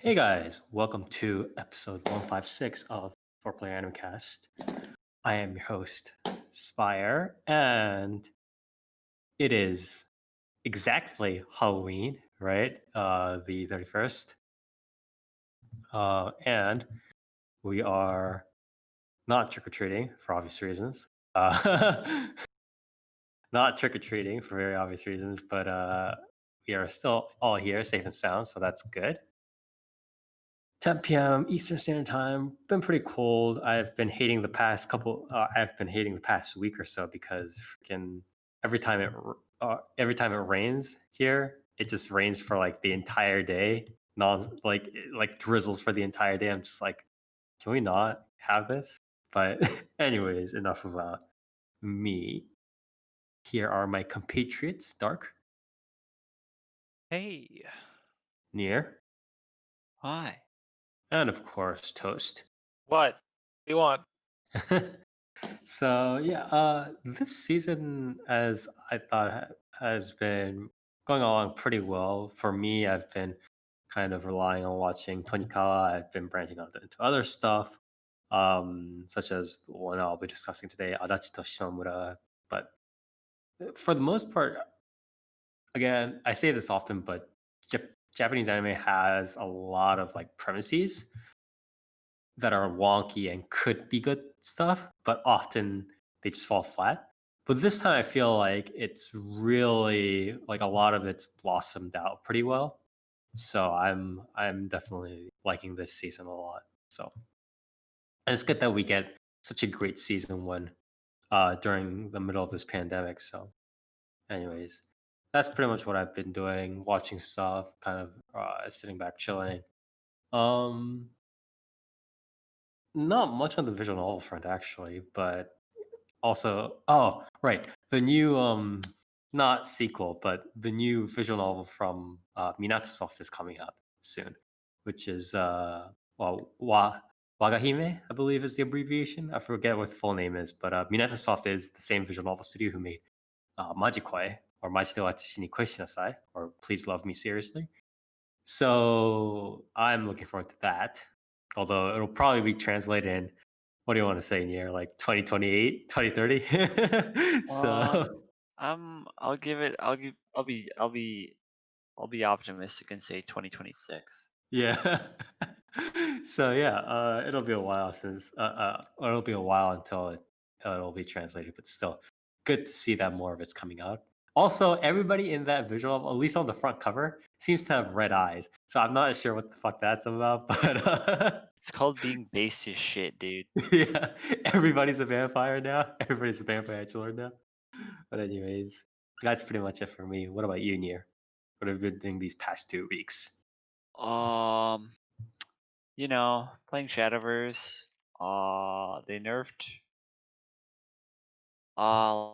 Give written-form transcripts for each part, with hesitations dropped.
Hey guys, welcome to episode 156 of 4PlayerAnimecast. I am your host, Spire, and it is exactly Halloween, right? The 31st. And we are not trick or treating for obvious reasons. Not trick or treating for very obvious reasons, but we are still all here, safe and sound, so that's good. 10 p.m. Eastern Standard Time. Been pretty cold. I've been hating the past couple. I've been hating the past week or so because freaking every time it rains here, it just rains for like the entire day. Non like like drizzles for the entire day. I'm just like, can we not have this? But anyways, enough about me. Here are my compatriots: Dark, Hey, Near, hi. and of course Toast. What? You want? So yeah, this season, as I thought, has been going along pretty well for me. I've been kind of relying on watching Tonikawa. I've been branching out into other stuff, such as the one I'll be discussing today, Adachi to Shimamura. But for the most part, again, I say this often, but Japanese anime has a lot of like premises that are wonky and could be good stuff, but often they just fall flat. But this time I feel like it's really like a lot of it's blossomed out pretty well. So I'm definitely liking this season a lot. So and it's good that we get such a great season one during the middle of this pandemic. So anyways, that's pretty much what I've been doing, watching stuff, kind of sitting back chilling. Um Not much on the visual novel front actually, but also right, the new not sequel, but the new visual novel from Minato is coming out soon, which is Wagahime, I believe is the abbreviation. I forget what the full name is, but Minato is the same visual novel studio who made Majikoi or Majite wa Watashi ni Koi Shinasai or Please Love Me Seriously. So I'm looking forward to that. Although it'll probably be translated in what do you want to say in year like 2028, 2030. Um, So I'll give it. I'll be optimistic and say 2026. yeah. So yeah, it'll be a while since or it'll be a while until it'll be translated, but still good to see that more of it's coming out. Also, everybody in that visual, at least on the front cover, seems to have red eyes. So I'm not sure what the fuck that's about, but It's called being based as shit, dude. yeah, everybody's a vampire now. Everybody's a vampire lord now. But anyways, that's pretty much it for me. What about you, Nier? What have you been doing these past 2 weeks? Um, playing Shadowverse. They nerfed. Uh,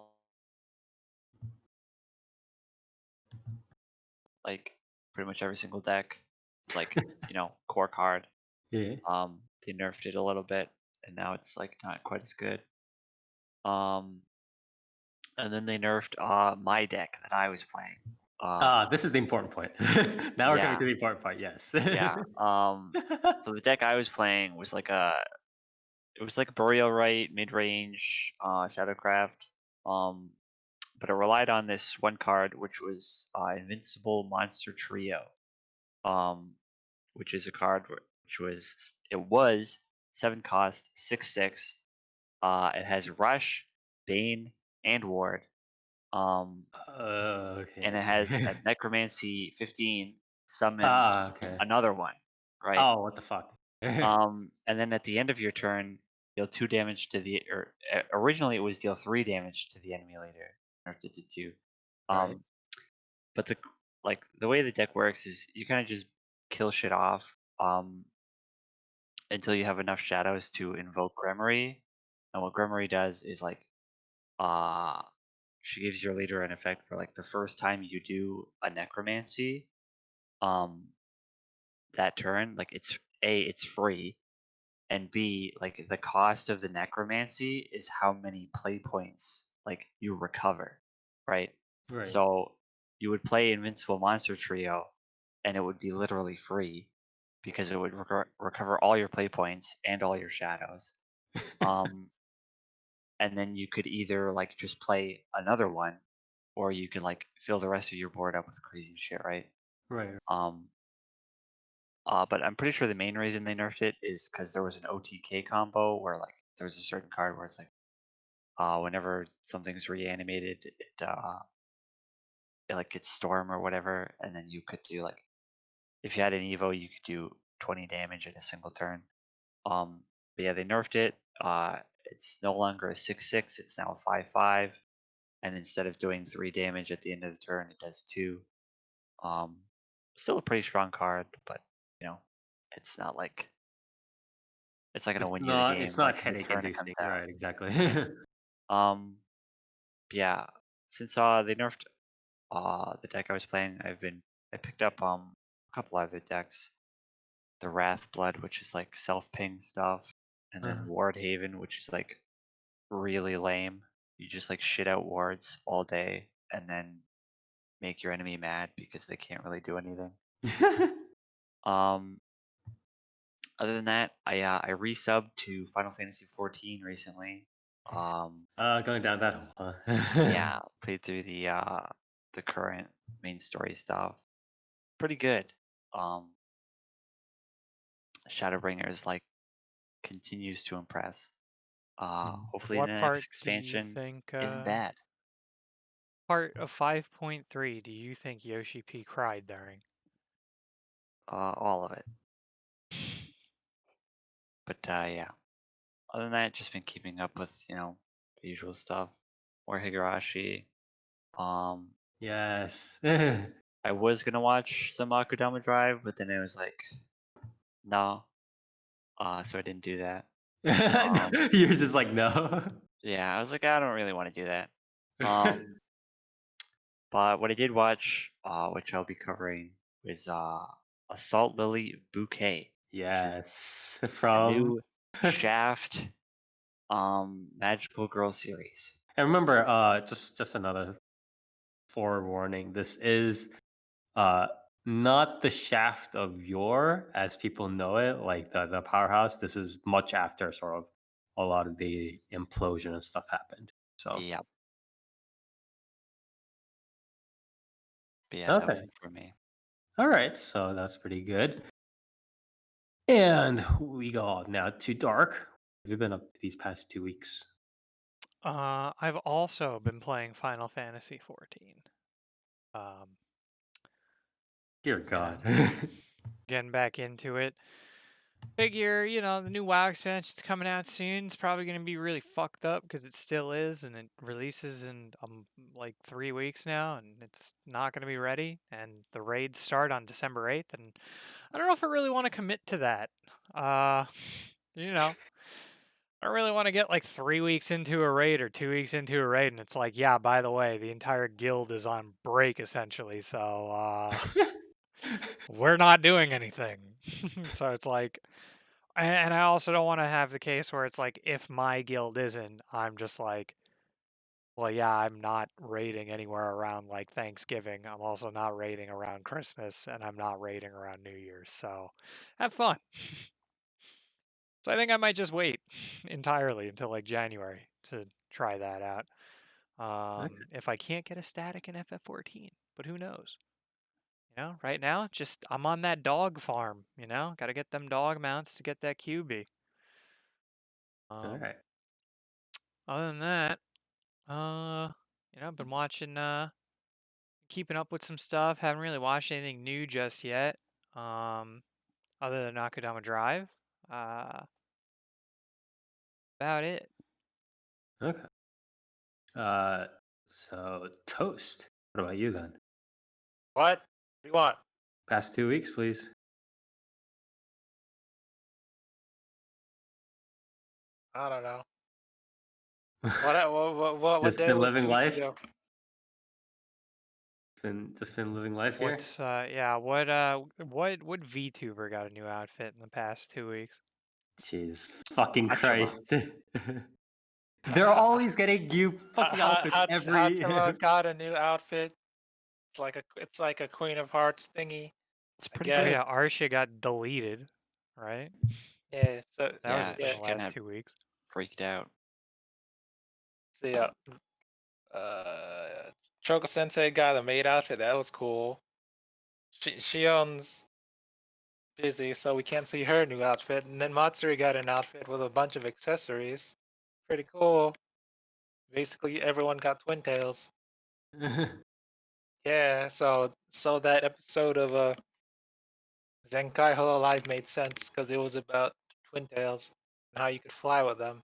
like pretty much every single deck. It's like core card. Yeah. They nerfed it a little bit, and now it's like not quite as good. Um, and then they nerfed my deck that I was playing. This is the important point. Now we're coming Yeah, to the important part. Yes. yeah. So the deck I was playing was it was like Burial Rite, mid range, Shadowcraft. Um, but it relied on this one card, which was Invincible Monster Trio. Um, which is a card it was 7 cost, 6/6. It has Rush, Bane, and Ward. Um, and it has a Okay. Necromancy 15 summon Okay. another one, right? Oh, what the fuck? And then at the end of your turn, deal 2 damage to originally it was deal 3 damage to the enemy later, nerfed it to 2. Right. Um, but the way the deck works is you kind of just kill shit off until you have enough shadows to invoke Gremory. And what Gremory does is uh she gives your leader an effect for like the first time you do a necromancy um that turn, like it's free, and B, like the cost of the necromancy is how many play points like you recover, right? Right. So you would play Invincible Monster Trio and it would be literally free. because it would recover all your play points and all your shadows. Um, and then you could either like just play another one, or you could like fill the rest of your board up with crazy shit, right? Right. Um, but I'm pretty sure the main reason they nerfed it is because there was an OTK combo where like there was a certain card where it's like whenever something's reanimated, it like gets storm or whatever, and then you could do like if you had an Evo, you could do 20 damage in a single turn. But yeah, they nerfed it. It's no longer a 6/6; it's now a 5/5, and instead of doing 3 damage at the end of the turn, it does 2. Um, Still a pretty strong card, but you know, it's not like it's not gonna win you the It's game not like the headache turn it comes inducing, out. right? Exactly. Um, yeah, since they nerfed the deck I was playing, I picked up a couple other decks. The Wrath Blood, which is like self ping stuff, and then Uh, Ward Haven, which is like really lame. You just like shit out wards all day and then make your enemy mad because they can't really do anything. Um, Other than that, I resubbed to Final Fantasy 14 recently. Um, going down that hole. Huh? yeah, played through the current main story stuff. Pretty good. Um, Shadowbringers like continues to impress. Mm. Hopefully the What next part do you expansion think, isn't bad. part of 5.3 do you think Yoshi P cried during? All of it. But yeah. Other than that, just been keeping up with the usual stuff. More Higurashi. Um, Yes. I was gonna watch some Akudama Drive, but then I was like, no. So I didn't do that. You're just like, no. Yeah, I was like, I don't really want to do that. Um, but what I did watch, which I'll be covering, was Assault Lily Bouquet, which is Yes. a From. new Shaft magical girl series. And remember, just another forewarning. This is uh not the shaft of yore as people know it, like the powerhouse. This is much after sort of a lot of the implosion and stuff happened. So Yep. But yeah, that was okay. it for me. All right. So that's pretty good. And we go now to dark. We've been up these past 2 weeks. I've also been playing Final Fantasy 14. Um, Dear you know, God. getting back into it. Figure, the new WoW expansion's coming out soon. It's probably going to be really fucked up because it still is, and it releases in like 3 weeks now, and it's not going to be ready. And the raids start on December 8th, and I don't know if I really want to commit to that. Uh, you know, I don't really want to get like 3 weeks into a raid or 2 weeks into a raid, and it's like, yeah, by the way, the entire guild is on break essentially, so we're not doing anything. So it's like, and I also don't want to have the case where it's like, if my guild isn't, I'm just like, well, yeah, I'm not raiding anywhere around like Thanksgiving. I'm also not raiding around Christmas, and I'm not raiding around New Year's. So have fun. So I think I might just wait entirely until like January to try that out. Okay. If I can't get a static in FF14, but who knows? Right now, just I'm on that dog farm. Got to get them dog mounts to get that QB. All Um, right. Other than that, I've been watching, keeping up with some stuff. Haven't really watched anything new just yet. Um, Other than Akudama Drive. Uh, about it. Okay. Uh, so toast. What about you then? What? What do you want? Past 2 weeks, please. I don't know. What Just day been was living 2 weeks life. ago? Been just been living life here. What's yeah? What VTuber got a new outfit in the past 2 weeks? Jeez, fucking Hachima. Christ! They're always getting new fucking outfits every. Hachima got a new outfit. It's like a Queen of Hearts thingy. It's I pretty Oh good. yeah, guess. Arsha got deleted, right? Yeah. So That was Yeah, within yeah. the she kind last of 2 weeks. freaked out. So yeah. Uh, Choco Sensei got a maid outfit. That was cool. Shion's busy, so we can't see her new outfit. And then Matsuri got an outfit with a bunch of accessories. Pretty cool. Basically, everyone got twin tails. Yeah. So that episode of Zenkai Hololive made sense because it was about twin tails and how you could fly with them.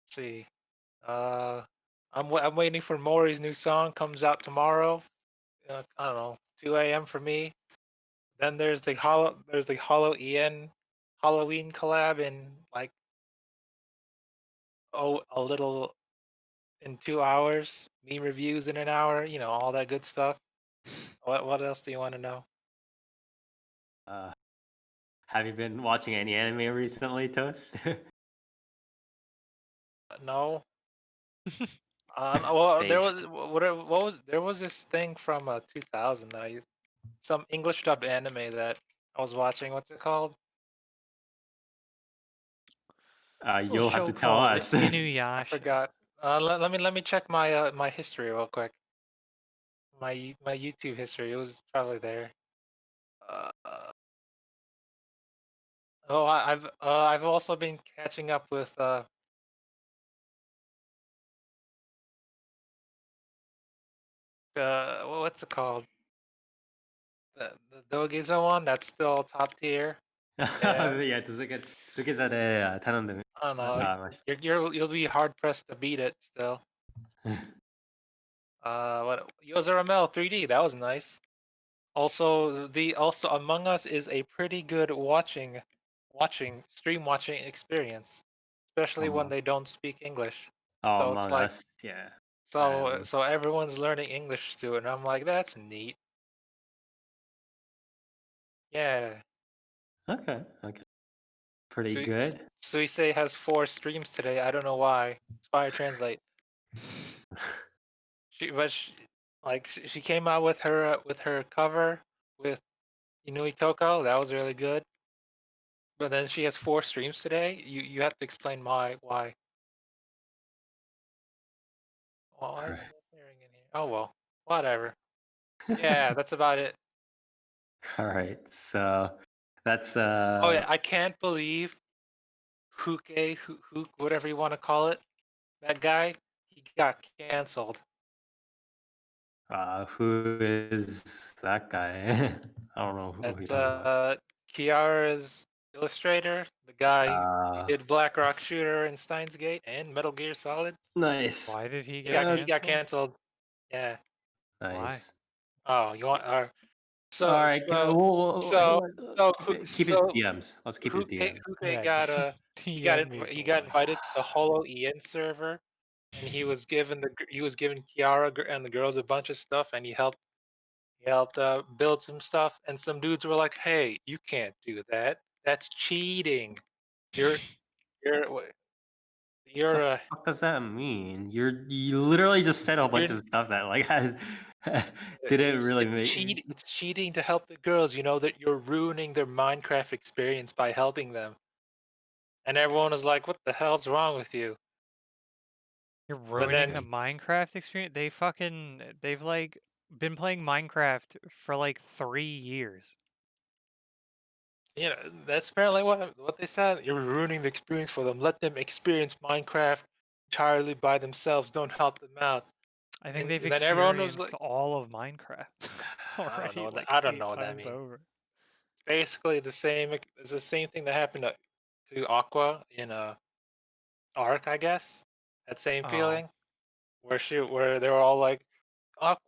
Let's see. Uh, I'm waiting for Mori's new song comes out tomorrow. I don't know, 2 a.m. for me. Then there's the Hollow Ian Halloween collab in like a little in 2 hours. Me reviews in an hour. You know, all that good stuff. What else do you want to know? uh, have you been watching any anime recently, Toast? No. Well, there was Based. what was there was this thing from 2000 that I used some English dubbed anime that I was watching. What's it called? Little You'll have show to tell called us. I Inuyasha. forgot. Let me check my my history real quick. My YouTube history. It was probably there. Uh, oh, I've also been catching up with what's it called? The Dogizo one. That's still top tier. Yeah. いや、土下座で頼んでI don't know. ました。You'll be hard pressed to beat it still. What Yozaramel 3D, that was nice. Also Among Us is a pretty good stream watching experience, especially when they don't speak English. Oh, So it's Among like Us, yeah. so everyone's learning English too, and I'm like, that's neat. Yeah. Okay. Pretty Sui good. Suisei has 4 streams today. I don't know why. Inspire Translate. She came out with her cover with Inui Toko. That was really good. But then she has 4 streams today. You have to explain why. Why is it Alright. appearing in here? Oh well, whatever. Yeah, that's about it. Alright, so that's Oh yeah, I can't believe Hook, whatever you want to call it. That guy, he got canceled. who is that guy? I don't know who you're That's talking about. Kiara's illustrator, the guy who Uh, did Black Rock Shooter and Steins Gate and Metal Gear Solid. nice. Why did he He get got Uh, he got canceled? canceled. Yeah. Why? nice. Oh, you want so Alright, so so well, so keep it so DMs. Let's keep it DMs. Huke Yeah, got DM me he got boys. invited to the Holo Ian server, and he was giving Kiara and the girls a bunch of stuff, and he helped build some stuff, and some dudes were like, "Hey, you can't do that. That's cheating. You're you're The you're fuck does that mean? You literally just said a bunch you're of stuff that like has didn't really make. it's cheating to help the girls. You know that you're ruining their Minecraft experience by helping them." And everyone was like, "What the hell's wrong with you?" You're But ruining the then, Minecraft experience. They've like been playing Minecraft for like 3 years. you know, that's apparently what they said. You're ruining the experience for them. Let them experience Minecraft entirely by themselves. Don't help them out. I think they've And then everyone was experienced like, all of Minecraft already, like I don't 8 know what that times means. over. It's basically the same. It's the same thing that happened to Aqua in Ark, I guess. That same Oh, feeling where they were all like,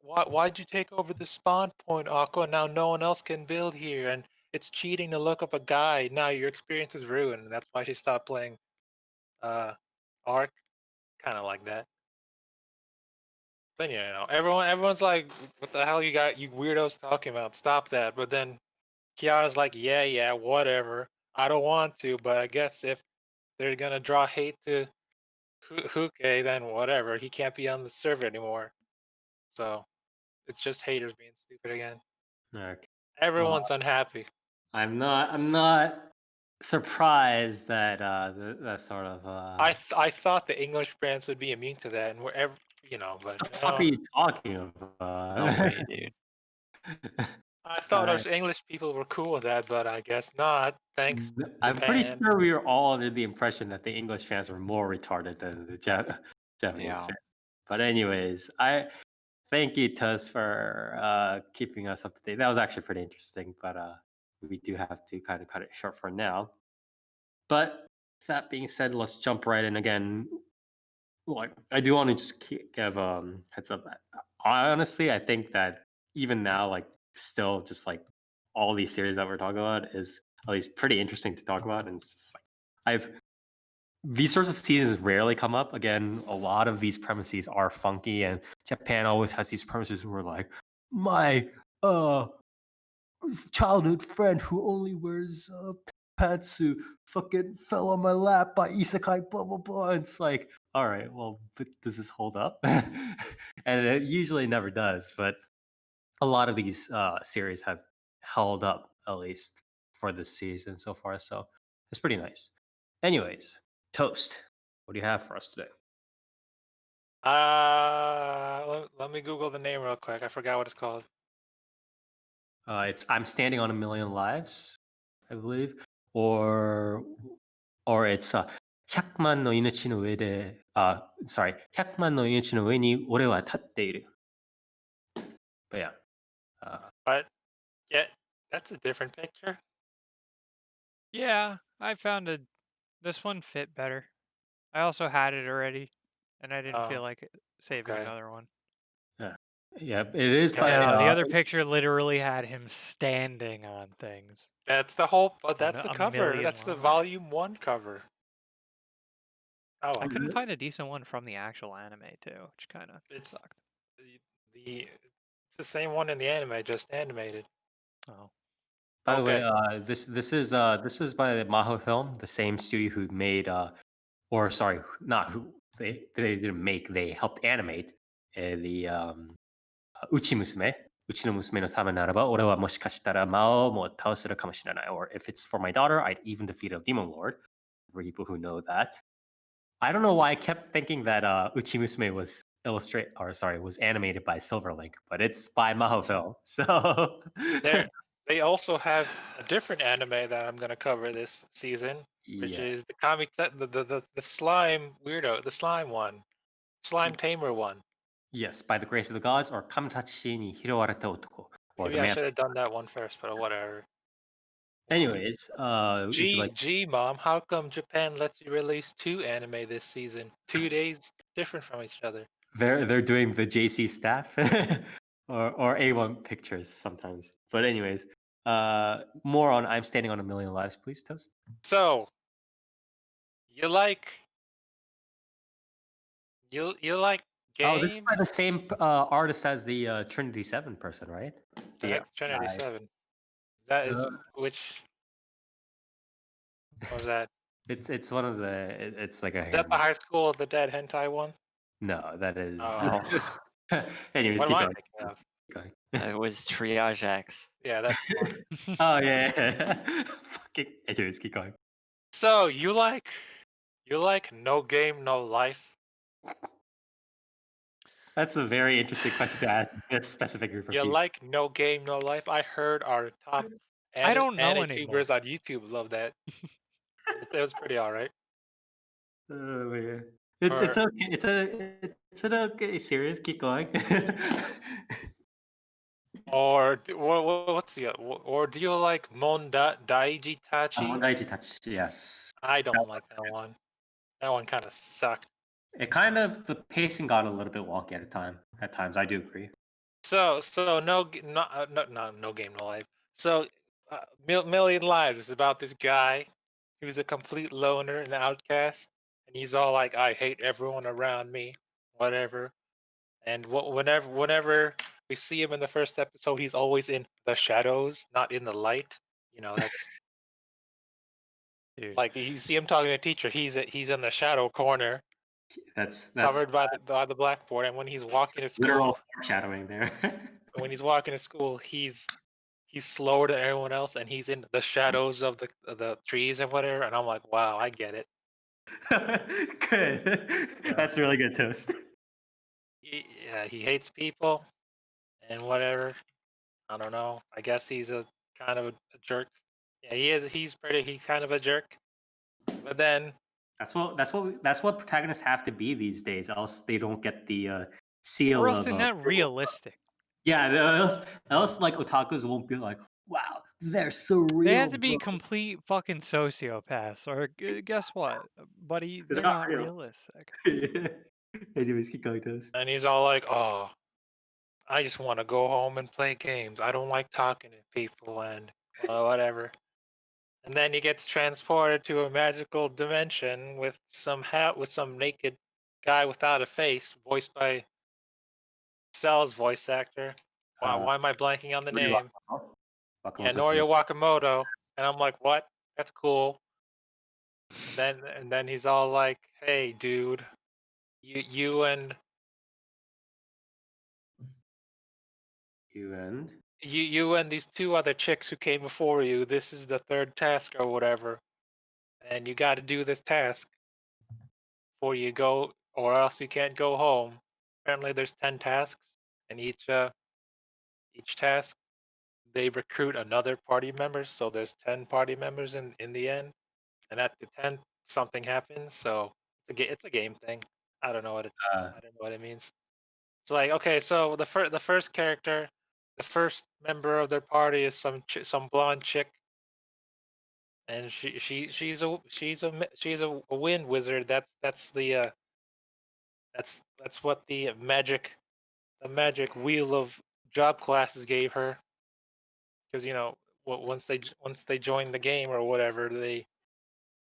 why'd you take over the spawn point, Aqua? Now no one else can build here, and it's cheating to look up a guide. Now your experience is ruined, and that's why she stopped playing uh, Ark. Kind of like that. But you know, everyone's like, "What the hell you weirdos talking about? Stop that!" But then Kiara's like, "Yeah, whatever. I don't want to, but I guess if they're gonna draw hate to Huke, then whatever. He can't be on the server anymore. So it's just haters being stupid again." Okay. Everyone's unhappy. I'm not surprised that that sort of I thought the English brands would be immune to that, and wherever but what the fuck are you talking about? No way, dude. I thought Uh, us English people were cool with that, but I guess not. Thanks, I'm pretty Japan. sure we were all under the impression that the English fans were more retarded than the Japanese Yeah. fans. But anyways, I thank you, Tuss, for keeping us up to date. That was actually pretty interesting, but we do have to kind of cut it short for now. But that being said, let's jump right in again. Like, I do want to just give heads up. Honestly, I think that even now, like, still just like all these series that we're talking about is at least pretty interesting to talk about. And it's just like these sorts of seasons rarely come up. Again, a lot of these premises are funky, and Japan always has these premises where like my childhood friend who only wears pantsuit fucking fell on my lap by isekai, blah blah blah. It's like, all right, well, but does this hold up? And it usually never does. But a lot of these series have held up, at least for this season so far. So it's pretty nice. Anyways, Toast, what do you have for us today? Let me Google the name real quick. I forgot what it's called. It's I'm Standing on a Million Lives, I believe, or it's 100万の命の上で sorry 100万の命の上に俺は立っている. But yeah, But yeah, that's a different picture. Yeah, I found this one fit better. I also had it already, and I didn't feel Oh, like saving okay. another one. yeah, it is by Yeah, the other picture literally had him standing on things. That's the whole. That's the A cover. million That's the lives. volume 1 cover. Oh, I couldn't find a decent one from the actual anime too, which kind of sucked. It's the same one in the anime, just animated. Oh, By the way, Okay. this is by Maho Film, the same studio who made or sorry, not who they didn't make, they helped animate the うち娘うちの娘のためならば俺はもしかしたら魔王も倒せるかもしれない or if it's for my daughter I'd even defeat a demon lord, for people who know that. I don't know why I kept thinking that Uchi Musume was was animated by Silverlink, but it's by Maho Film. So They also have a different anime that I'm gonna cover this season, which yeah. is the slime weirdo, the slime one, slime tamer one. Yes, by the grace of the gods, or Kamitachi ni Hirowareta Otoko, or Maybe the I man. should have done that one first, but whatever. Anyways, would you like? Mom, how come Japan lets you release 2 anime this season? 2 days different from each other. They're doing the JC staff or A1 pictures sometimes. But anyways, more on I'm Standing on a Million Lives, please, Toast. So, you like Oh, this is games? by the same artist as the Trinity 7 person, right? The Yeah. heck's Trinity 7? That is which what was that? It's one of the it's like a Is that the High School of the Dead hentai one? No, that is. Oh. Anyways, What keep am I going. thinking of? Keep going. It was Triage X. Yeah, that's the one. Oh yeah. Fucking. Anyways, keep going. So you like no game, no life? That's a very interesting question to ask this specific group of You people. like no game, no life? I heard our top I don't know anymore. YouTubers on YouTube love that. It was pretty alright. Oh man. It's Or okay. It's an okay series. Keep going. what's the or do you like Daiji Tachi? Daiji Touch. Yes. I don't like that one. That one kind of sucked. It kind of the pacing got a little bit wonky at a time. At times, I do agree. So no game, no life. So Million Lives is about this guy who's a complete loner and outcast, and he's all like, "I hate everyone around me," whatever. And whenever we see him in the first episode, he's always in the shadows, not in the light. That's Dude. like you see him talking to a teacher. He's in the shadow corner, That's covered by the blackboard. And when he's walking to school, literal foreshadowing there. when he's walking to school, he's he's slower than everyone else, and he's in the shadows of the trees and whatever. And I'm like, wow, I get it. Good. Yeah. That's really good toast. He hates people and whatever. I don't know. I guess he's a kind of a jerk. Yeah, he is. He's kind of a jerk. But then That's what protagonists have to be these days, else they don't get the Or seal else of. they're not realistic. Yeah, else like otakus won't be like, wow, they're so real. They have to be bro." complete fucking sociopaths. Or guess what, buddy? They're not not real. realistic. Anyways, keep going, toast. and he's all like, "Oh, I just want to go home and play games. I don't like talking to people and whatever." And then he gets transported to a magical dimension with some naked guy without a face, voiced by Cell's voice actor. Why am I blanking on the name? Yeah, Norio Wakamoto. And I'm like, what? That's cool. And then he's all like, "Hey, dude, you and these two other chicks who came before you. This is the third task or whatever, and you got to do this task before you go, or else you can't go home." Apparently, there's 10 tasks, and each task they recruit another party member. So there's 10 party members in the end, and at the 10th something happens. So it's a game thing. I don't know what it means. It's like, okay, so the first character, the first member of their party is some blonde chick, and she's a wind wizard. That's what the magic wheel of job classes gave her, because once they join the game or whatever, they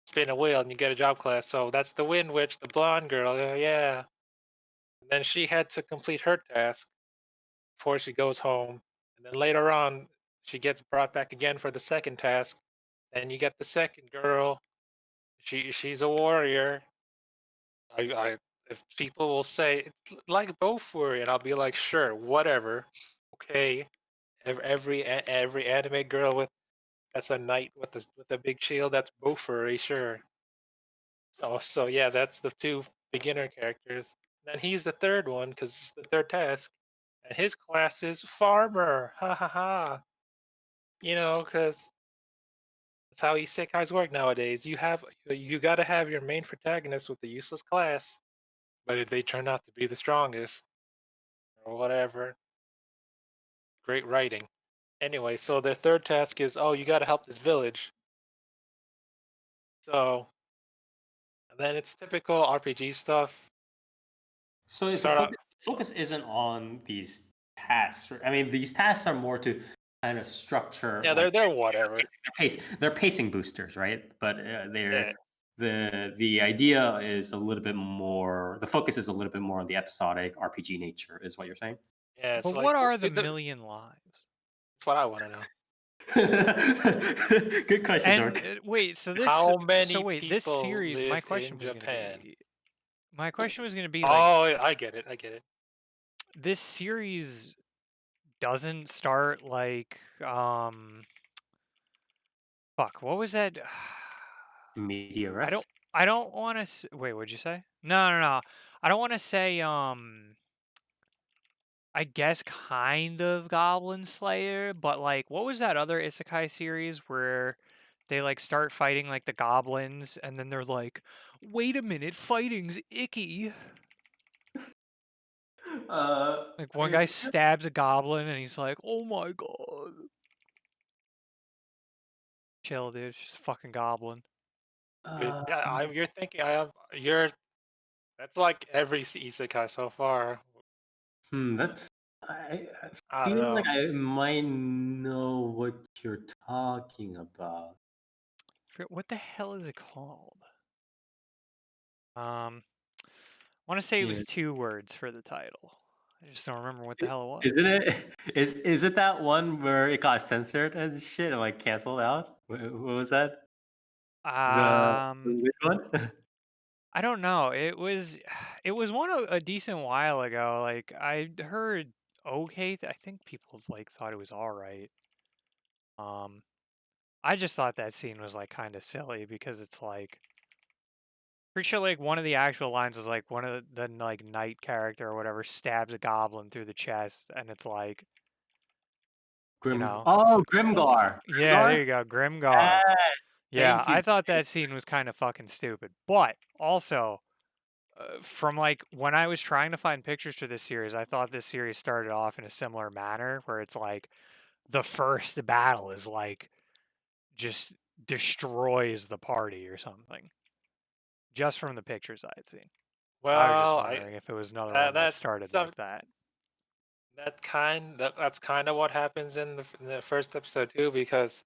spin a wheel and you get a job class. So that's the wind witch, the blonde girl. Yeah. And then she had to complete her task before she goes home. And then later on, she gets brought back again for the second task. And you get the second girl. She's a warrior. I if people will say it's like Bofuri, and I'll be like, sure, whatever, okay. Every anime girl that's a knight with a big shield, that's Bofuri, sure. So yeah, that's the two beginner characters. Then he's the third one because it's the third task, and his class is farmer. Ha ha ha. Because that's how isekais work nowadays. You got to have your main protagonist with the useless class, but if they turn out to be the strongest or whatever, great writing. Anyway, so their third task is, oh, you got to help this village. So then it's typical RPG stuff. So if Start out. focus isn't on these tasks. I mean, these tasks are more to kind of structure. Yeah, they're whatever. They're pacing boosters, right? But Yeah. the idea is a little bit more. The focus is a little bit more on the episodic RPG nature, is what you're saying. Yeah, it's But like, what are the million lives? That's what I want to know. Good question, And Dork. wait, so this How many so wait, this people series. live My question in was Japan? gonna be. My question was gonna be like, Oh, I get it. this series doesn't start like Fuck, what was that? Media rest. I don't want to wait. What'd you say? No. I don't want to say. I guess kind of Goblin Slayer, but like, what was that other isekai series where they like start fighting like the goblins, and then they're like, "Wait a minute, fighting's icky." Like one guy stabs a goblin, and he's like, "Oh my god." Chill, dude. It's just a fucking goblin. You're thinking. That's like every isekai so far. That's. I I don't feel know. like I might know what you're talking about. What the hell is it called? I want to say it was 2 words for the title. I just don't remember what the hell it was. Isn't it? Is it that one where it got censored and shit and like canceled out? What was that? The which one? I don't know. It was one a decent while ago. Like I heard okay. I think people like thought it was all right. I just thought that scene was like kind of silly because it's like pretty sure like one of the actual lines is like one of the like knight character or whatever stabs a goblin through the chest, and it's like Oh, Grimgar. yeah, there you go, Grimgar. Yeah, Thank you. I thought that scene was kind of fucking stupid, but also from like when I was trying to find pictures for this series, I thought this series started off in a similar manner where it's like the first battle is like just destroys the party or something. Just from the pictures I had seen. I was just Well, wondering if it was another one that started like that. that's kind of what happens in the first episode too, because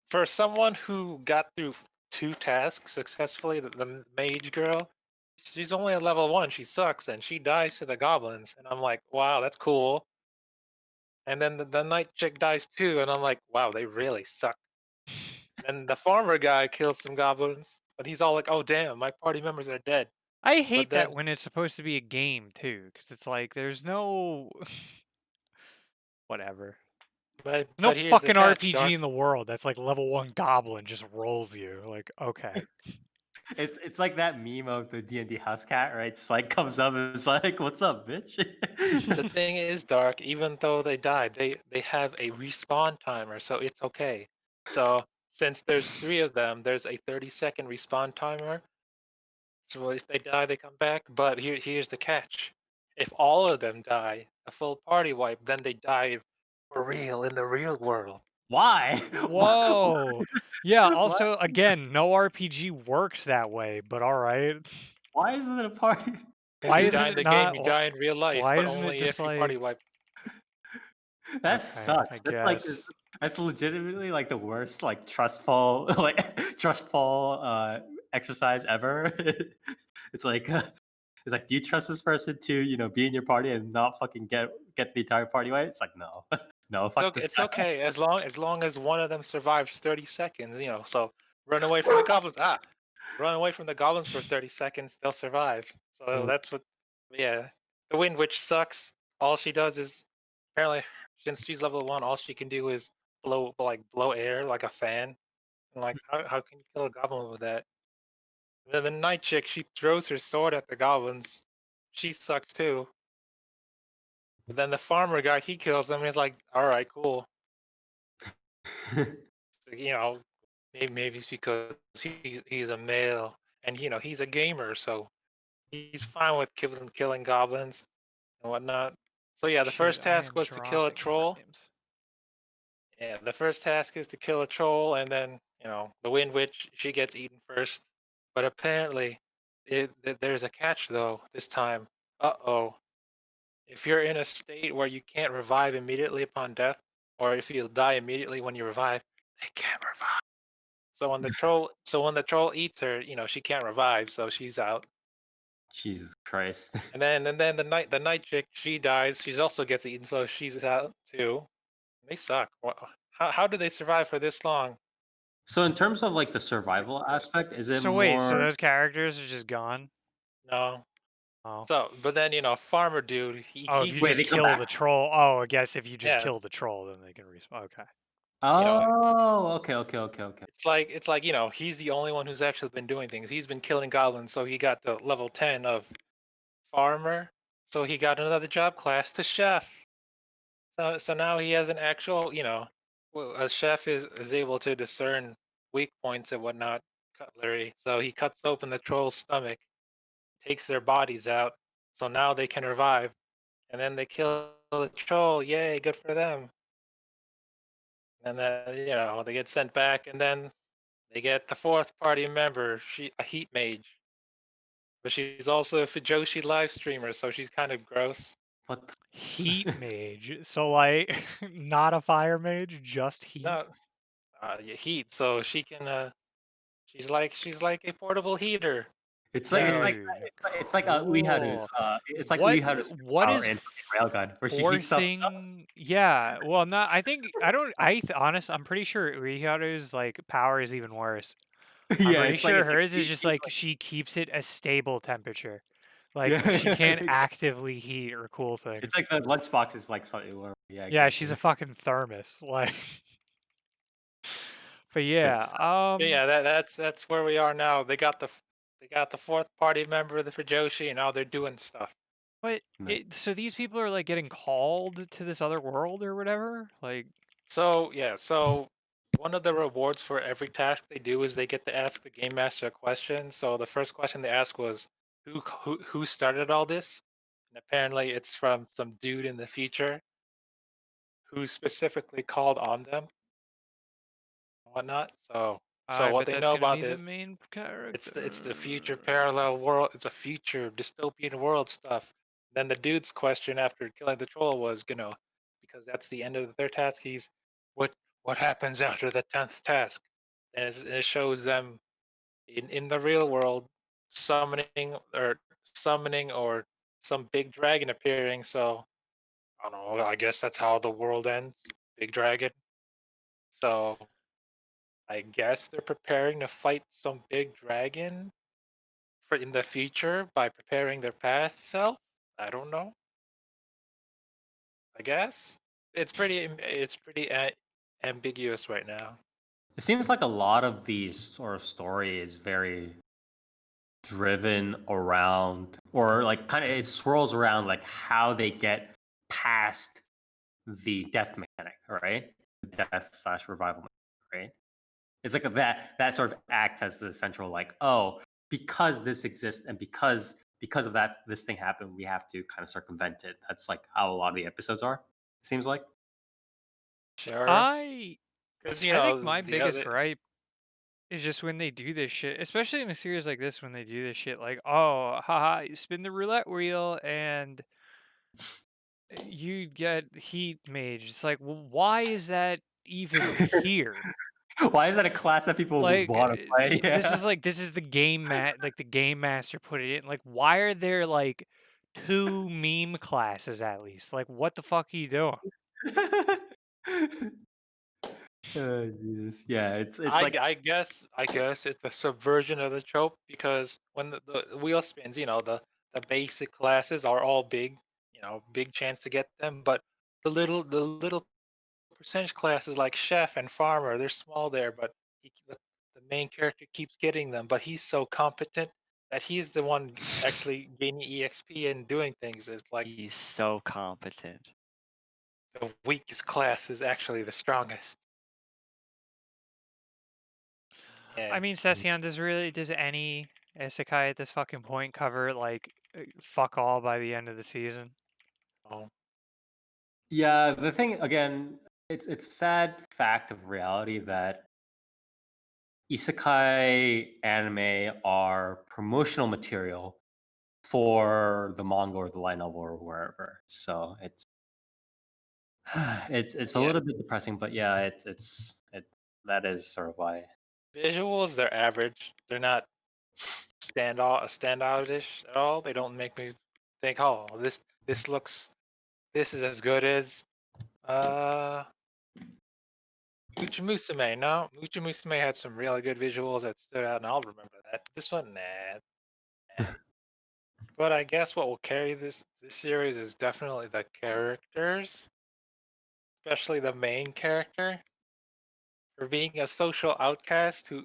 for someone who got through 2 tasks successfully, the mage girl, she's only at level 1. She sucks, and she dies to the goblins. And I'm like, wow, that's cool. And then the knight chick dies too, and I'm like, wow, they really suck. And the farmer guy kills some goblins, but he's all like, oh damn, my party members are dead. I hate then- that when it's supposed to be a game too, because it's like there's no whatever. No here's fucking the catch, RPG Doc. in the world that's like level 1 goblin just rolls you. Like, okay. It's like that meme of the D&D house cat, right? It's like comes up and it's like, "What's up, bitch?" The thing is, Dark, even though they died, they have a respawn timer, so it's okay. So since there's 3 of them, there's a 30-second respawn timer. So if they die, they come back. But here's the catch: if all of them die, a full party wipe, then they die for real in the real world. Why? Whoa. Yeah, also again, no RPG works that way, but all right. Why isn't it a party? Why If you isn't die in it the not? game, you die in real life, Why but isn't it only just if you party like wipe. That Okay, sucks. I That's like guess. that's legitimately like the worst like trustful trustful exercise ever. It's like do you trust this person to be in your party and not fucking get the entire party right? It's like no. No, fuck this It's guy. okay as long as one of them survives 30 seconds. So run away from the goblins. Run away from the goblins for 30 seconds. They'll survive. So that's what. Yeah, the Wind Witch sucks. All she does is apparently since she's level 1, all she can do is blow air like a fan. And like how can you kill a goblin with that? And then the Night Chick, she throws her sword at the goblins. She sucks too. But then the farmer guy, he kills them. And he's like, all right, cool. Maybe it's because he's a male and he's a gamer, so he's fine with killing goblins and whatnot. So yeah, the first Shit, I task am was to kill a dropping troll. frames. Yeah, the first task is to kill a troll, and then the Wind Witch, she gets eaten first. But apparently, there's a catch though this time. Uh-oh. If you're in a state where you can't revive immediately upon death, or if you die immediately when you revive, they can't revive. So when the troll eats her, she can't revive, so she's out. Jesus Christ. And then the night chick, she dies. She also gets eaten, so she's out too. They suck. How do they survive for this long? So in terms of like the survival aspect, is it So wait, so more those characters are just gone? No. Oh. So, but then Oh, farmer dude, if you Wait, just they come kill the back? troll. Oh, I guess if you just Yeah. kill the troll, then they can respawn. Okay. Oh, okay. it's like he's the only one who's actually been doing things. He's been killing goblins, so he got to level 10 of farmer. So he got another job class to chef. So now he has an actual, a chef is able to discern weak points and whatnot, cutlery. So he cuts open the troll's stomach, takes their bodies out, so now they can revive, and then they kill the troll. Yay, good for them. And then they get sent back, and then they get the 4th party member, a heat mage, but she's also a Fujoshi live streamer, so she's kind of gross. What? Heat mage. So like, not a fire mage, just heat. No, heat. So she can. She's like a portable heater. It's Dude, like Liharu's it's like Liharu's what power is in Railgun where she heats up stuff. forcing? Yeah, well, not. I think I don't. I'm pretty sure Riharu's like power is even worse. I'm Yeah, pretty it's like sure it's like hers is she just heats like she keeps it a stable temperature. Like she can't Yeah. actively heat or cool things. It's like the lunchbox is like slightly warmer. Yeah, Yeah, she's a exactly. fucking thermos. Like, but It's Yeah, that's where we are now. They got the fourth party member for Joshi, and now they're doing stuff. but no. so these people are like getting called to this other world or whatever. Like, So yeah, so one of the rewards for every task they do is they get to ask the game master a question. So the first question they asked was, who started all this? And apparently it's from some dude in the future who specifically called on them and whatnot. So I what bet they that's know gonna about be the this, main it's the future character. parallel world. It's a future dystopian world stuff. Then the dude's question after killing the troll was, because that's the end of their task. He's what what happens after the 10th task? And it shows them in the real world summoning or some big dragon appearing. So I don't know. I guess that's how the world ends. Big dragon. So I guess they're preparing to fight some big dragon for in the future by preparing their past self. I don't know. I guess it's pretty ambiguous right now. It seems like a lot of these sort of story is very driven around, or like kind of it swirls around like how they get past the death mechanic, right? The death slash revival mechanic, right? It's like that sort of acts as the central like, oh, because this exists and because of that this thing happened, we have to kind of circumvent it. That's like how a lot of the episodes are. It seems like. Sure, I because I think my the biggest other. gripe is just when they do this shit, especially in a series like this, when they do this shit, like, oh, haha, you spin the roulette wheel and you get heat mage. It's like, well, why is that even here? Why is that a class that people would Like, want to play? Yeah. this is the like the game master put it in. Like, why are there like two meme classes at least? Like, what the fuck are you doing? Oh, Jesus. Yeah, it's I, like I guess it's a subversion of the trope because when the wheel spins, the basic classes are all big, big chance to get them, but the little percentage classes like chef and farmer, they're small there, but the main character keeps getting them, but he's so competent that he's the one actually gaining EXP and doing things. It's like He's so competent. the weakest class is actually the strongest. I Yeah. mean, Session, does any isekai at this fucking point cover like fuck all by the end of the season? Oh, yeah, the thing again, it's sad fact of reality that isekai anime are promotional material for the manga or the light novel or wherever. So it's it's a yeah. little bit depressing, but yeah, it that is sort of why. Visuals, they're average. They're not standoutish at all. They don't make me think, oh, this is as good as uh Uchimusume. No, Uchimusume had some really good visuals that stood out, and I'll remember that. This one, nah. But I guess what will carry this series is definitely the characters, especially the main character, for being a social outcast who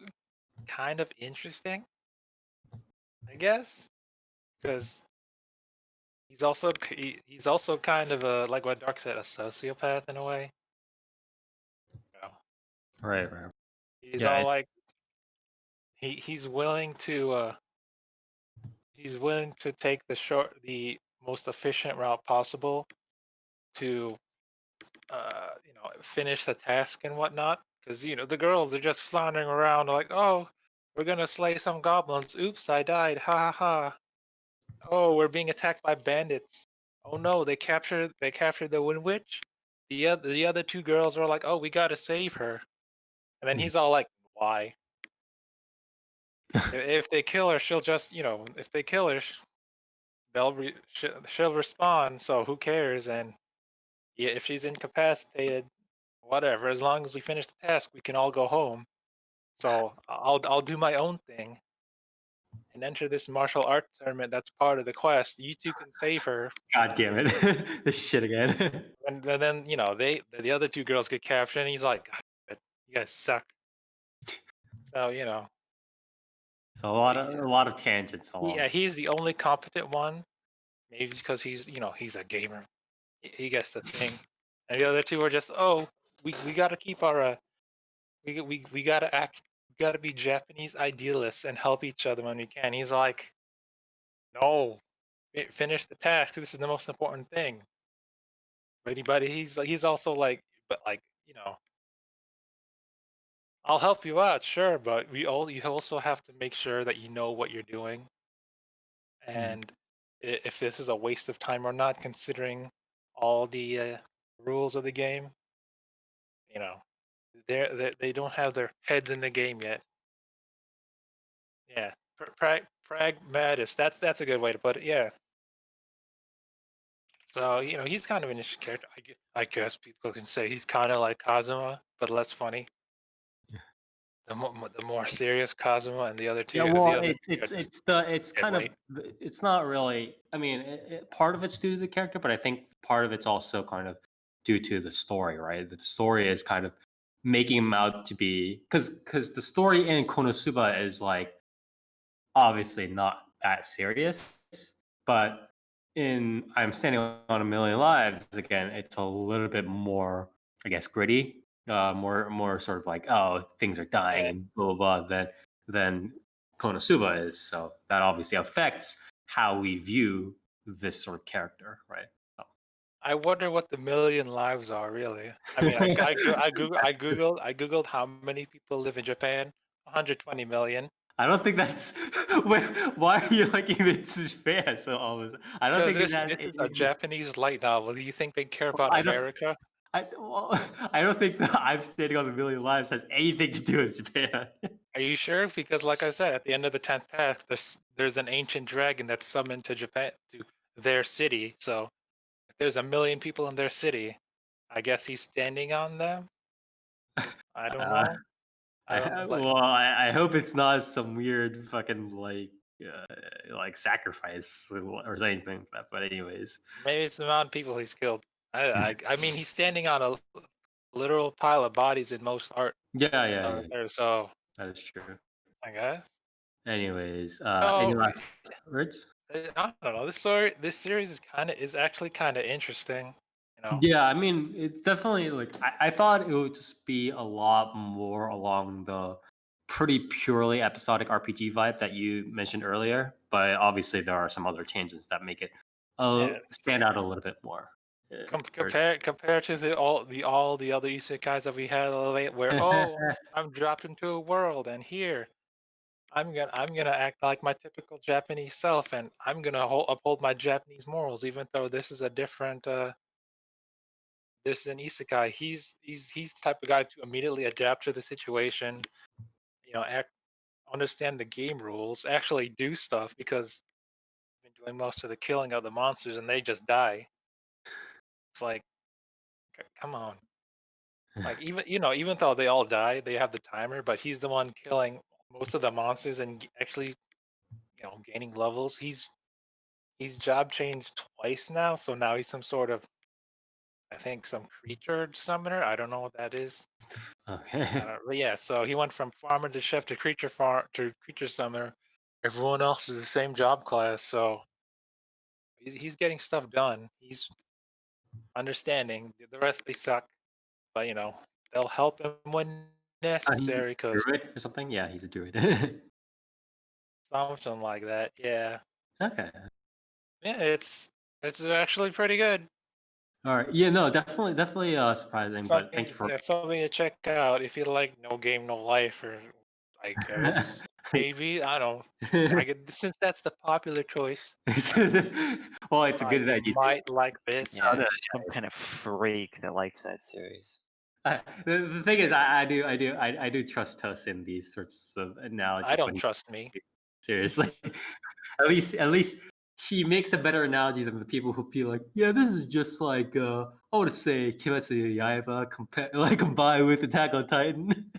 kind of interesting, I guess, because he's also kind of a like what Dark said, a sociopath in a way. You know, Right, right. he's Yeah, all like he's willing to take the most efficient route possible to finish the task and whatnot. Because the girls are just floundering around like, oh, we're gonna slay some goblins. Oops, I died. Ha ha ha. Oh, we're being attacked by bandits. Oh no, they captured the Wind Witch. The other two girls are like, oh, we gotta save her. And then Hmm. he's all like, why? If they kill her, she'll just, if they kill her, she'll respond. So who cares? And yeah, if she's incapacitated, whatever. As long as we finish the task, we can all go home. So I'll do my own thing. and enter this martial arts tournament that's part of the quest. You two can save her. God damn it! This shit again. And then the other two girls get captured, and he's like, God, you guys suck. So So a lot of tangents along. yeah, he's the only competent one. Maybe because he's he's a gamer. He gets the thing, and the other two are just we gotta keep our we gotta be Japanese idealists and help each other when we can. He's like, no, finish the task. This is the most important thing. Anybody, he's also like, but like I'll help you out, sure, but you also have to make sure that you know what you're doing, and if this is a waste of time or not, considering all the rules of the game, you know, they don't have their heads in the game yet. Yeah, pragmatist. That's a good way to put it. Yeah. So he's kind of an interesting character. I guess people can say he's kind of like Kazuma, but less funny. The more serious Kazuma, and the other two. Yeah, well, the other it's kind of heavyweight. it's not really. I mean, part of it's due to the character, but I think part of it's also kind of due to the story, right? The story is kind of making him out to be because the story in Konosuba is like obviously not that serious, but in I'm Standing on a Million Lives again, it's a little bit more, I guess, gritty, more sort of like, oh, things are dying and blah blah blah than Konosuba is. So that obviously affects how we view this sort of character, right? So. I wonder what the million lives are really. I mean, I googled how many people live in Japan. 120 million. I don't think that's. Why are you liking this fan so always? I don't think Because that it's a Japanese light novel. Do you think they care about America? I don't think that I'm Standing on a Million Lives has anything to do with Japan. Are you sure? Because, like I said, at the end of the 10th task, there's an ancient dragon that's summoned to Japan, to their city. So, if there's 1 million people in their city, I guess he's standing on them. I don't know. I hope it's not some weird fucking like sacrifice or anything like that. But anyways, maybe it's the amount of people he's killed. I mean, he's standing on a literal pile of bodies in most art. Yeah. So That is true. I guess. Anyways, any last words? I don't know. This series is actually kind of interesting. Yeah, I mean, it's definitely like I thought it would just be a lot more along the pretty purely episodic RPG vibe that you mentioned earlier, but obviously there are some other tangents that make it stand out a little bit more. Compared to all the other isekais that we had where I'm dropped into a world, and here I'm gonna act like my typical Japanese self, and I'm gonna uphold my Japanese morals, even though this is a different this is an isekai. He's the type of guy to immediately adapt to the situation, understand the game rules, actually do stuff, because I've been doing most of the killing of the monsters and they just die. It's like, come on. Like, even though they all die, they have the timer, but he's the one killing most of the monsters and actually, gaining levels. He's job changed twice now, so now he's some sort of, I think, some creature summoner. I don't know what that is. Okay. But yeah, so he went from farmer to chef to creature summoner. Everyone else is the same job class, so he's getting stuff done. He's understanding. The rest, they suck, but they'll help him when necessary, because druid or something. Yeah, he's a druid. something like that. Yeah, Okay. yeah, it's actually pretty good. All right. Yeah. No. Definitely. Surprising. But thank you for. That's something to check out if you like No Game No Life, or I guess maybe I don't. Since that's the popular choice. Well, it's a good that you might like this. Yeah, some kind of freak that likes that series. The thing is, I do trust Tuss in these sorts of analogies. I don't trust me. Seriously, at least he makes a better analogy than the people who feel like, yeah, this is just like I want to say Kimetsu no Yaiba combined with Attack on Titan.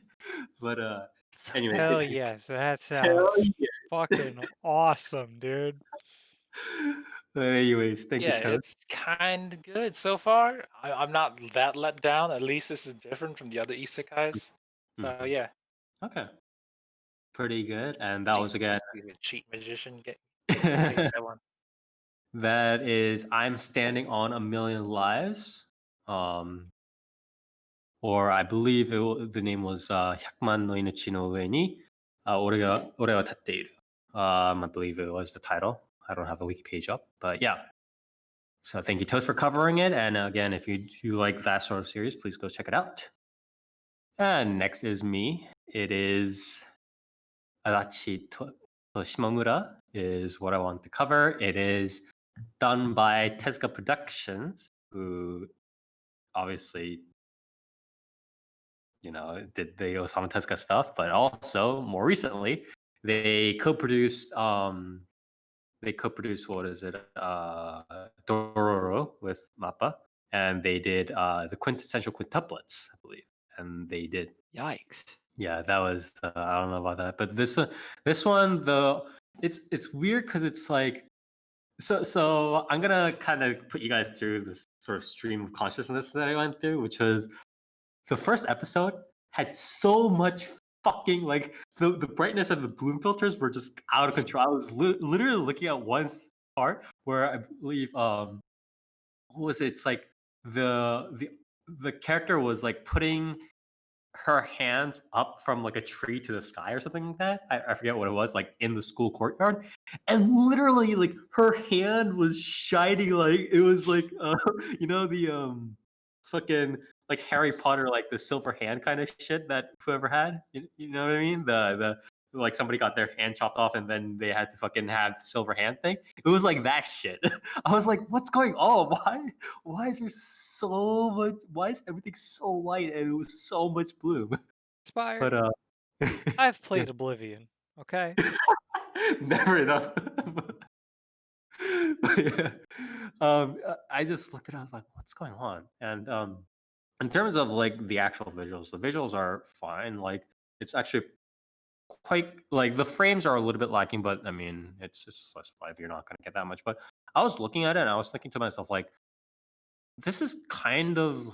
But anyway, Hell yes, that sounds fucking awesome, dude. But anyways, thank you, Yeah, Toad. it's kind of good so far. I'm not that let down. At least this is different from the other isekais. So Mhm. yeah, Okay, pretty good. And that was again. see the cheat magician get that one. That is, I'm standing on a million lives. Or I believe the name was 100만の命の上に俺は立っている. I believe it was the title. I don't have the wiki page up, but yeah. So thank you, Toast, for covering it. And again, if you like that sort of series, please go check it out. And next is me. It is Adachi to Shimamura is what I want to cover. It is done by Tezuka Productions, who obviously did the Osamu Tezuka stuff, but also more recently they co-produced what is it? Dororo with Mappa, and they did the quintessential quintuplets, I believe. And they did Yikes. yeah, that was I don't know about that, but this one it's weird because it's like so I'm gonna kind of put you guys through this sort of stream of consciousness that I went through, which was the first episode had so much fucking like the brightness and the bloom filters were just out of control. I was literally looking at one part where I believe what was it? It's like the character was like putting her hands up from like a tree to the sky or something like that. I forget what it was, like in the school courtyard, and literally like her hand was shining like it was like the fucking like Harry Potter, like the silver hand kind of shit that whoever had. You know what I mean? The like somebody got their hand chopped off and then they had to fucking have the silver hand thing. It was like that shit. I was like, what's going on? Why is there so much? Why is everything so white and it was so much bloom? Spire, But I've played Oblivion. Okay. never enough. But yeah, I just looked at it. I was like, what's going on? And in terms of like the actual visuals, the visuals are fine. Like it's actually quite like the frames are a little bit lacking, but I mean it's less five. You're not going to get that much. But I was looking at it and I was thinking to myself like, this is kind of.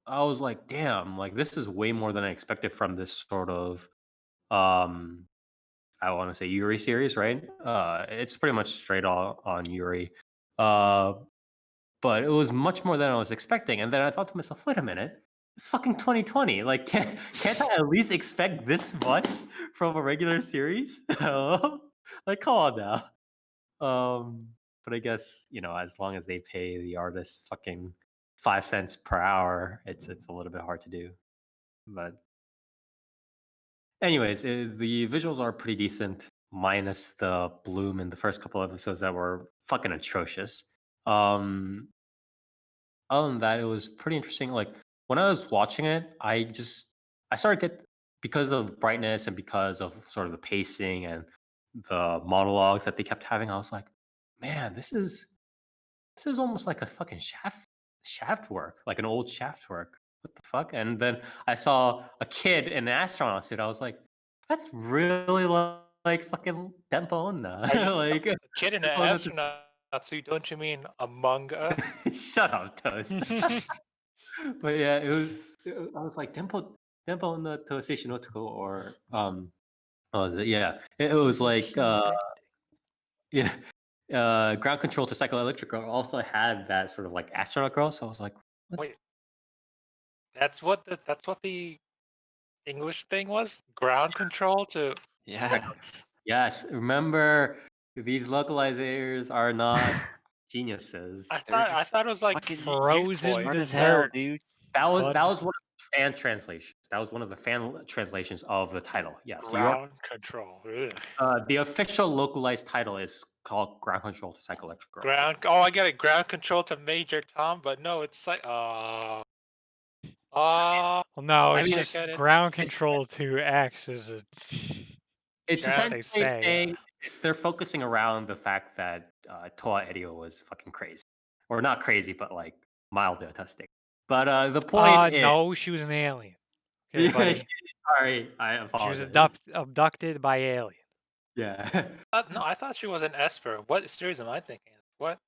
I was like, damn, like this is way more than I expected from this sort of um I want to say Yuri series, right? It's pretty much straight on Yuri. Uh but it was much more than I was expecting. And then I thought to myself, wait a minute, it's fucking 2020. Like can't I at least expect this much from a regular series? Like come on now. But I guess, as long as they pay the artists fucking 5 cents per hour, it's a little bit hard to do. But anyways, the visuals are pretty decent, minus the bloom in the first couple episodes that were fucking atrocious. Other than that, it was pretty interesting. Like when I was watching it, I started get because of the brightness and because of sort of the pacing and the monologues that they kept having. I was like, man, this is almost like a fucking shaft work, like an old shaft work. What the fuck? And then I saw a kid in an astronaut suit. I was like, that's really like fucking Dempa Onna. Are you like a kid in an Dempa Onna astronaut suit? Don't you mean Among Us? shut up, Toast. But yeah, I was like Dempa Onna to Seishinotuko or what was it? Yeah. It was like yeah. Ground control to psychoelectric girl also had that sort of like astronaut girl. So I was like, what? Wait, that's what the English thing was? Ground control to Yes. Yes, remember these localizers are not geniuses. I They're thought I just thought it was like fucking Youth Frozen Boy. smart as hell, dessert. dude. That Bud. was one of the fan translations. That was one of the fan translations of the title. Yeah, so Ground control. Ugh. the official localized title is called Ground Control to Psychoelectric Girl. Oh, I get it. Ground control to Major Tom, but no, it's like Well, no, I it's mean, I just get it. ground it's control to X is a. it's Yeah, they essentially say. saying they're focusing around the fact that Toa Erio was fucking crazy, or not crazy, but like mildly autistic. But the point is, No, she was an alien. Okay, yeah, buddy. sorry, I She was apologize. abducted by aliens. Yeah. No, I thought she was an Esper. What series am I thinking of? What?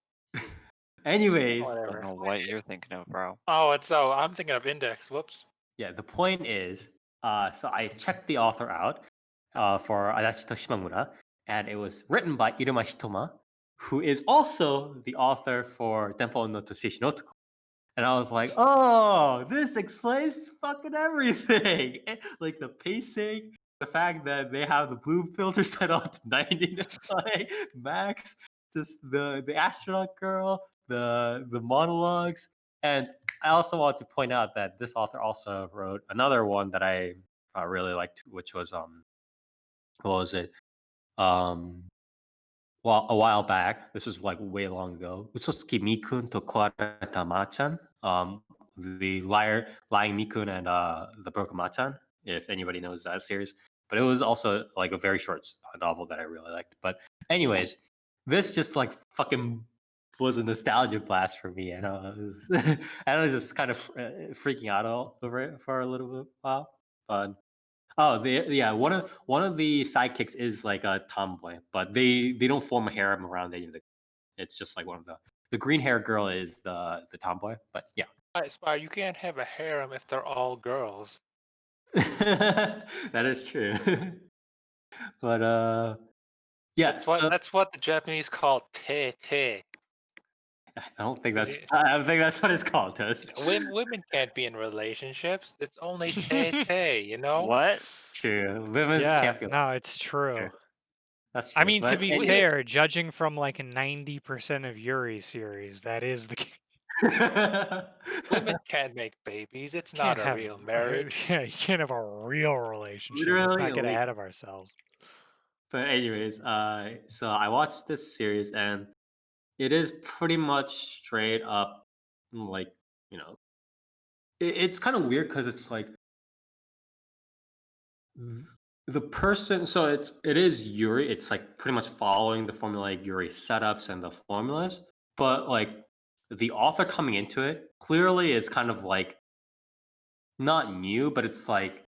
Anyways, I don't Whatever. know what you're thinking of, bro. I'm thinking of Index. Whoops. yeah, the point is, so I checked the author out for Adachi to Shimamura, and it was written by Iruma Hitoma, who is also the author for Tempo no Toseishi no Toko. And I was like, oh, this explains fucking everything. Like the pacing, the fact that they have the bloom filter set on to 99 max, just the astronaut girl, the monologues. And I also want to point out that this author also wrote another one that I really liked, which was what was it? Um, well, a while back. This was like way long ago. Usotsuki Mikun to Kwareta Machan. The lying Mikun and the broken Machan. If anybody knows that series, but it was also like a very short novel that I really liked. But anyways, this just like fucking was a nostalgia blast for me, and I was I was just kind of freaking out all over it for a little bit while. But yeah, one of the sidekicks is like a tomboy, but they don't form a harem around any of the. It's just like one of the green hair girl is the tomboy, but yeah, Spire, you can't have a harem if they're all girls. that is true. But yeah, so That's what the Japanese call te te. I don't think 'Cause that's I don't think that's what it's called, Toast. women can't be in relationships. It's only te te, you know? What? True, women's Yeah, can't be like no, it's true. true. That's I true. mean, to But be we- fair, judging from like 90% of Yuri series, that is the case. Women can't make babies. It's Can't not a have real marriage. Yeah, you can't have a real relationship. Let's Literally, not get like, ahead of ourselves. but anyways, so I watched this series and it is pretty much straight up like, you know, it's kind of weird because it's like th- the person. So it is Yuri. It's like pretty much following the formulaic Yuri setups and the formulas, but like the author coming into it clearly is kind of like not new, but it's like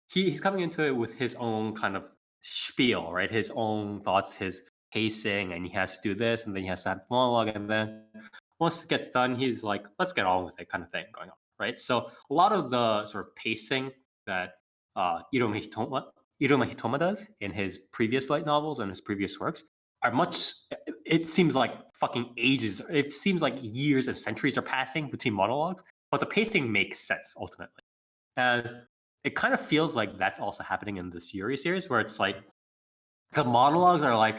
he's coming into it with his own kind of spiel, right? His own thoughts, his pacing, and he has to do this, and then he has to have monologue, and then once it gets done, he's like, "Let's get on with it," kind of thing going on, right? So a lot of the sort of pacing that Iruma Hitoma does in his previous light novels and his previous works are much. It seems like fucking ages. It seems like years and centuries are passing between monologues, but the pacing makes sense ultimately. And it kind of feels like that's also happening in this Yuri series, where it's like the monologues are like,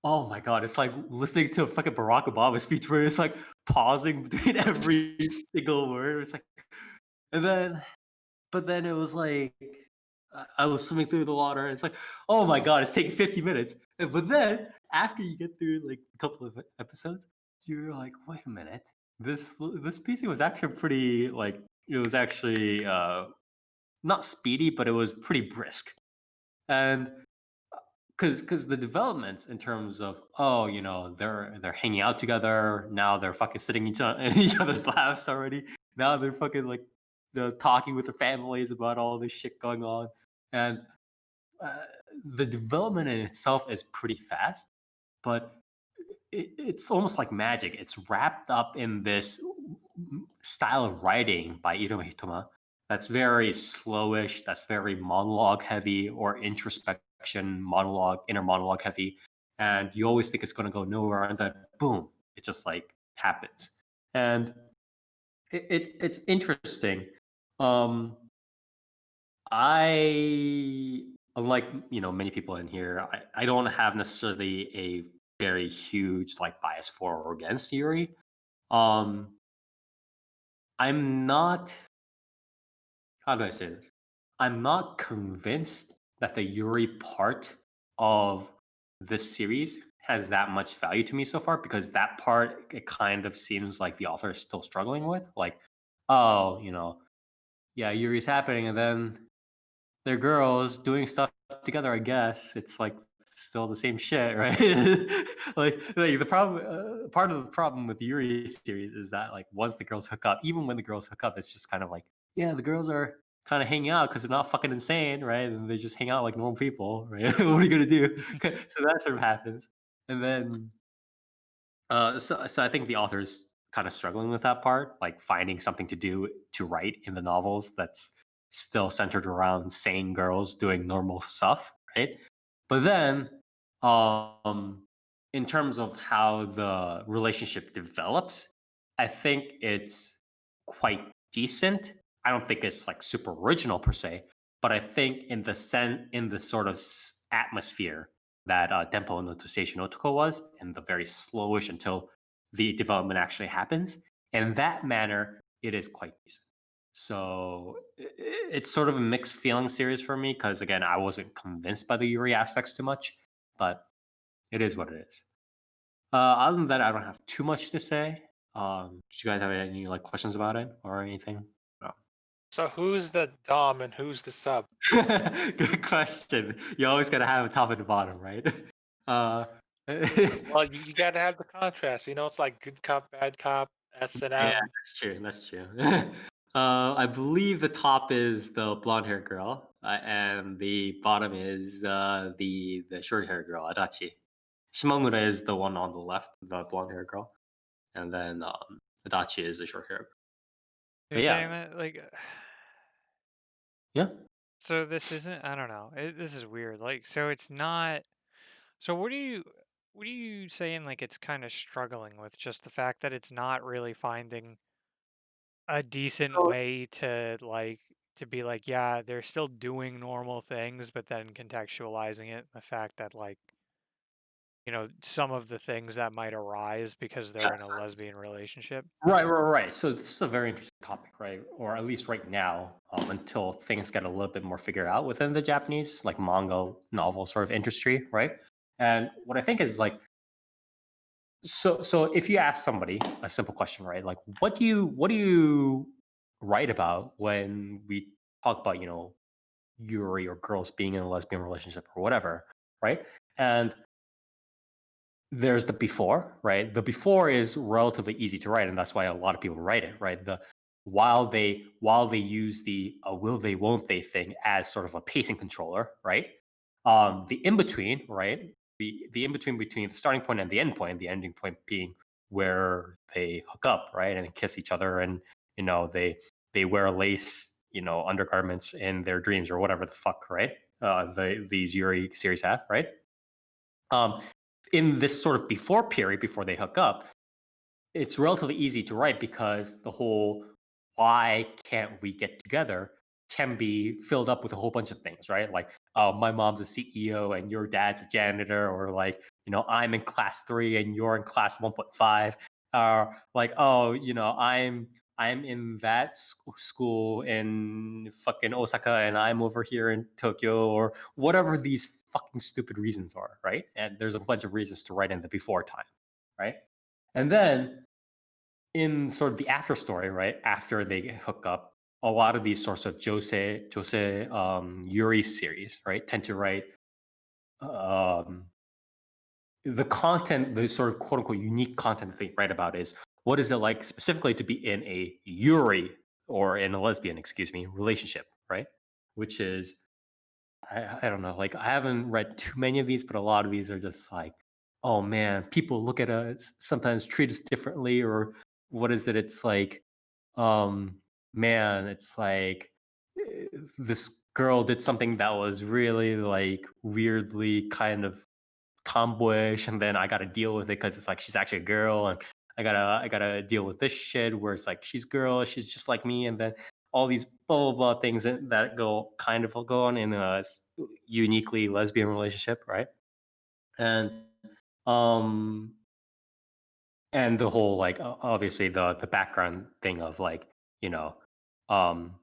oh my god, it's like listening to a fucking Barack Obama speech where it's like pausing between every single word. It's like, and then, but then it was like, I was swimming through the water. And it's like, oh my god, it's taking 50 minutes. But then after you get through like a couple of episodes, you're like, wait a minute, this pacing was actually pretty like it was actually not speedy, but it was pretty brisk. And because the developments in terms of they're hanging out together now, they're fucking sitting in each other's laps already. Now they're fucking like talking with their families about all this shit going on, and uh, the development in itself is pretty fast, but it's almost like magic. It's wrapped up in this style of writing by Iruma Hitoma that's very slowish, that's very monologue heavy or introspection monologue, inner monologue heavy. And you always think it's going to go nowhere, and then boom, it just like happens. And it's interesting. Um, I unlike many people in here, I don't have necessarily a very huge like bias for or against Yuri. Um, I'm not. How do I say this? I'm not convinced that the Yuri part of this series has that much value to me so far, because that part it kind of seems like the author is still struggling with. Like, oh, yeah, Yuri's happening, and then they're girls doing stuff together. I guess it's like still the same shit, right? like the problem, part of the problem with Yuri series is that like once the girls hook up, even when the girls hook up, it's just kind of like, yeah, the girls are kind of hanging out because they're not fucking insane, right? And they just hang out like normal people, right? What are you gonna do? So that sort of happens, and then so I think the author's kind of struggling with that part, like finding something to do to write in the novels that's still centered around sane girls doing normal stuff, right? But then, in terms of how the relationship develops, I think it's quite decent. I don't think it's like super original per se, but I think in the sort of atmosphere that Tempo no Toseishu no Toko was, and the very slowish until the development actually happens. In that manner, it is quite decent. So it's sort of a mixed feeling series for me because again, I wasn't convinced by the Yuri aspects too much, but it is what it is. Other than that, I don't have too much to say. Do you guys have any like questions about it or anything? No. So who's the dom and who's the sub? Good question. You always gotta have a top and a bottom, right? Uh, Well, you got to have the contrast. It's like good cop, bad cop, S and yeah, M. that's true. That's true. I believe the top is the blonde hair girl, and the bottom is the short hair girl, Adachi. Shimamura is the one on the left, the blonde hair girl, and then Adachi is the short hair girl. You're But saying yeah, that like yeah. so this isn't I don't know. This is weird. Like so it's not so what are you saying like it's kind of struggling with just the fact that it's not really finding a decent So way to like to be like yeah, they're still doing normal things but then contextualizing it the fact that like some of the things that might arise because yeah, they're in a lesbian relationship. right. So this is a very interesting topic, right? Or at least right now, until things get a little bit more figured out within the Japanese like manga novel sort of industry, right? And what I think is like, so if you ask somebody a simple question, right? Like, what do you write about when we talk about Yuri or girls being in a lesbian relationship or whatever, right? And there's the before, right? The before is relatively easy to write, and that's why a lot of people write it, right? While they use the will they won't they thing as sort of a pacing controller, right? The in between, right? The in between the starting point and the end point, the ending point being where they hook up, right, and kiss each other, and they wear lace, undergarments in their dreams or whatever the fuck, right? These Yuri series have, right? Um, in this sort of before period, before they hook up, it's relatively easy to write because the whole why can't we get together can be filled up with a whole bunch of things, right? Like, oh, my mom's a CEO and your dad's a janitor, or like, I'm in class 3 and you're in class 1.5. Like, oh, I'm in that school in fucking Osaka and I'm over here in Tokyo, or whatever these fucking stupid reasons are, right? And there's a bunch of reasons to write in the before time, right? And then in sort of the after story, right after they hook up, a lot of these sorts of Jose Yuri series, right, tend to write um, the content, the sort of quote unquote unique content they write about is what is it like specifically to be in a Yuri or in a lesbian, excuse me, relationship, right? Which is I don't know. Like I haven't read too many of these, but a lot of these are just like, oh man, people look at us sometimes treat us differently, or what is it? It's like, man, it's like this girl did something that was really like weirdly kind of tomboyish, and then I got to deal with it because it's like she's actually a girl, and I gotta deal with this shit where it's like she's girl, she's just like me, and then all these blah blah blah things that go kind of go on in a uniquely lesbian relationship, right? And um and the whole like obviously the background thing of like you know um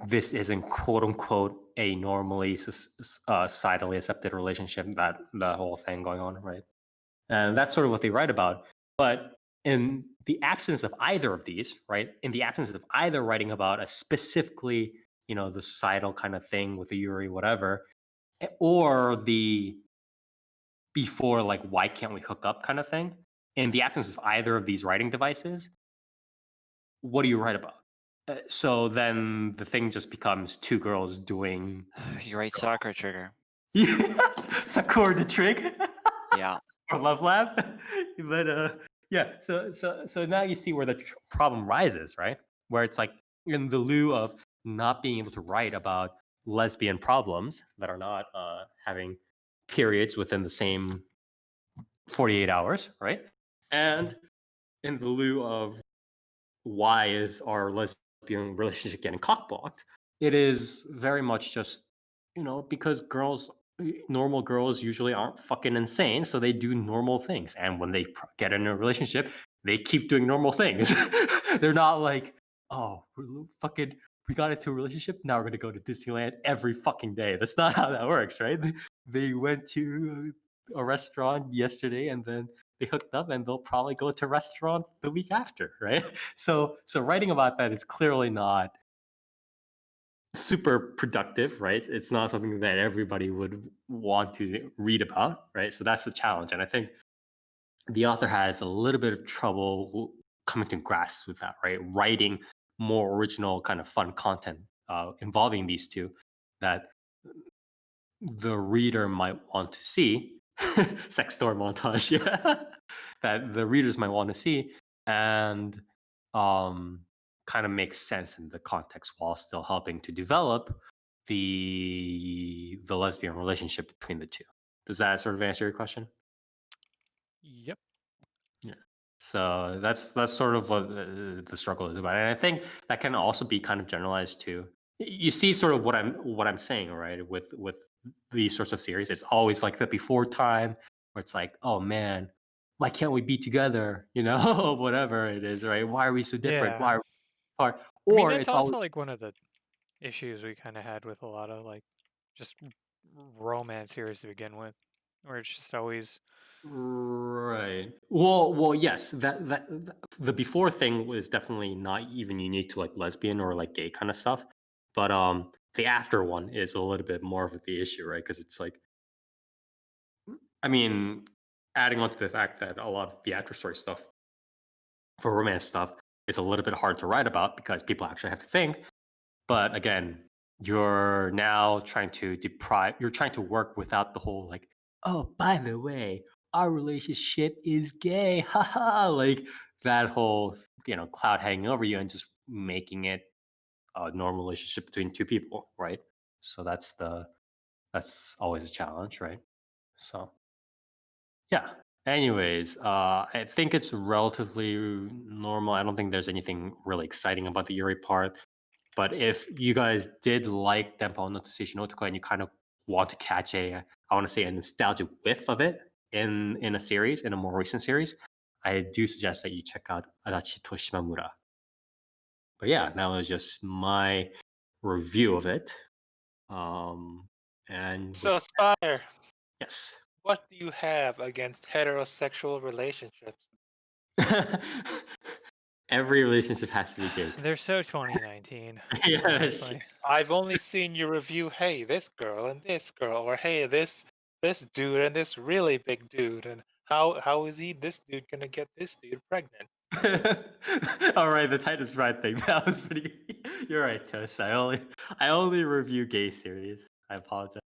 this isn't quote unquote a normally societally accepted relationship, that whole thing going on, right? And that's sort of what they write about. But in the absence of either of these, right? In the absence of either writing about a specifically, the societal kind of thing with the Yuri, whatever, or the before, like, why can't we hook up kind of thing, in the absence of either of these writing devices, what do you write about? So then the thing just becomes two girls doing You're right, Sakura Trigger. Sakura the Trig Yeah. or Love Lab. But yeah, so now you see where the problem rises, right? Where it's like in the lieu of not being able to write about lesbian problems that are not having periods within the same 48 hours, right? And in the lieu of why is our lesbian relationship getting cockblocked, it is very much just, because normal girls usually aren't fucking insane, so they do normal things. And when they get in a relationship, they keep doing normal things. They're not like, oh, we got into a relationship, now we're gonna go to Disneyland every fucking day. That's not how that works, right? They went to a restaurant yesterday and then they hooked up, and they'll probably go to a restaurant the week after, right? So writing about that is clearly not super productive, right? It's not something that everybody would want to read about, right? So that's the challenge. And I think the author has a little bit of trouble coming to grasp with that, right? Writing more original, kind of fun content involving these two that the reader might want to see. Sex store montage, yeah. That the readers might want to see, and kind of makes sense in the context while still helping to develop the lesbian relationship between the two. Does that sort of answer your question? Yep. Yeah. So that's sort of what the struggle is about, and I think that can also be kind of generalized to. You see, sort of what I'm saying, right? With these sorts of series, it's always like the before time where it's like, oh man, why can't we be together? Whatever it is, right? Why are we so different? Yeah. Why are we apart? I mean, Or that's it's always also like one of the issues we kind of had with a lot of like just romance series to begin with, where it's just always right. Well, yes. The before thing was definitely not even unique to like lesbian or like gay kind of stuff, but the after one is a little bit more of the issue, right? Because it's like, I mean, adding on to the fact that a lot of the after story stuff for romance stuff is a little bit hard to write about because people actually have to think. But again, you're now trying to you're trying to work without the whole like, oh, by the way, our relationship is gay. Haha. Like that whole, cloud hanging over you and just making it a normal relationship between two people, right? So that's always a challenge, right? So yeah. Anyways, I think it's relatively normal. I don't think there's anything really exciting about the Yuri part. But if you guys did like Denpa no Station Otoko and you kind of want to catch I want to say a nostalgic whiff of it in a series, in a more recent series, I do suggest that you check out Adachi to Shimamura. But yeah, that was just my review of it. And So, Spire, yes. what do you have against heterosexual relationships? Every relationship has to be gay. they're so 2019. Yeah, honestly. I've only seen you review, hey, this girl and this girl, or hey, this dude and this really big dude, and how is this dude gonna get this dude pregnant? All right, the Titus Pride thing. That was pretty. You're right, Toast. I only review gay series. I apologize.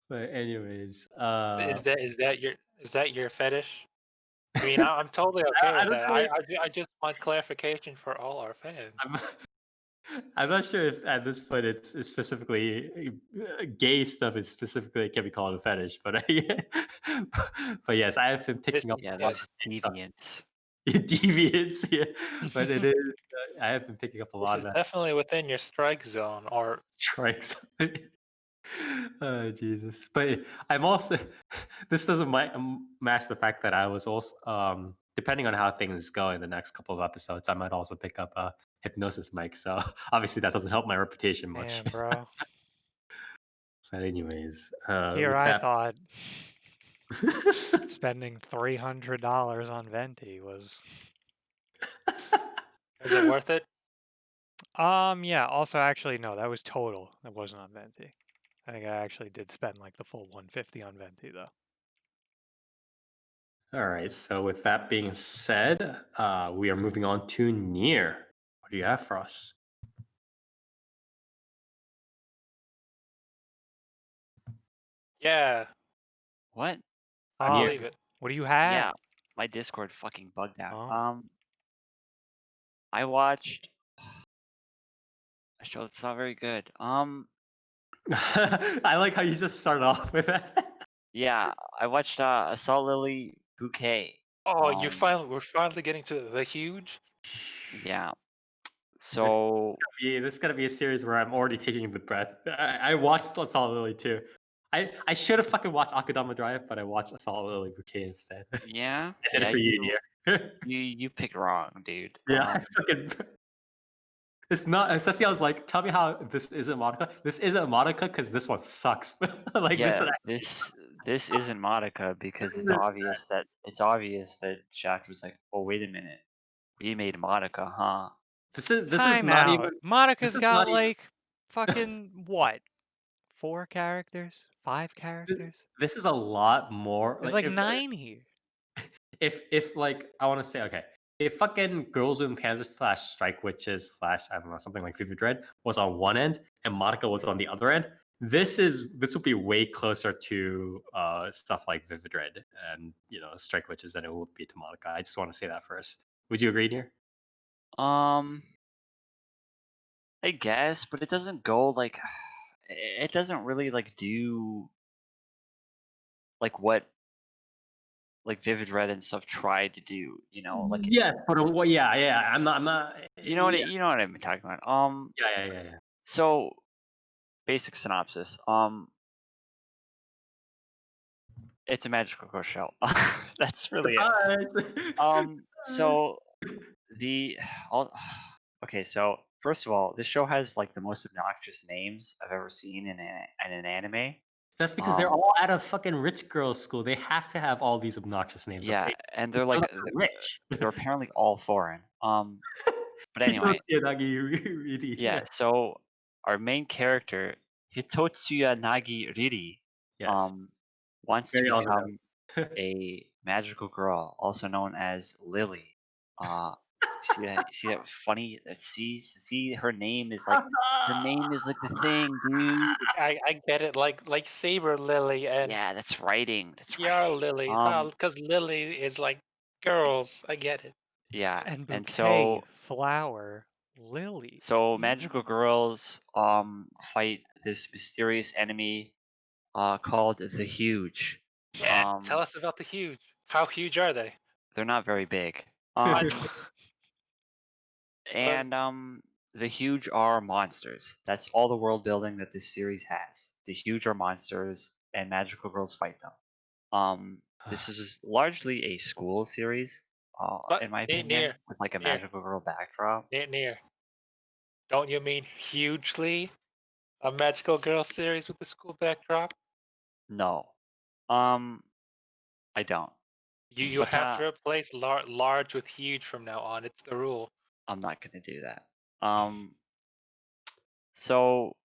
But anyways, Is that your fetish? I mean, I'm totally okay I with don't that. really. I just want clarification for all our fans. I'm not sure if at this point it's specifically gay stuff is specifically can be called a fetish, but but yes, I have been This picking up Yeah, a lot of those gay stuff. deviants. Deviants, yeah, but it is. I have been picking up a this lot of is that definitely within your strike zone, or strikes. Oh Jesus! But I'm also this doesn't mask the fact that I was also depending on how things go in the next couple of episodes, I might also pick up a hypnosis mic. So obviously that doesn't help my reputation much. Damn, bro. But anyways, Here with I that, thought spending $300 on Venti was. was it worth it? Yeah. Also, actually, no, that was total. That wasn't on Venti. I think I actually did spend like the full 150 on Venti though. all right. So with that being said, we are moving on to Nier, What do you have for us? Yeah, What? I Yeah. believe it. What do you have? Yeah, my Discord fucking bugged out. Oh. I watched a show that's not very good. I like how you just started off with that. Yeah, I watched Assault Lily Bouquet. Oh, we're finally getting to the huge. Yeah. This So this is gonna be a series where I'm already taking the breath. I watched Assault Lily too. I should have fucking watched Akudama Drive, but I watched Assault Lily Bouquet instead. yeah, I did it for you, dear. you picked wrong, dude. Yeah, I fucking. It's not. Especially, I was like, "Tell me how this isn't Monica." This isn't Monica because this one sucks. Like yeah, this. this isn't Monica because it's obvious that Shaft was like, oh wait a minute, we made Monica, huh? This is Time not out. even. Monica's is got not even- like fucking what? 4 characters? 5 This, characters? this is a lot more. There's Like like 9 here. if like I want to say okay, if fucking Girls in Panzer slash Strike Witches slash I don't know something like Vivid Red was on one end and Monica was on the other end, this would be way closer to stuff like Vivid Red and Strike Witches than it would be to Monica. I just want to say that first. Would you agree here? Um, I guess, but it doesn't go like it doesn't really like do like what like Vivid Red and stuff tried to do, like Yes, but what? Yeah. I'm not. Yeah, you know what I'm talking about. yeah. So basic synopsis. It's a magical girl show. That's really it. Surprise! So the all okay. So first of all, this show has like the most obnoxious names I've ever seen in an anime. That's because they're all out of fucking rich girls' school. They have to have all these obnoxious names. Yeah, Okay, and so they're like that they're rich. they're apparently all foreign. But anyway, Hitotsuya Nagi Riri. yeah. So our main character Hitotsuya Nagi Riri, Yes. um, wants to Very on the become nose. a magical girl, also known as Lily. See that? You see that funny? See, her name is like the thing, dude. I get it, like Saber Lily and Yeah, that's writing. That's Yar writing. Lily. Because Lily is like girls. I get it. Yeah, And and Bouquet, flower, lily. so magical girls fight this mysterious enemy called the Huge. Yeah, tell us about the huge. How huge are they? They're not very big. And the Huge are monsters. That's all the world building that this series has. The Huge are monsters, and magical girls fight them. This is largely a school series, But in my near, opinion, with like a near, magical girl backdrop. near. Don't you mean hugely? A magical girl series with the school backdrop? No, I don't. You But have to replace large with huge from now on. It's the rule. I'm not gonna do that. So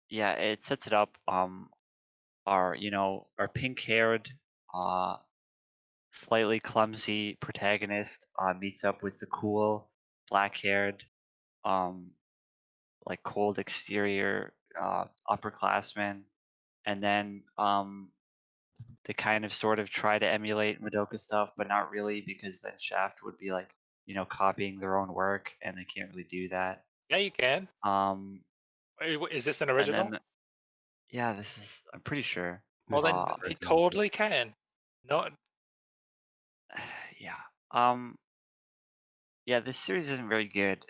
yeah, it sets it up. Our pink-haired, uh, slightly clumsy protagonist meets up with the cool, black-haired, um, like cold exterior upperclassman, and then they kind of sort of try to emulate Madoka stuff, but not really because then Shaft would be like, copying their own work, and they can't really do that. Yeah, you can. Um, Is this an and original? then yeah, this is I'm pretty sure. Well, then This is they original. totally can. No, Yeah. Yeah, this series isn't very good.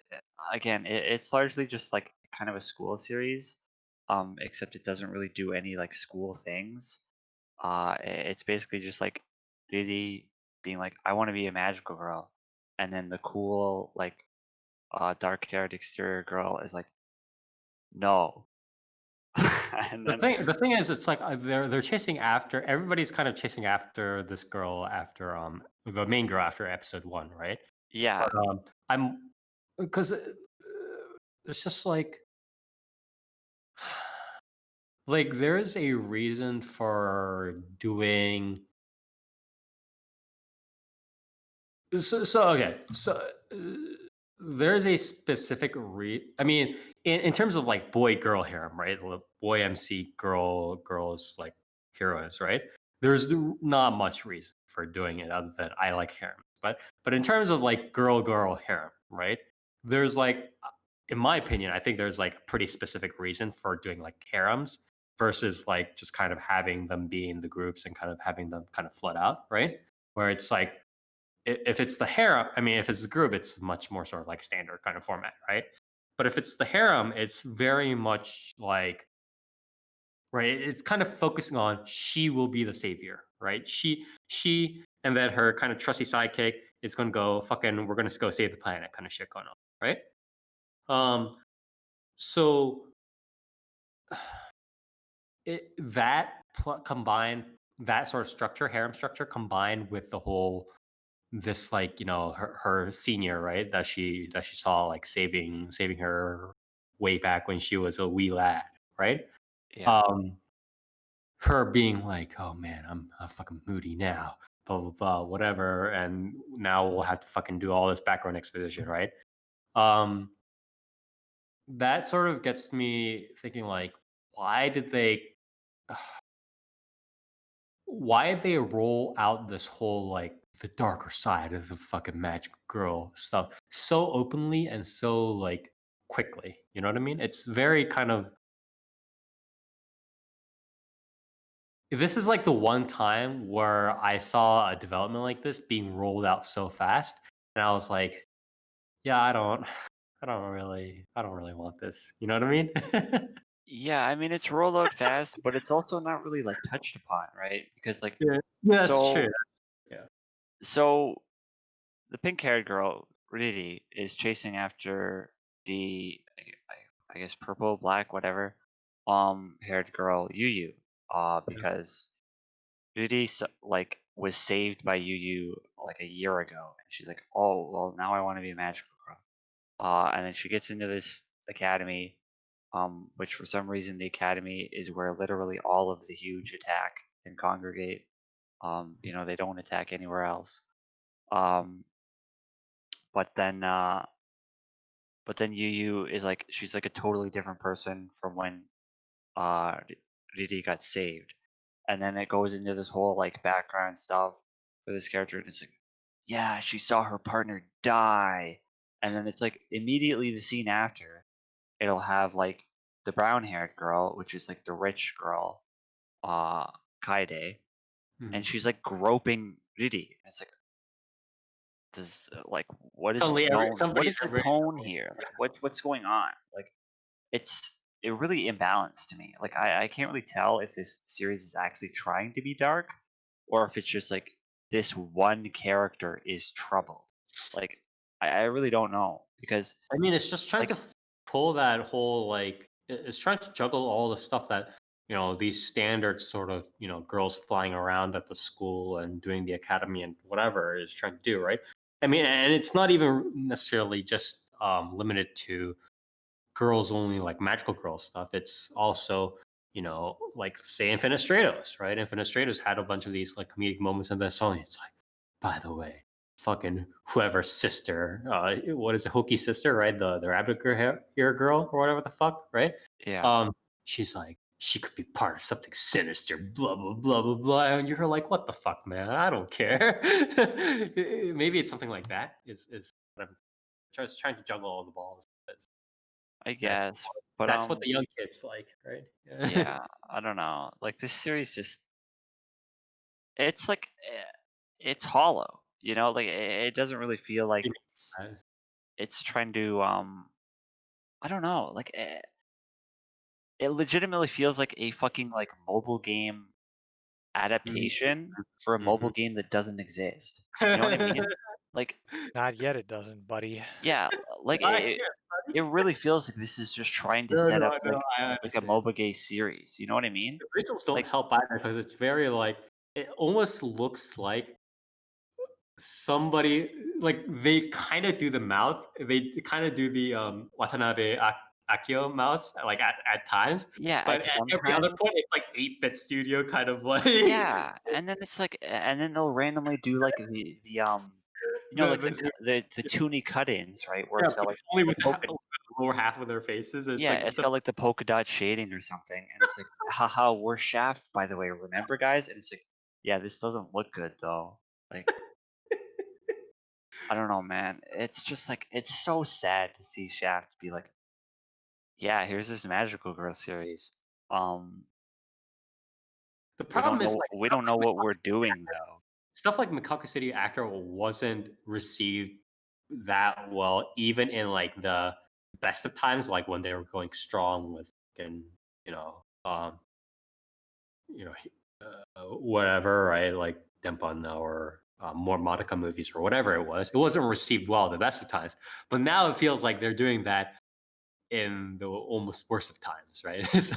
Again, it's largely just like kind of a school series, except it doesn't really do any like school things. It's basically just like Diddy being like, I want to be a magical girl, and then the cool like dark-haired exterior girl is like, no, and then The thing is, it's like they're chasing after everybody's kind of chasing after this girl after the main girl after episode 1, right? yeah, But I'm because it's just like there is a reason for doing so okay so there's a specific I mean, in terms of like boy girl harem, right? Boy MC, girls like heroes, right? There's not much reason for doing it other than I like harem. But in terms of like girl harem, right? There's like, in my opinion, I think there's like a pretty specific reason for doing like harems versus like just kind of having them be in the groups and kind of having them kind of flood out, right? Where it's like, if it's the harem, I mean, if it's the group, it's much more sort of like standard kind of format, right? But if it's the harem, it's very much like, right, it's kind of focusing on she will be the savior, right? She, and then her kind of trusty sidekick is going to go fucking, we're going to go save the planet kind of shit going on, right? Um, so combined, that sort of structure, harem structure, combined with the whole this, like, her senior, right, that she saw like saving her way back when she was a wee lad, right? Yeah. um Her being like, oh man, I'm fucking moody now, blah blah blah, whatever, and now we'll have to fucking do all this background exposition, right? um that sort of gets me thinking, like, why did they roll out this whole, like, the darker side of the fucking magic girl stuff so openly and so, like, quickly? You know what I mean? It's very kind of, this is like the one time where I saw a development like this being rolled out so fast, and I was like, yeah, I don't really want this. You know what I mean? Yeah, I mean it's rolled out fast, but it's also not really like touched upon, right? Because like Yeah, yeah, that's true. so Yeah. so the pink-haired girl, Riri, is chasing after the I guess purple, black, whatever, haired girl, Yu, Mhm. because Riri like was saved by Yu like a year ago, and she's like, oh well, now I want to be a magical girl. And then she gets into this academy, which for some reason the academy is where literally all of the huge attack and congregate. They don't attack anywhere else. Um, but then Yu is like she's like a totally different person from when Riri got saved, and then it goes into this whole like background stuff for this character, and it's like, yeah, she saw her partner die, and then it's like immediately the scene after it'll have like the brown haired girl, which is like the rich girl, uh, Kaide, and Mhm. she's like groping Riri. And it's like, does like what is the Suddenly, tone? What somebody's is the ready tone to here? Like what's going on? Like it's it really imbalanced to me. Like I can't really tell if this series is actually trying to be dark or if it's just like this one character is troubled. Like I really don't know because I mean, it's just trying to like pull that whole, like, it's trying to juggle all the stuff that, these standard sort of, girls flying around at the school and doing the academy and whatever is trying to do, right? I mean, and it's not even necessarily just limited to girls only, like magical girl stuff. It's also, like, say Infinite Stratos, right? Infinite Stratos had a bunch of these like comedic moments in that song. It's like, by the way, fucking whoever's sister, what is it, Hoki's sister, right? The rabbit ear girl or whatever the fuck, right? yeah. Um, she's like, she could be part of something sinister, blah blah blah blah blah. And you're like, what the fuck, man? I don't care. Maybe it's something like that. Is what I'm just trying to juggle all the balls. I That's guess. But that's what the young kids like, right? Yeah. yeah, I don't know. Like this series just it's like it's hollow, like it doesn't really feel like it's trying to I don't know, like it legitimately feels like a fucking like mobile game adaptation for a mobile Mhm. game that doesn't exist. You know what I mean? Like Not yet, it doesn't, buddy. yeah, like I it really feels like this is just trying to No, set up no, no, I like a understand. mobile game series. You know what I mean? The visuals don't Like help either because it's very, like, it almost looks like somebody, like, they kinda do the mouth, they kinda do the, Watanabe Akio mouse, like, at times, yeah, but at at every other sometimes. point, it's like 8-bit studio kind of like Yeah, and then it's like and then they'll randomly do, like, the you know, like the ser- the toony cut-ins, right? Where yeah, it's got but like it's only the with polka, the lower half of their faces. It's yeah, like it's the got like the polka dot shading or something, and it's like, haha, we're Shaft, by the way, remember, guys? And it's like, yeah, this doesn't look good though. Like, I don't know, man. It's just like it's so sad to see Shaft be like, yeah, here's this magical girl series. Um, the problem is like we don't know what we're doing though. stuff like Macaco City Actor wasn't received that well, even in like the best of times, like when they were going strong with fucking, you know, you know, whatever, right? Like Denpon or more Monica movies or whatever it was. It wasn't received well at the best of times, but now it feels like they're doing that in the almost worst of times, right? It's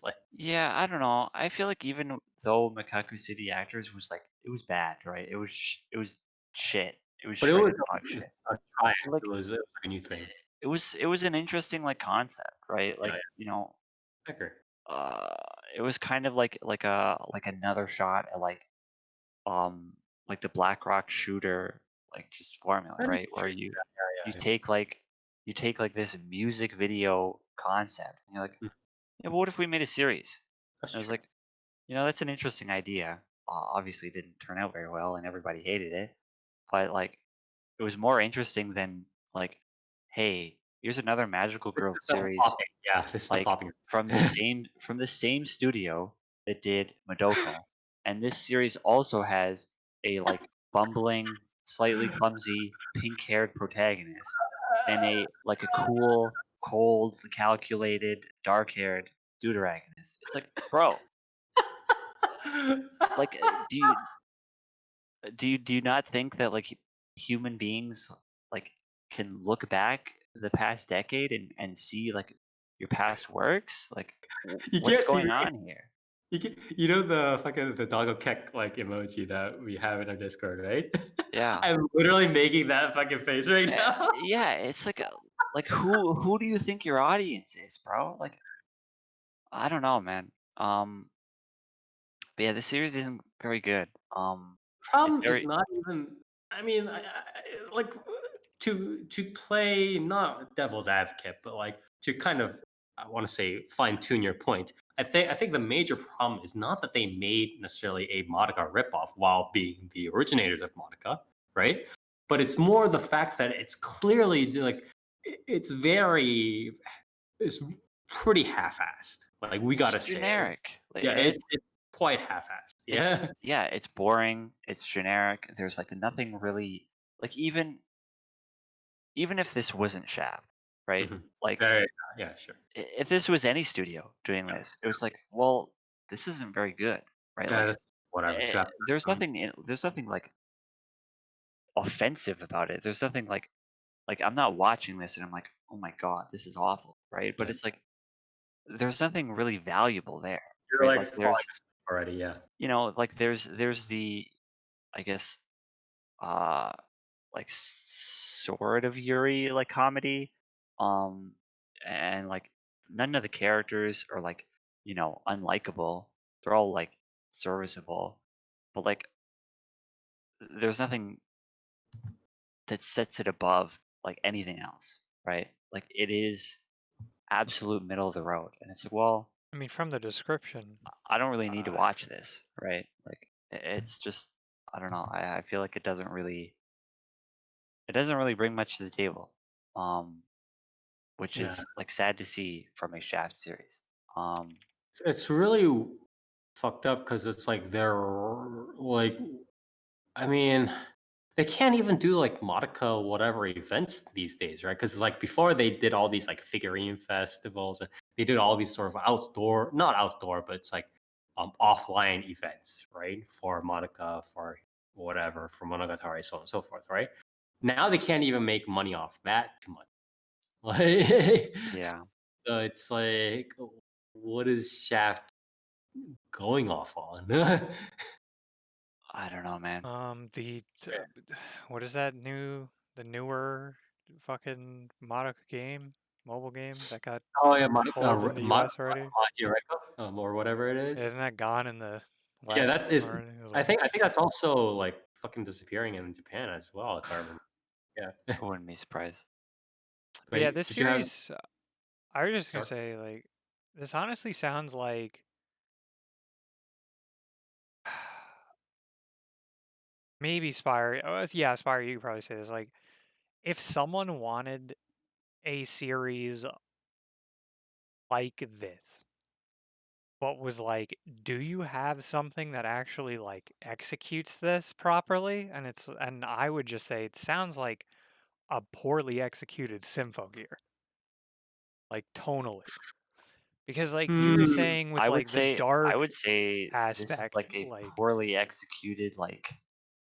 like, Yeah, I don't know. I feel like even though Makaku City Actors was like it was bad, right? It was shit. It was but it was shredded dog shit. a triumph. Like It was like a new thing. it was an interesting like concept, right? Yeah, Like, you know, I agree. uh it was kind of like another shot at um like the Black Rock shooter like just formula, Kind of right? Where true. you Yeah, yeah, take like you take like this music video concept and you're like, yeah. yeah, but what if we made a series? That's And I was true. like, you know, that's an interesting idea. Obviously, it didn't turn out very well, and everybody hated it. But like, it was more interesting than like, hey, here's another magical This girl is the series, flopping. Yeah, this is the like flopping. from the same studio that did Madoka, and this series also has a like bumbling, slightly clumsy, pink-haired protagonist, and a like a cool, cold, calculated, dark-haired deuteragonist. It's like, bro, like, do you not think that like human beings like can look back the past decade and see like your past works? Like, You what's can't see going me. on here? You know the fucking the doggo keck like emoji that we have in our Discord, right? Yeah. I'm literally making that fucking face right now. Yeah, it's like who do you think your audience is, bro? Like, I don't know, man. But yeah, the series isn't very good. It's Problem is very not even. I mean, like to play not devil's advocate, but like to kind of I want to say fine tune your point. I think the major problem is not that they made necessarily a Monica ripoff while being the originators of Monica, right? But it's more the fact that it's clearly like it's very it's pretty half-assed. Like we it's gotta say it. generic. Yeah, it's quite half-assed. It's Yeah. yeah, it's boring. It's generic. There's like nothing really like even if this wasn't Shaft, right? Mhm. Like Yeah, yeah, yeah, sure. if this was any studio doing Yeah, this, it was like, well, this isn't very good, right? yeah, Like that's whatever. Too there's nothing like offensive about it. There's nothing like I'm not watching this and I'm like, oh my god, this is awful, right? But Yeah. it's like there's nothing really valuable there, You're right? like Like falling there's asleep already. Yeah. you know like there's the I guess uh like sort of Yuri like comedy. Um and like none of the characters are like, you know, unlikable. They're all like serviceable. But like there's nothing that sets it above like anything else, right? Like it is absolute middle of the road. And it's like, well, I mean, from the description, I don't really need to uh, watch this, right? Like it's just I don't know. I feel like it doesn't really bring much to the table. Um which Yeah. is like sad to see from a Shaft series. Um, It's really fucked up because it's like they're like, I mean, they can't even do like Modica whatever events these days, right? Because like before they did all these like figurine festivals and they did all these sort of outdoor, not outdoor, but it's like offline events, right? For Monica, for whatever, for Monogatari, so on and so forth, right? Now they can't even make money off that too much. Like, yeah, so it's like, what is Shaft going off on? I don't know, man. what is that the newer fucking Madoka game, mobile game that got Oh yeah, pulled in the U.S. already? Maji Reiko, or whatever it is. Isn't that gone in the Yeah, West that is. already? It was I like, think that's also like fucking disappearing in Japan as well, if I remember. Yeah. I wouldn't be surprised. But yeah, Wait, this did you have? series, I was just gonna Sorry. say, like, this honestly sounds like maybe Spire. Yeah, Spire. You could probably say this. Like, if someone wanted a series like this, but was like, do you have something that actually like executes this properly? And I would just say it sounds like a poorly executed Symphogear, like tonally. Because like you were Hmm. saying with like the I dark would say this is aspect, like a like poorly executed, like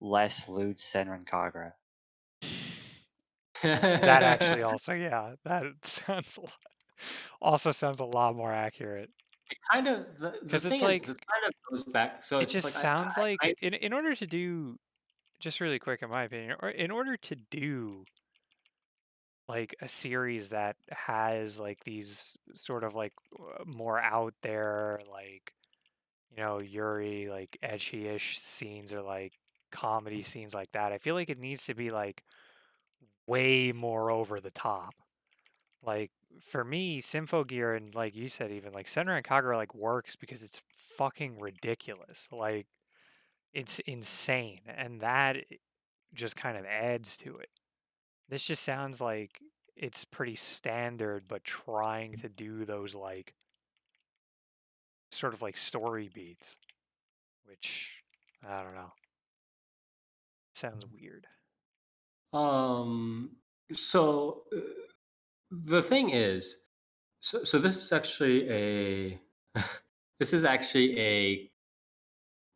less lewd Senran Kagura. that actually also, yeah, that sounds also sounds a lot more accurate. It kind of the Because thing it's is this like kind of goes back. So it it's just like sounds like I in order to do, just really quick in my opinion, or in order to do like a series that has like these sort of like more out there, like, you know, Yuri, like edgy-ish scenes or like comedy scenes like that, I feel like it needs to be like way more over the top. Like for me, Symphogear and like you said, even like Senran and Kagura like works because it's fucking ridiculous. Like it's insane, and that just kind of adds to it. This just sounds like it's pretty standard, but trying to do those like sort of like story beats, which I don't know. Sounds weird. um so the thing is, so this is actually a this is actually a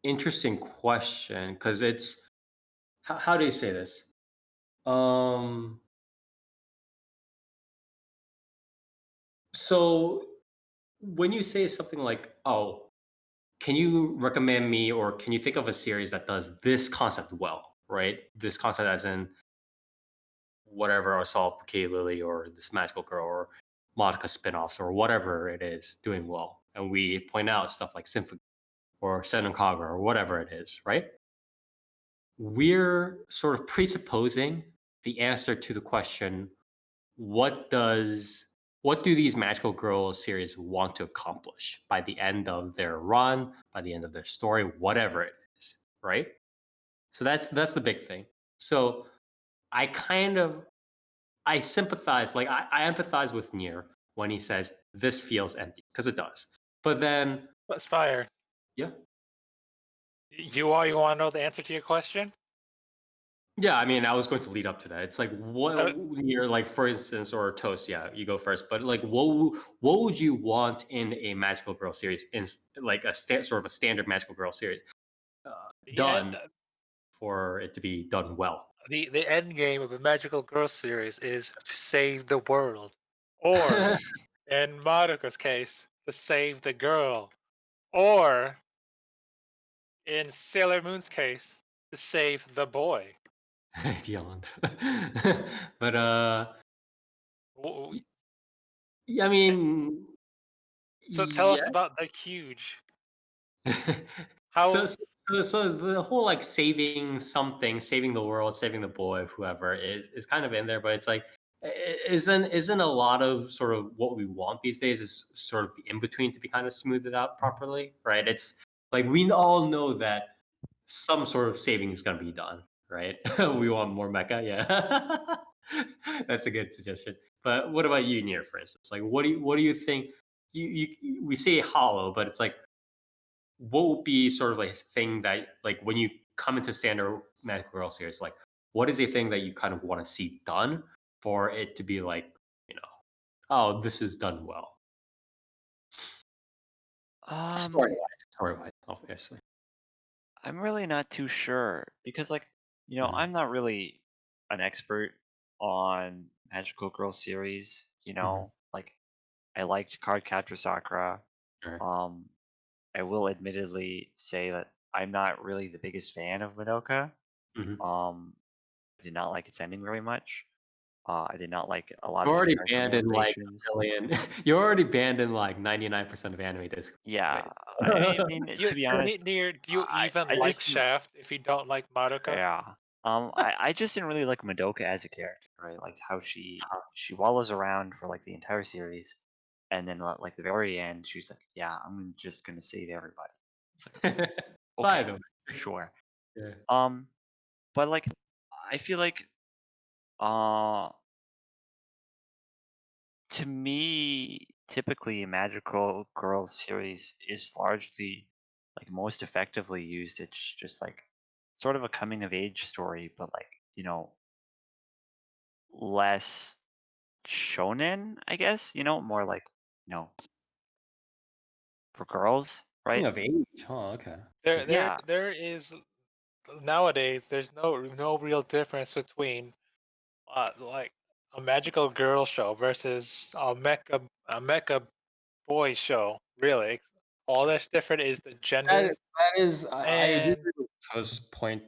interesting question because it's how do you say this? Um so when you say something like, "Oh, can you recommend me or can you think of a series that does this concept well?" Right? This concept as in whatever I saw Bouquet Lily or this magical girl or Monica spin-offs or whatever it is doing well. And we point out stuff like Symphony or Senonkaga or whatever it is, right? We're sort of presupposing the answer to the question, what does what do these magical girl series want to accomplish by the end of their run, by the end of their story, whatever it is, right? So that's the big thing. So I kind of I sympathize, like I empathize with Nier when he says this feels empty because it does. But then, But Spire, yeah, you want to know the answer to your question? yeah. I mean, I was going to lead up to that. It's like Uh, what Nier, like for instance, or Toast. Yeah, you go first. But like, what would you want in a magical girl series, in like a sort of a standard magical girl series, uh, the end done for it to be done well? the end game of a magical girl series is to save the world, or in Marika's case, to save the girl, or in Sailor Moon's case, to save the boy. Beyond, but W- yeah, I mean, So tell us yeah. about the huge. so, How so the whole like saving something, saving the world, saving the boy, whoever is kind of in there, but it's like isn't a lot of sort of what we want these days is sort of the in between to be kind of smoothed out properly, right? It's like we all know that some sort of saving is going to be done, right? We want more mecha, yeah. That's a good suggestion. But what about you, Nier, for instance? Like, what do you think? We say hollow, but it's like what would be sort of like a thing that like when you come into standard magical girl series, like what is a thing that you kind of want to see done for it to be like, you know, oh, this is done well. Um, Story wise, obviously. I'm really not too sure because, like, Mhm, I'm not really an expert on magical girl series. mhm, Like I liked Cardcaptor Sakura. sure. Um, I will admittedly say that I'm not really the biggest fan of Madoka. Mhm, Um, I did not like its ending very much. I did not like a lot You're of the already character banned in like motivations. a billion. You're already banned in like 99% of anime disc Yeah, space. I mean, You, to be honest, Near, do you even I like just didn't. Shaft if you don't like Madoka? Yeah. I just didn't really like Madoka as a character, right? Like how she wallows around for like the entire series, and then like the very end, she's like, "Yeah, I'm just gonna save everybody." It's like, By okay, the way, sure. yeah. Um, but like, I feel like, uh, to me, typically a magical girl series is largely like most effectively used. It's just like sort of a coming of age story, but like less shonen, I guess, more like, you know, for girls, Coming right? of age, huh? Okay. There, Interesting. there, Yeah, there is nowadays. There's no real difference between like a magical girl show versus a mecha boy show. Really, all that's different is the genders That is, I do and agree with To's point.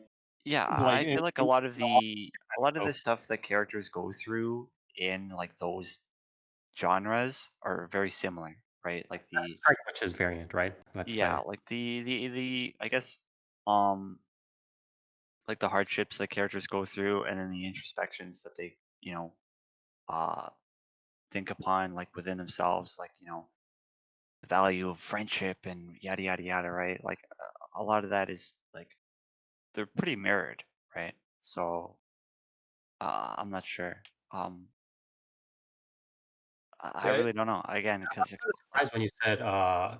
yeah. Like, I feel like a in lot of the oh, stuff that characters go through in like those genres are very similar, right? Like the strike which is variant, right? Let's yeah, say. like the I guess um like the hardships that characters go through and then the introspections that they, uh think upon like within themselves, like, the value of friendship and yada yada yada, right? Like a lot of that is like they're pretty mirrored, right? So I'm not sure. Um, I Yeah, really don't know. Again, because I was like surprised when you said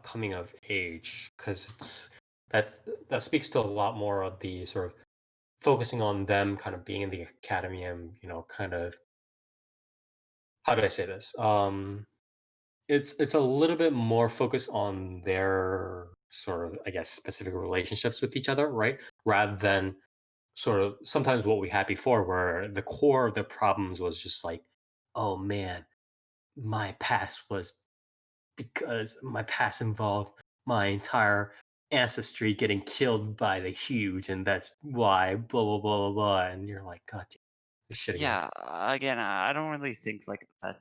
coming of age, because that that speaks to a lot more of the sort of focusing on them kind of being in the academy and kind of, how do I say this? It's a little bit more focused on their sort of, I guess, specific relationships with each other, right? Rather than sort of sometimes what we had before, where the core of the problems was just like, oh man, my past was because my past involved my entire ancestry getting killed by the huge, and that's why blah blah blah blah blah. And you're like, God damn, this shit again. yeah, again, I don't really think like that.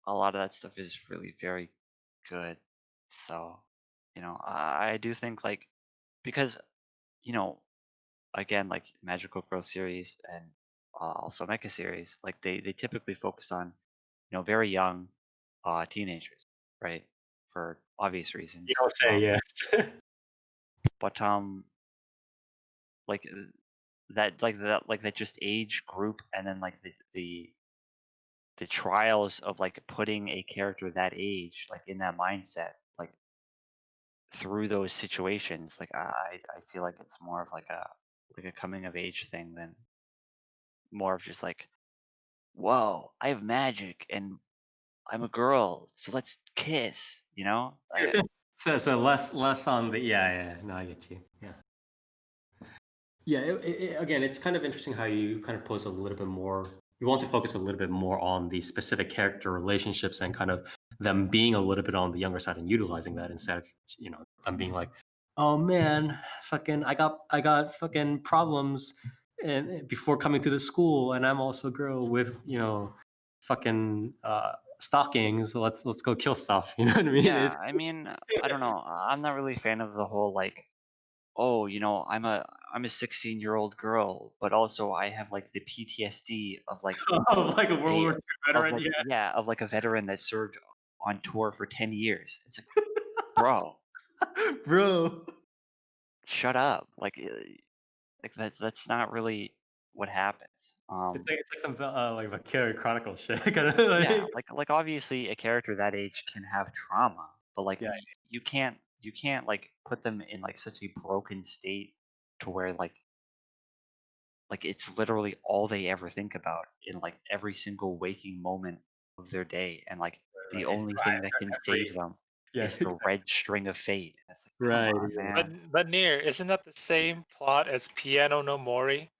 A lot of that stuff is really very good. So, I do think like because you know again, like magical girl series and also mecha series, like they typically focus on very young teenagers, right? For obvious You reasons. don't say yes. But like that just age group, and then like the trials of like putting a character that age like in that mindset, like through those situations, like I feel like it's more of like a coming of age thing than more of just like, whoa, I have magic and I'm a girl, so let's kiss, So less on the, yeah, no, I get you, yeah. Yeah, again, it's kind of interesting how you kind of pose a little bit more. You want to focus a little bit more on the specific character relationships and kind of them being a little bit on the younger side and utilizing that instead of them being like, oh man, fucking, I got fucking problems and before coming to the school, and I'm also a girl with fucking stockings. Let's go kill stuff. You know what I mean? Yeah, I mean, I don't know. I'm not really a fan of the whole like, oh, I'm a 16-year-old girl, but also I have like the PTSD of like Like a World a War II veteran, yeah. of like a veteran that served on tour for 10 years. It's like, bro, Bro. shut up. Like that's not really what happens. It's like some like Valkyria Chronicles shit. Kind of Yeah, like, like obviously a character that age can have trauma, but like yeah, you can't like put them in like such a broken state to where like it's literally all they ever think about in like every single waking moment of their day, and like the right. It only thing drives that can their every, save them yeah, is the red string of fate. And it's like, come right. on, man. but near, isn't that the same plot as Piano no Mori?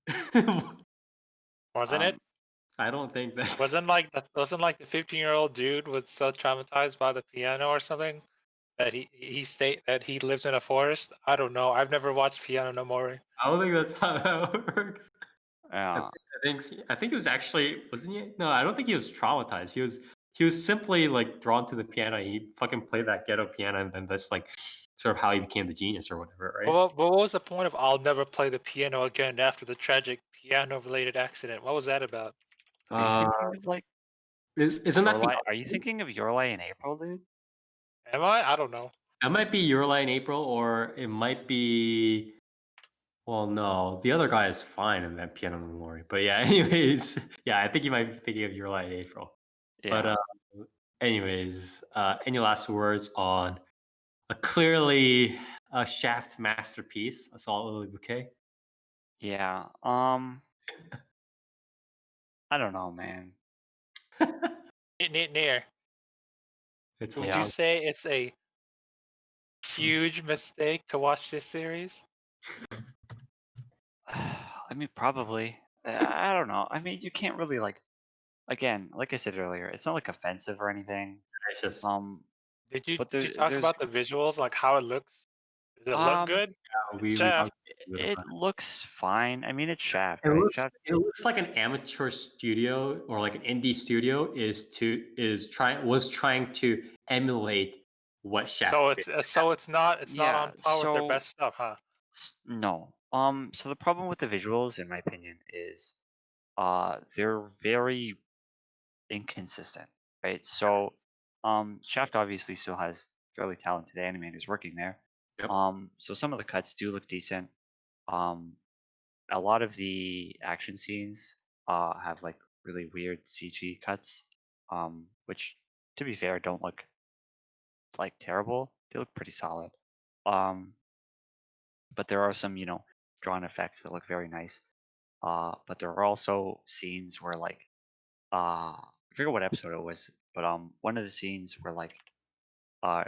Exactly. Wasn't it? Um, I don't think that's. Wasn't like the 15-year-old dude was so traumatized by the piano or something that he lives in a forest? I don't know. I've never watched Piano no Mori. I don't think that's how that works. Yeah. I think it was actually wasn't he? No, I don't think he was traumatized. He was simply like drawn to the piano. He fucking played that ghetto piano, and then that's like sort of how he became the genius or whatever, right? But what was the point of I'll never play the piano again after the tragic piano-related accident? What was that about? Are you Uh, thinking of like isn't that the Yorlai? Are you thinking of Yorlai in April, dude? Am I? I don't know. that might be Your Lie in April, or it might be. Well, no, the other guy is fine in that piano memory. But yeah, anyways, yeah, I think you might be thinking of Your Lie in April. But Yeah. anyways, any last words on a clearly a Shaft masterpiece, a solid Lily Bouquet? Yeah. I don't know, man. Near. It's a Would you long. say it's a huge mistake to watch this series? I mean, probably. I don't know. I mean, you can't really like. Again, like I said earlier, it's not like offensive or anything. It's just Um, but Did you talk there's about the visuals, like how it looks? Does it look um, good? It's we Shaft. talked a bit it about looks fine. I mean, it's Shaft, it. right? Shaft. It looks like an amateur studio or like an indie studio was trying to emulate what Shaft did. So it's not Yeah. on par with their best stuff, huh? No. So the problem with the visuals, in my opinion, is they're very inconsistent, right? So, Shaft obviously still has fairly talented animators working there. Yep. So some of the cuts do look decent. Um, a lot of the action scenes have like really weird CG cuts, which, to be fair, don't look like terrible. They look pretty solid. Um, but there are some, drawn effects that look very nice. But there are also scenes where like I forget what episode it was, but one of the scenes where like uh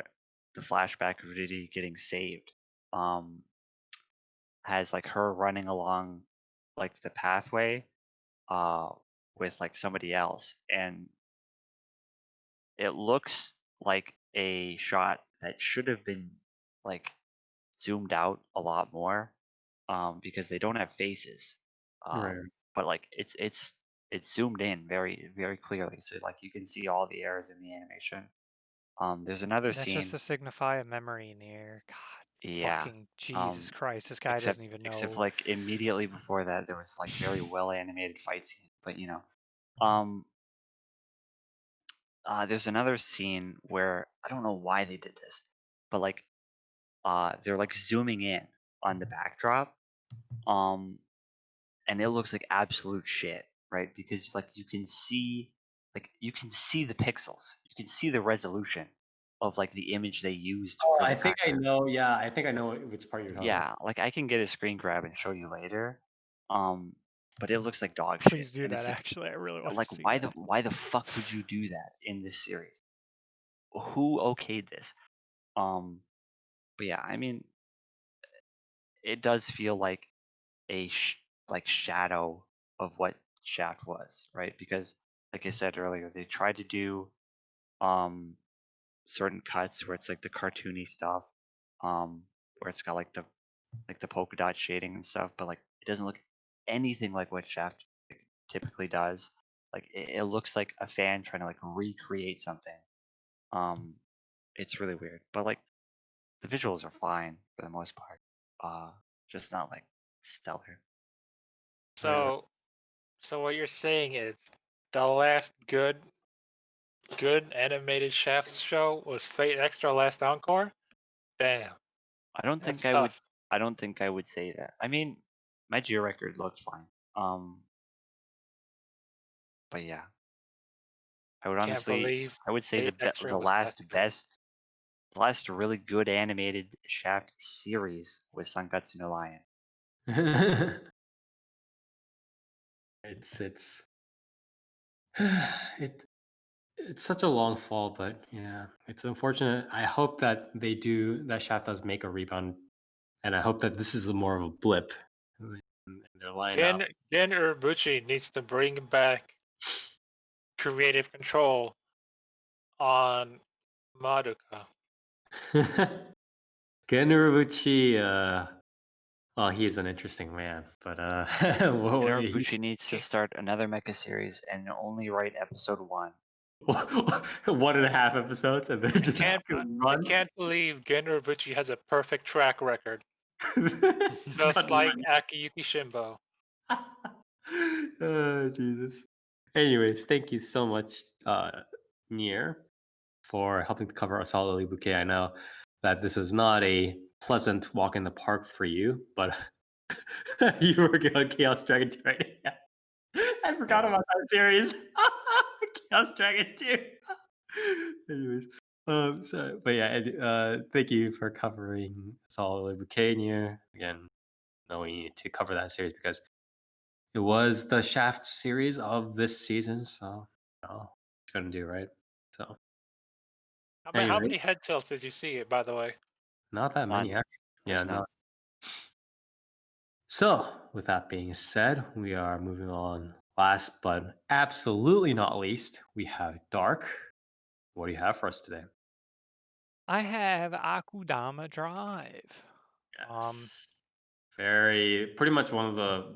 the flashback of Diddy getting saved um has like her running along like the pathway uh with like somebody else, and it looks like a shot that should have been like zoomed out a lot more, because they don't have faces, Right. but like it's zoomed in very very clearly, so like you can see all the errors in the animation. There's another And that's just scene. to signify a memory in the air. God, Yeah. fucking Jesus Um, Christ, this guy except doesn't even except know. like immediately before that, there was like very well animated fight scene. But um, there's another scene where I don't know why they did this, but like they're like zooming in on the backdrop, um, and it looks like absolute shit, right? Because like you can see the pixels, you can see the resolution of like the image they used Oh, for the I think I background. know. Yeah, I think I know which part you're talking about. Yeah, like I can get a screen grab and show you later. Um, but it looks like dog shit. Please do And that. it's just Actually, I really want to like see that. why the fuck would you do that in this series? Who okayed this? Um, but yeah, I mean, it does feel like like shadow of what Shaft was, right? Because like I said earlier, they tried to do um certain cuts where it's like the cartoony stuff, where it's got like the polka dot shading and stuff, but like it doesn't look anything like what Shaft typically does. Like it looks like a fan trying to like recreate something. Um, it's really weird, but like the visuals are fine for the most part. Uh, just not like stellar. Right. So so what you're saying is the last good animated Shaft show was Fate Extra Last Encore? Damn, I don't that's think I would. tough. I don't think I would say that. I mean, my Geo record looks fine. But yeah, I would Can't honestly, believe I would say Fate Extra the was that last good. best, the last really good animated Shaft series was Sankatsu no Lion. It's it it's such a long fall, but yeah, it's unfortunate. I hope that that Shaft does make a rebound, and I hope that this is more of a blip in their lineup. Gen Urobuchi needs to bring back creative control on Madoka. Gen Urobuchi, Well, he is an interesting man, but he, Bucci needs to start another mecha series and only write episode 1. 1.5 episodes and then I just can't, I run. can't believe Gen Urobuchi has a perfect track record, Just just like run. Akiyuki Shimbo. Oh, Jesus. Anyways, thank you so much, Nier, for helping to cover Solidly Bouquet. I know that this was not a pleasant walk in the park for you, but you were working on Chaos Dragon 2 right now. I forgot Yeah. about that series. Chaos Dragon 2. Anyways, but yeah, thank you for covering Solidly Bouquet, Nier. Again, knowing you need to cover that series because it was the Shaft series of this season, so it's gonna do, right? So How anyway, many head tilts did you see, by the way? not that many None. actually. Yeah, There's none. not. So with that being said, we are moving on. Last but absolutely not least, we have Dark. What do you have for us today? I have Akudama Drive. Yes. Very pretty much one of the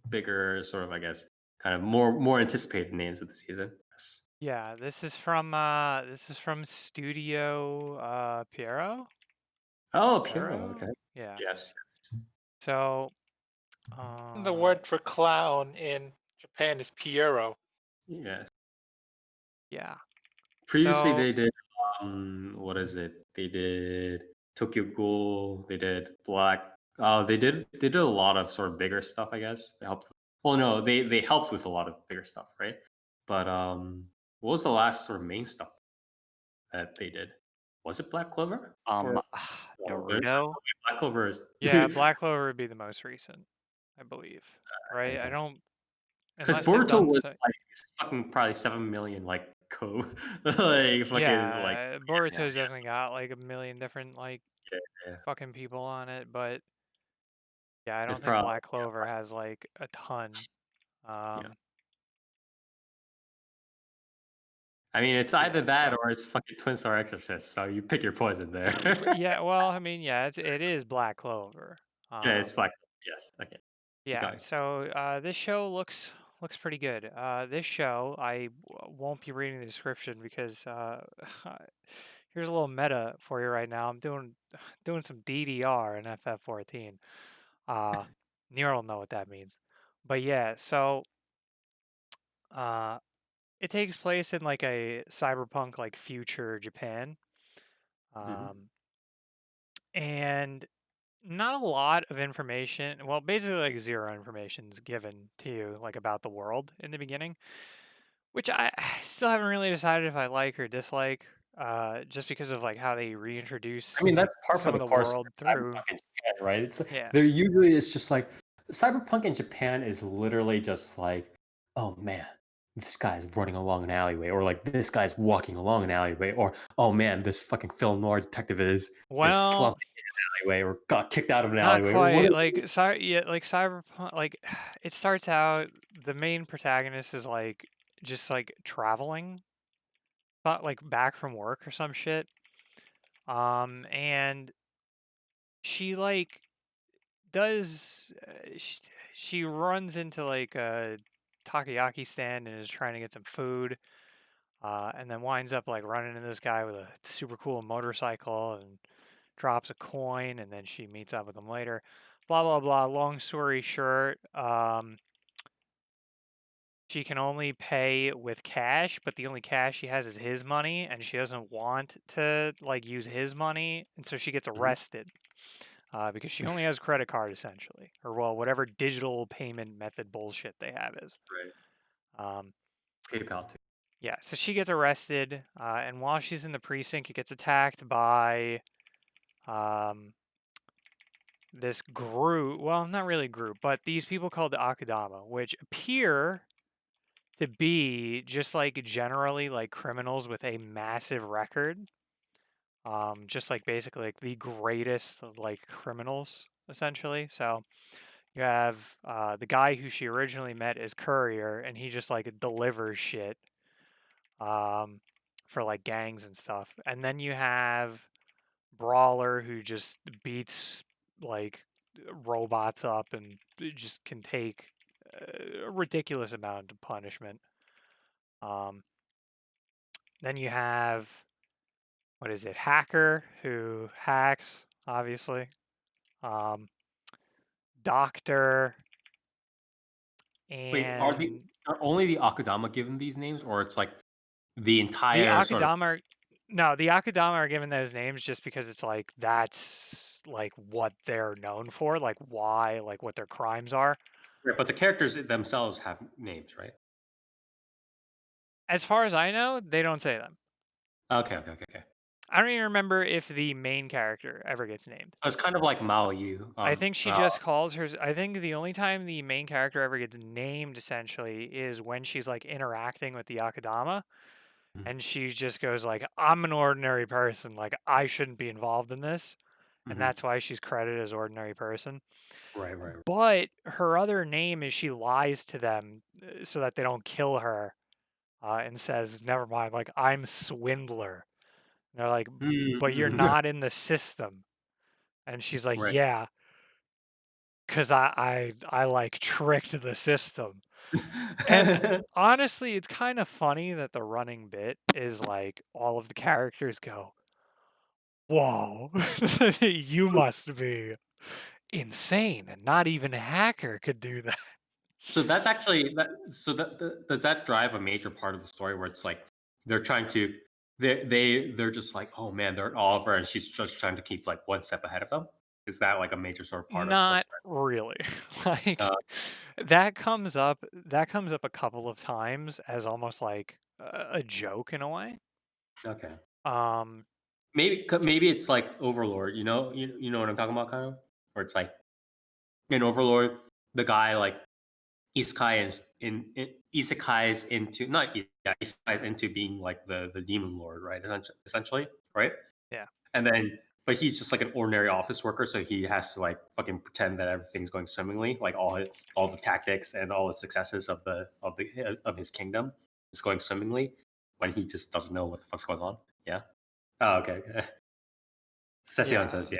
bigger sort of, I guess, kind of more anticipated names of the season. Yes. Yeah, this is from Studio Piero. Oh, Piero? okay. Yeah. Yes. So The word for clown in Japan is Piero. Yes. yeah. Previously, So they did what is it? They did Tokyo Ghoul. They did Black. They did a lot of sort of bigger stuff. I guess they helped. Well, no, they helped with a lot of bigger stuff, right? But what was the last sort of main stuff that they did? Was it Black Clover? Or Naruto. Black Clover is yeah, Black Clover would be the most recent, I believe. Right? I okay. don't Because unless they've Boruto done was so. like fucking probably 7 million like like fucking like Yeah, Boruto's definitely got like a million different like yeah. fucking people on it, but yeah, I It's don't think probably Black Clover has like a ton. yeah. I mean, it's either Yeah, that so or it's fucking Twin Star Exorcist. So you pick your poison there. yeah, well, I mean, yeah, it is Black Clover. Yeah, it's Black. Yes. Okay. Keep Yeah, going. so this show looks pretty good. This show won't be reading the description because here's a little meta for you right now. I'm doing some DDR in FF14. Uh, Nero will know what that means, but yeah, so uh, it takes place in like a cyberpunk like future Japan, Mhm. and not a lot of information. Well, basically like zero information is given to you like about the world in the beginning, which I still haven't really decided if I like or dislike. Just because of like how they I reintroduce mean, like that's par for some the of the course world for through. Cyberpunk in Japan, right? Yeah. They're usually it's just like Cyberpunk in Japan is literally just like, oh man, this guy's running along an alleyway, or like this guy's walking along an alleyway, or oh man, this fucking film noir detective is Well, slumping in an alleyway, or got kicked out of an not alleyway, or quite. whatever. Like cyberpunk. Like it starts out. The main protagonist is like just like traveling, not like back from work or some shit. And she like does she runs into like a takoyaki stand and is trying to get some food, and then winds up like running into this guy with a super cool motorcycle and drops a coin, and then she meets up with him later. Blah blah blah. Long story short, she can only pay with cash, but the only cash she has is his money, and she doesn't want to like use his money, and so she gets Mhm. arrested. Because she only has credit card essentially, or well, whatever digital payment method bullshit they have is. Right. Um, PayPal too. yeah, so she gets arrested, and while she's in the precinct, it gets attacked by this group. Well, not really a group, but these people called the Akudama, which appear to be just like generally like criminals with a massive record. Just like basically like the greatest like criminals essentially. So you have the guy who she originally met as Courier, and he just like delivers shit for like gangs and stuff. And then you have Brawler, who just beats like robots up and just can take a ridiculous amount of punishment. Then you have, what is it, Hacker, who hacks, obviously. Doctor, Wait, and are only the Akudama given these names, or it's like the the entire sort of? Akudama are, no, the Akudama are given those names just because it's like that's like what they're known for, like why, like what their crimes are. Yeah, but the characters themselves have names, right? As far as I know, they don't say them. Okay. I don't even remember if the main character ever gets named. So it's kind of like Mao Yu. I think she just calls her. I think the only time the main character ever gets named essentially is when she's like interacting with the Akudama, and she just goes like, "I'm an ordinary person. Like I shouldn't be involved in this," and that's why she's credited as ordinary person. Right. But her other name is she lies to them so that they don't kill her, and says, "Never mind. Like I'm Swindler." And they're like, "But you're not in the system," and she's like, Right. "Yeah. Because I like tricked the system." And honestly, it's kind of funny that the running bit is like all of the characters go, "Whoa, you must be insane, and not even a hacker could do that." So that's actually that. So does that drive a major part of the story where it's like they're trying to they're just like, oh man, they're at Oliver and she's just trying to keep like one step ahead of them? Is that like a major sort of part of what's Not really. Like uh, that comes up a couple of times as almost like a joke in a way. okay? Um Maybe it's like Overlord. You know what I'm talking about, kind of, where it's like in Overlord, the guy like isekai's into not yeah isekai's into being like the demon lord, right? Essentially, right? Yeah. And then, but he's just like an ordinary office worker, so he has to like fucking pretend that everything's going swimmingly, like all the tactics and all the successes of his kingdom is going swimmingly, when he just doesn't know what the fuck's going on. Yeah. Oh, okay. Session Yeah. says, yeah.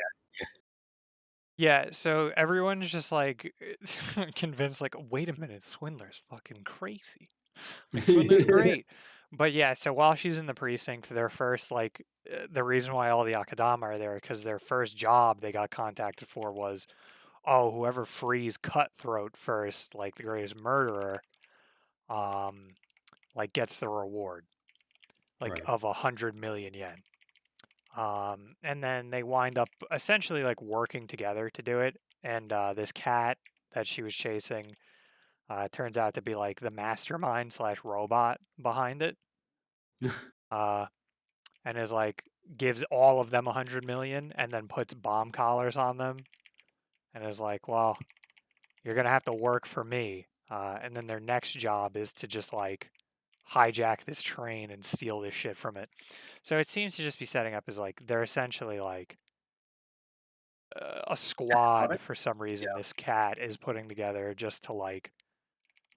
Yeah, so everyone's just like convinced, like, wait a minute, Swindler's fucking crazy. Like, Swindler's great. But yeah, so while she's in the precinct, their first, like, the reason why all the Akadama are there, because their first job they got contacted for was, oh, whoever frees Cutthroat first, like the greatest murderer, like gets the reward, like Right. of 100 million yen. And then they wind up essentially like working together to do it. And this cat that she was chasing turns out to be like the mastermind slash robot behind it. And is like gives all of them 100 million and then puts bomb collars on them and is like, well, you're gonna have to work for me. And then their next job is to just like hijack this train and steal this shit from it. So it seems to just be setting up as like they're essentially like a squad for some reason. Yeah. This cat is putting together just to like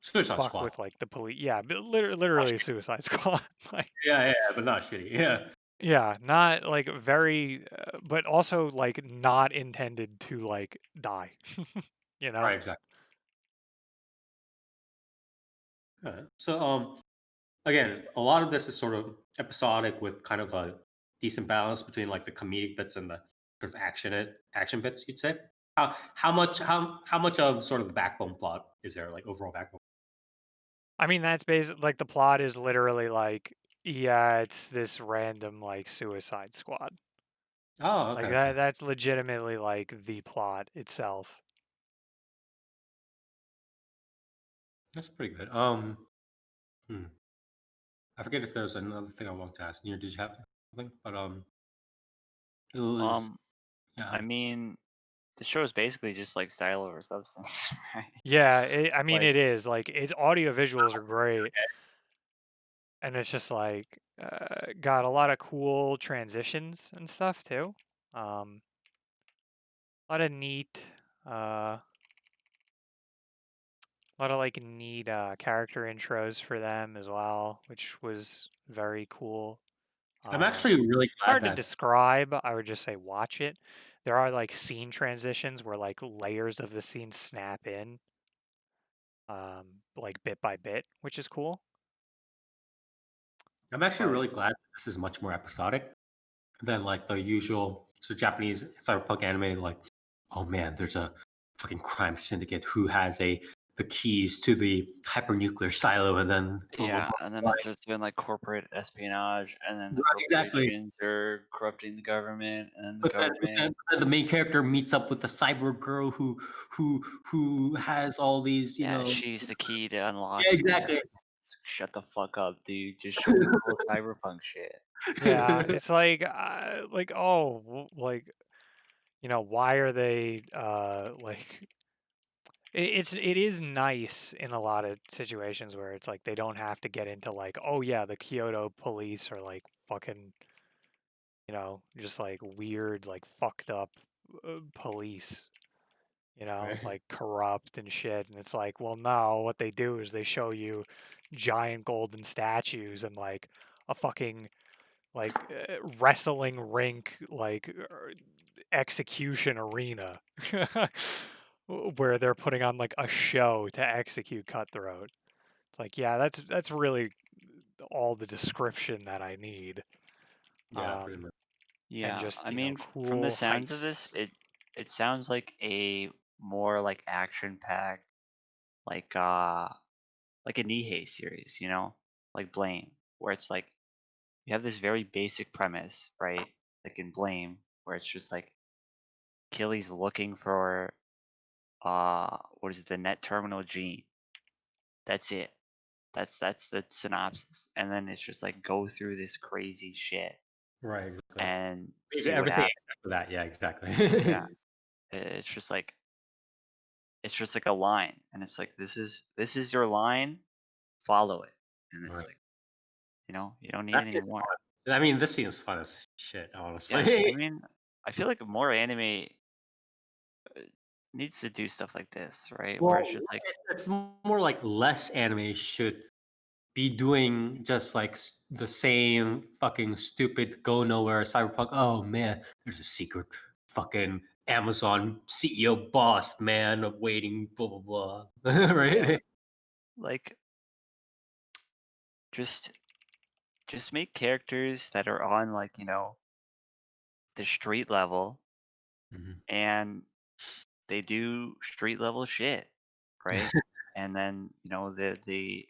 Suicide fuck Squad. with like the police. Yeah, but literally Suicide Squad. Like, Yeah, but not shitty. Yeah. yeah, not like very, but also like not intended to like die. You know? Right, exactly. Alright. So, again, a lot of this is sort of episodic with kind of a decent balance between like the comedic bits and the sort of action bits, you'd say. How much of sort of the backbone plot is there, like overall backbone? I mean, that's basically like the plot is literally like, yeah, it's this random like Suicide Squad. Oh, Like okay. that's legitimately like the plot itself. That's pretty good. Hmm. I forget if there's another thing I wanted to ask. Did you have something? But it was yeah. I mean, the show is basically just like style over substance, right? Yeah, I mean, Like, it is like its audio visuals are great, and it's just like got a lot of cool transitions and stuff too. A lot of neat, a lot of like neat character intros for them as well, which was very cool. I'm actually really glad Hard to that describe. I would just say watch it. there are like scene transitions where like layers of the scene snap in, like bit by bit, which is cool. I'm actually But really glad that this is much more episodic than like the usual Japanese cyberpunk anime. Like, oh man, there's a fucking crime syndicate who has the keys to the hypernuclear silo, and then blah blah Yeah, blah. and then it starts doing like corporate espionage, and then the Right, exactly. corporations are corrupting the government, and then the But then government. the main character meets up with the cyber girl who has all these, Yeah, she's the key to Yeah, unlocking exactly. everything. Shut the fuck up, dude. Just show me cool cyberpunk shit. yeah, it's like like why are they like it is nice in a lot of situations where it's like they don't have to get into like, oh yeah, the Kyoto police are like fucking, just like weird, like fucked up police, Right. like corrupt and shit. And it's like, well, no, what they do is they show you giant golden statues and like a fucking like wrestling rink, like execution arena where they're putting on like a show to execute Cutthroat. It's like, yeah, that's really all the description that I need. Yeah, pretty much. And Yeah, just, I mean, from the cool sounds of this, heists. it sounds like a more like action packed, like like a Nihei series, like Blame, where it's like you have this very basic premise, right? Like in Blame, where it's just like Killy's looking for what is it, the net terminal gene. That's it. That's the synopsis. And then it's just like go through this crazy shit Right, exactly. and see what Everything happens. except for that. Yeah, exactly. Yeah. It's just like a line, and it's like this is your line, follow it. And it's Right. like, you don't need That any is more. fun. I mean, this seems fun as shit, Yeah, honestly. I mean, I feel like more anime needs to do stuff like this, right? Where it's Well, just like, it's more like less anime should be doing just like the same fucking stupid go nowhere cyberpunk. Oh man, there's a secret fucking Amazon CEO boss man waiting, blah blah blah. yeah, Right? like just just make characters that are on, like, the street level, Mhm. and they do street level shit, right? And then, the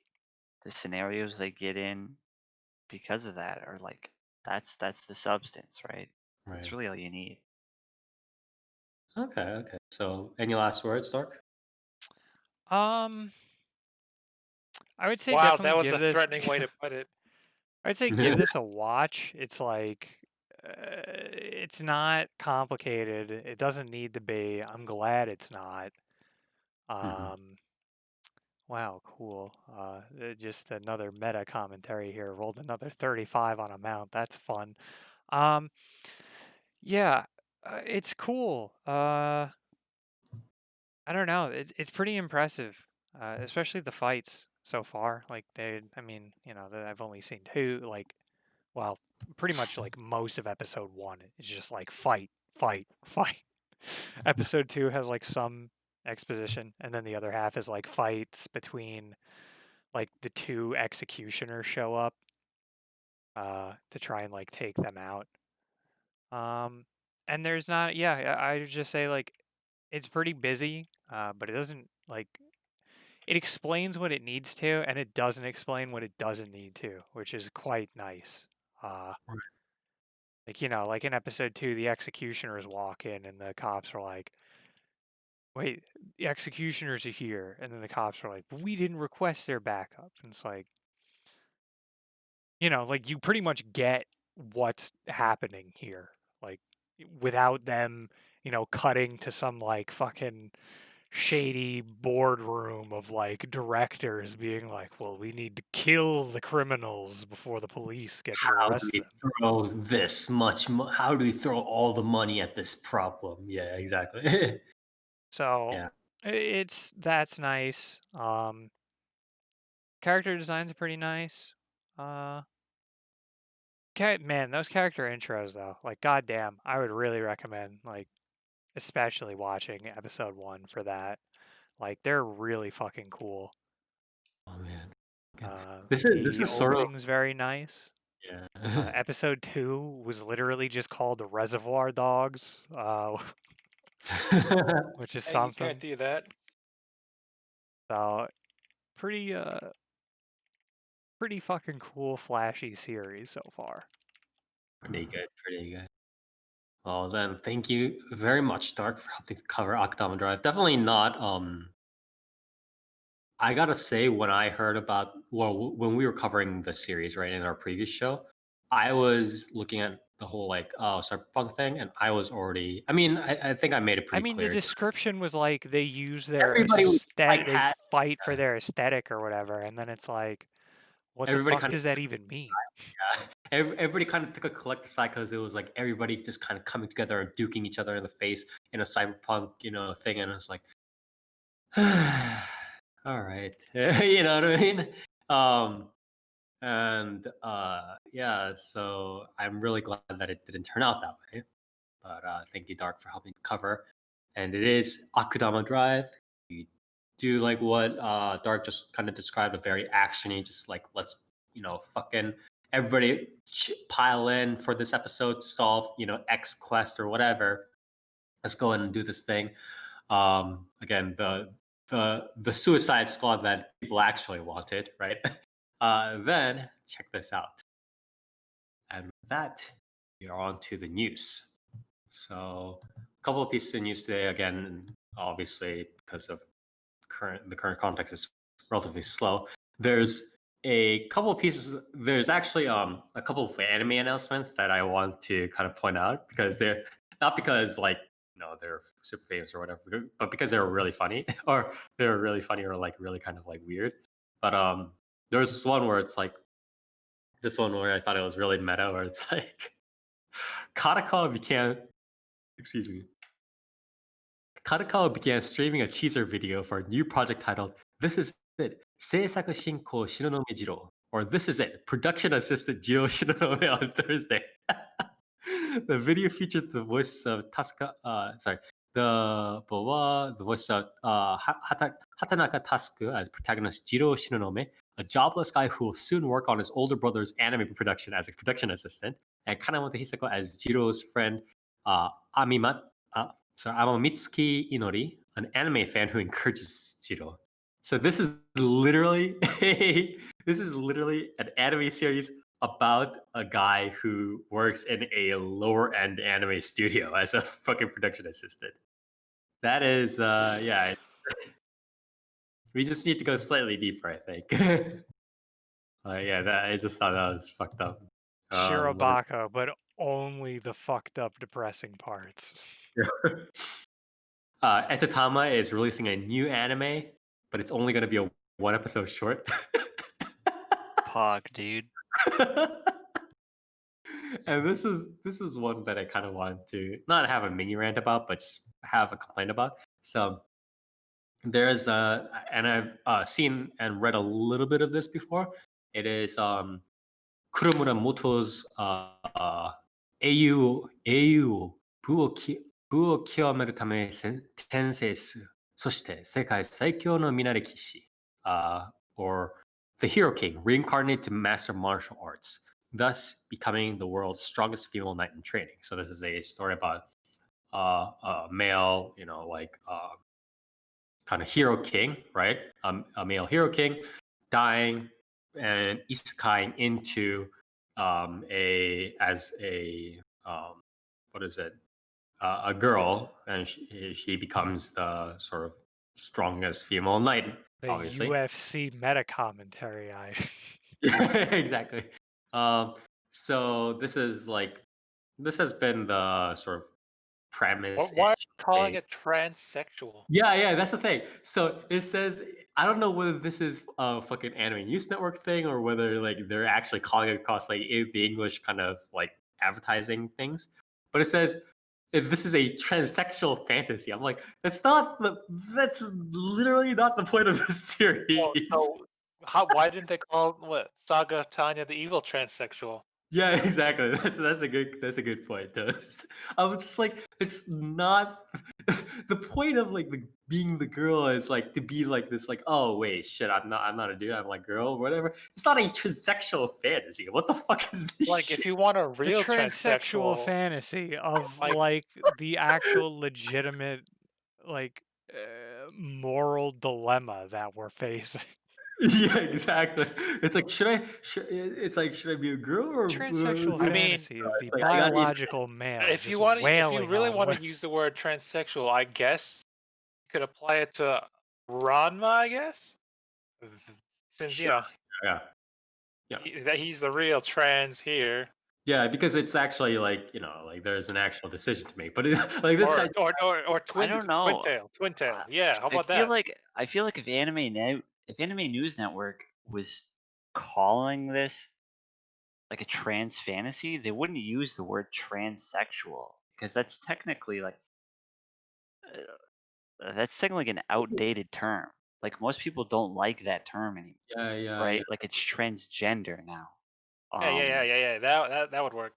scenarios they get in because of that are like, that's the substance, right? That's Right. really all you need. Okay. Okay. So, any last words, Dark? Um, I would say Wow, definitely that was give a this. threatening way to put it. I'd say give this a watch. It's like, it's not complicated. It doesn't need to be. I'm glad it's not. Mhm. Um, wow, cool. Just another meta commentary here. Rolled another 35 on a mount. That's fun. Um, yeah, it's cool. I don't know. It's pretty impressive, especially the fights so far. Like I mean, I've only seen two. Like, well, pretty much like most of episode one is just like fight, fight, fight. Episode two has like some exposition, and then the other half is like fights between like the two executioners show up to try and like take them out. And there's not, yeah, I would just say like it's pretty busy, but it doesn't like it explains what it needs to, and it doesn't explain what it doesn't need to, which is quite nice. Uh, like like in episode two, the executioners walk in, and the cops are like, "Wait, the executioners are here," and then the cops are like, "But we didn't request their backup," and it's like, like you pretty much get what's happening here, like without them, cutting to some like fucking shady boardroom of like directors being like, well, we need to kill the criminals before the police get to How do arrest we them. throw this much? How do we throw all the money at this problem? Yeah, exactly. So Yeah. that's nice. Character designs are pretty nice. Uh, man, those character intros though, like goddamn, I would really recommend like especially watching episode 1 for that. Like, they're really fucking cool. Oh man. Okay. This The is sort of opening's very nice. yeah. Episode 2 was literally just called The Reservoir Dogs, which is Hey, you something. can't do that. So, pretty fucking cool, flashy series so far. Pretty good, pretty good. Well then, thank you very much, Dark, for helping to cover Akudama Drive. Definitely not. I gotta say, when I heard about when we were covering the series right in our previous show, I was looking at the whole like cyberpunk thing, and I was already. I mean, I think I made it I pretty mean, the clear. description was like they use their Everybody was like they had fight for their aesthetic or whatever, and then it's like, what the everybody fuck kind of does that even mean? everybody kind of took a collective side because it was like everybody just kind of coming together and duking each other in the face in a cyberpunk thing, and it was like, all right, you know what I mean? Um, and yeah, so I'm really glad that it didn't turn out that way. But thank you, Dark, for helping cover. And it is Akudama Drive. You do like what Dark just kind of described, a very actiony, just like let's fucking everybody pile in for this episode to solve X quest or whatever. Let's go in and do this thing. Again, the Suicide Squad that people actually wanted, right? Then check this out. And with that, we are on to the news. So, a couple of pieces of news today. Again, obviously, because of the current context is relatively slow. There's a couple of pieces. There's actually a couple of anime announcements that I want to kind of point out because they're not because like they're super famous or whatever, but because they're really funny or they're really funny or like really kind of like weird. But there's one where it's like this one where I thought it was really meta, where it's like Katakawa began streaming a teaser video for a new project titled "This Is It, 制作進行東雲二郎," or "This Is It, Production Assistant Jiro Shinonome" on Thursday. The video featured the voice of the voice of Hatanaka Tasuku as protagonist Jiro Shinonome, a jobless guy who will soon work on his older brother's anime production as a production assistant, and Kanemoto Hisako as Jiro's friend Amamitsuki Inori, an anime fan who encourages Jiro. So this is literally an anime series about a guy who works in a lower end anime studio as a fucking production assistant. That is yeah. We just need to go slightly deeper, I think. Yeah, I just thought that was fucked up. Shirobako, but only the fucked up, depressing parts. Etatama is releasing a new anime, but it's only going to be a one episode short. Pog, dude. And this is one that I kind of want to not have a mini rant about, but just have a complaint about. So there's and I've seen and read a little bit of this before. It is Kurumura Moto's 英雄を極めるため転生する。そして世界最強の皆歴史。Or the Hero King, reincarnated to master martial arts, thus becoming the world's strongest female knight in training. So this is a story about a male, kind of hero king, right? A male hero king dying and isekaiing into a girl, and she becomes the sort of strongest female knight, The obviously. UFC meta commentary. Yeah, exactly. So this has been the sort of premise. Why are you calling it transsexual? Yeah, that's the thing. So it says I don't know whether this is a fucking Anime News Network thing or whether like they're actually calling it across like the English kind of like advertising things. But it says this is a transsexual fantasy. I'm like, that's literally not the point of the series. So why didn't they call Saga Tanya the evil transsexual? Yeah, exactly. That's a good point, Toast. I was just like, it's not the point of like being the girl is like to be like this, like, oh wait, shit, I'm not a dude, I'm like girl, whatever. It's not a transsexual fantasy. What the fuck is this Like, shit? if you want a The real transsexual transsexual, fantasy of like, like the actual legitimate like moral dilemma that we're facing. Yeah, exactly. It's like, it's like, should I be a girl or Transsexual I mean, fantasy of the like I got these. biological male if you just want, if you wailing really on want to women. use the word transsexual, I guess you could apply it to Ranma. I guess, since Sure. Yeah. Yeah. that he's the real trans here, Yeah, because it's actually like, like there's an actual decision to make. But like this guy, or I twin don't know. twin tail. Yeah, how I about feel that? like if Anime News Network was calling this like a trans fantasy, they wouldn't use the word transsexual because that's technically an outdated term. Like most people don't like that term anymore, yeah, yeah, yeah. right? Like it's transgender now. Yeah. That would work.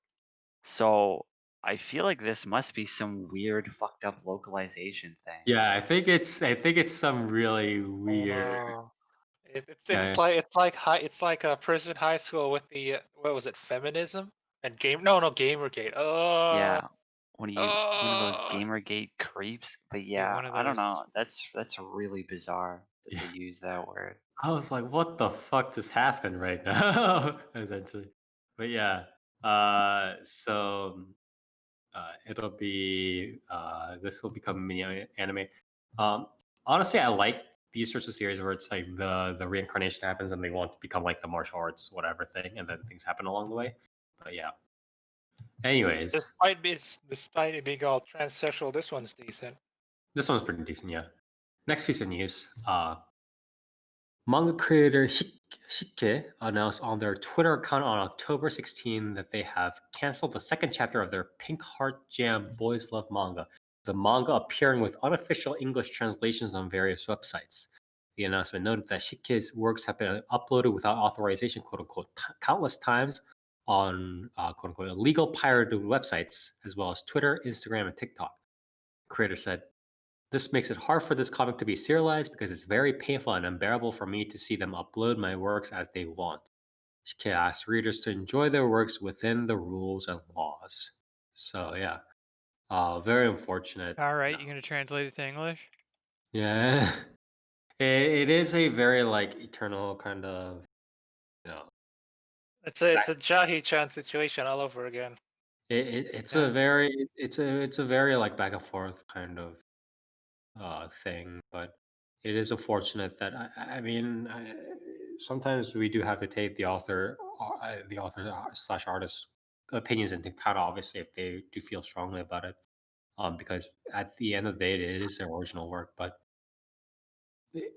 So I feel like this must be some weird fucked up localization thing. Yeah, I think it's some really Oh weird. no. It's Yeah, it's like a prison high school with the what was it, feminism and Gamergate. Yeah, one of those Oh. Gamergate creeps. But Be yeah, one of I don't those. know. That's really bizarre that yeah. they use that word. I was like, what the fuck just happened right now? Essentially. But yeah. So it'll be this will become a mini anime. Um, honestly, I like these sorts of series where it's like the reincarnation happens and they want to become like the martial arts whatever thing, and then things happen along the way. But yeah. Anyways, Despite it being all transsexual, this one's decent. this one's pretty decent. Yeah. Next piece of news. Manga creator Shike announced on their Twitter account on October 16 that they have canceled the second chapter of their Pink Heart Jam Boys Love manga, the manga appearing with unofficial English translations on various websites. The announcement noted that Shike's works have been uploaded without authorization, quote unquote, countless times on quote unquote illegal pirated websites, as well as Twitter, Instagram, and TikTok. The creator said, this makes it hard for this comic to be serialized because it's very painful and unbearable for me to see them upload my works as they want. She asks readers to enjoy their works within the rules and laws. So yeah, very unfortunate. All right, you gonna translate it to English? Yeah, it is a very like eternal kind of you know. It's a Jahi-chan situation all over again. It's Yeah. a very it's a very like back and forth kind of thing, but it is unfortunate that sometimes we do have to take the author slash artist opinions into account. Obviously, if they do feel strongly about it, because at the end of the day, it is their original work. But it,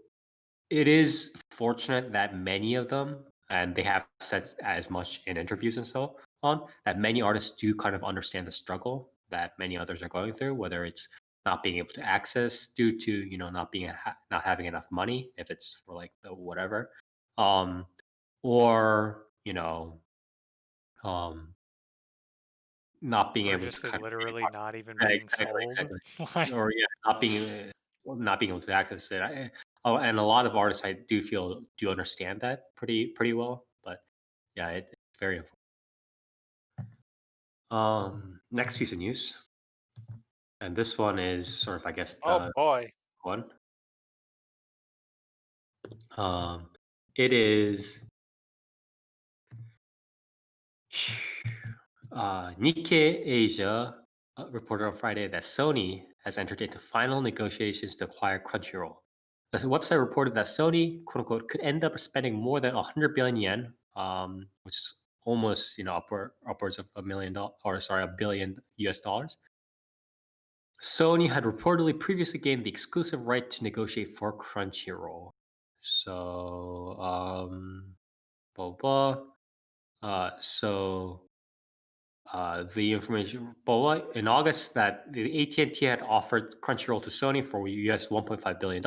it is fortunate that many of them, and they have said as much in interviews and so on, that many artists do kind of understand the struggle that many others are going through, whether it's not being able to access due to not being not having enough money if it's for like the whatever, um, or um, not being Or able to just it kind of literally not even yeah, being exactly, sold. exactly. Like, Or yeah, not being able to access it. Oh, and a lot of artists I do feel do understand that pretty well. But yeah, it's very important. Next piece of news, and this one is sort of I guess Oh the boy. one. Um, it is Nikkei Asia reported on Friday that Sony has entered into final negotiations to acquire Crunchyroll. The website reported that Sony, quote unquote, could end up spending more than 100 billion yen, which is almost upwards of a billion US dollars. Sony had reportedly previously gained the exclusive right to negotiate for Crunchyroll. So, blah blah. So the information, but in August, that the AT&T had offered Crunchyroll to Sony for US $1.5 billion.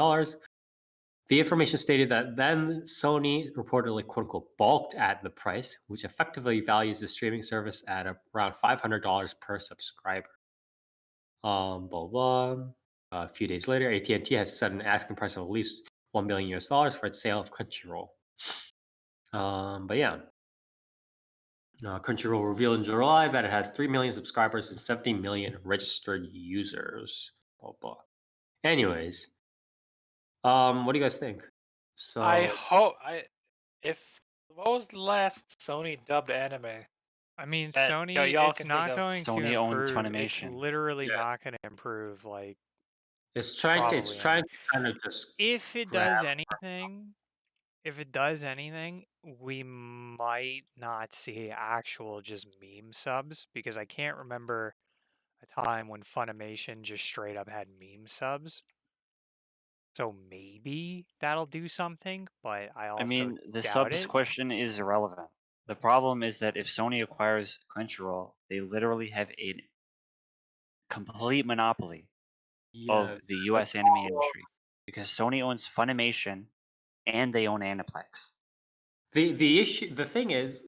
The information stated that then Sony reportedly quote unquote balked at the price, which effectively values the streaming service at around $500 per subscriber. Blah blah. A few days later, AT&T has set an asking price of at least $1 billion US for its sale of Crunchyroll. But yeah, Crunchyroll revealed in July that it has 3 million subscribers and 70 million registered users. Blah blah. Anyways, what do you guys think? I So hope if what was the last Sony dubbed anime I mean, that Sony, y'all it's can think not of? going to Sony owns improve. It's Funimation. literally Yeah. not going to improve. Like, it's trying probably to kind of just if it grab. does anything, we might not see actual just meme subs, because I can't remember a time when Funimation just straight up had meme subs. So maybe that'll do something, but I also I mean, the doubt subs it. question is irrelevant. The problem is that if Sony acquires Crunchyroll, they literally have a complete monopoly of Yeah, the US anime industry because Sony owns Funimation and they own Aniplex. the thing is,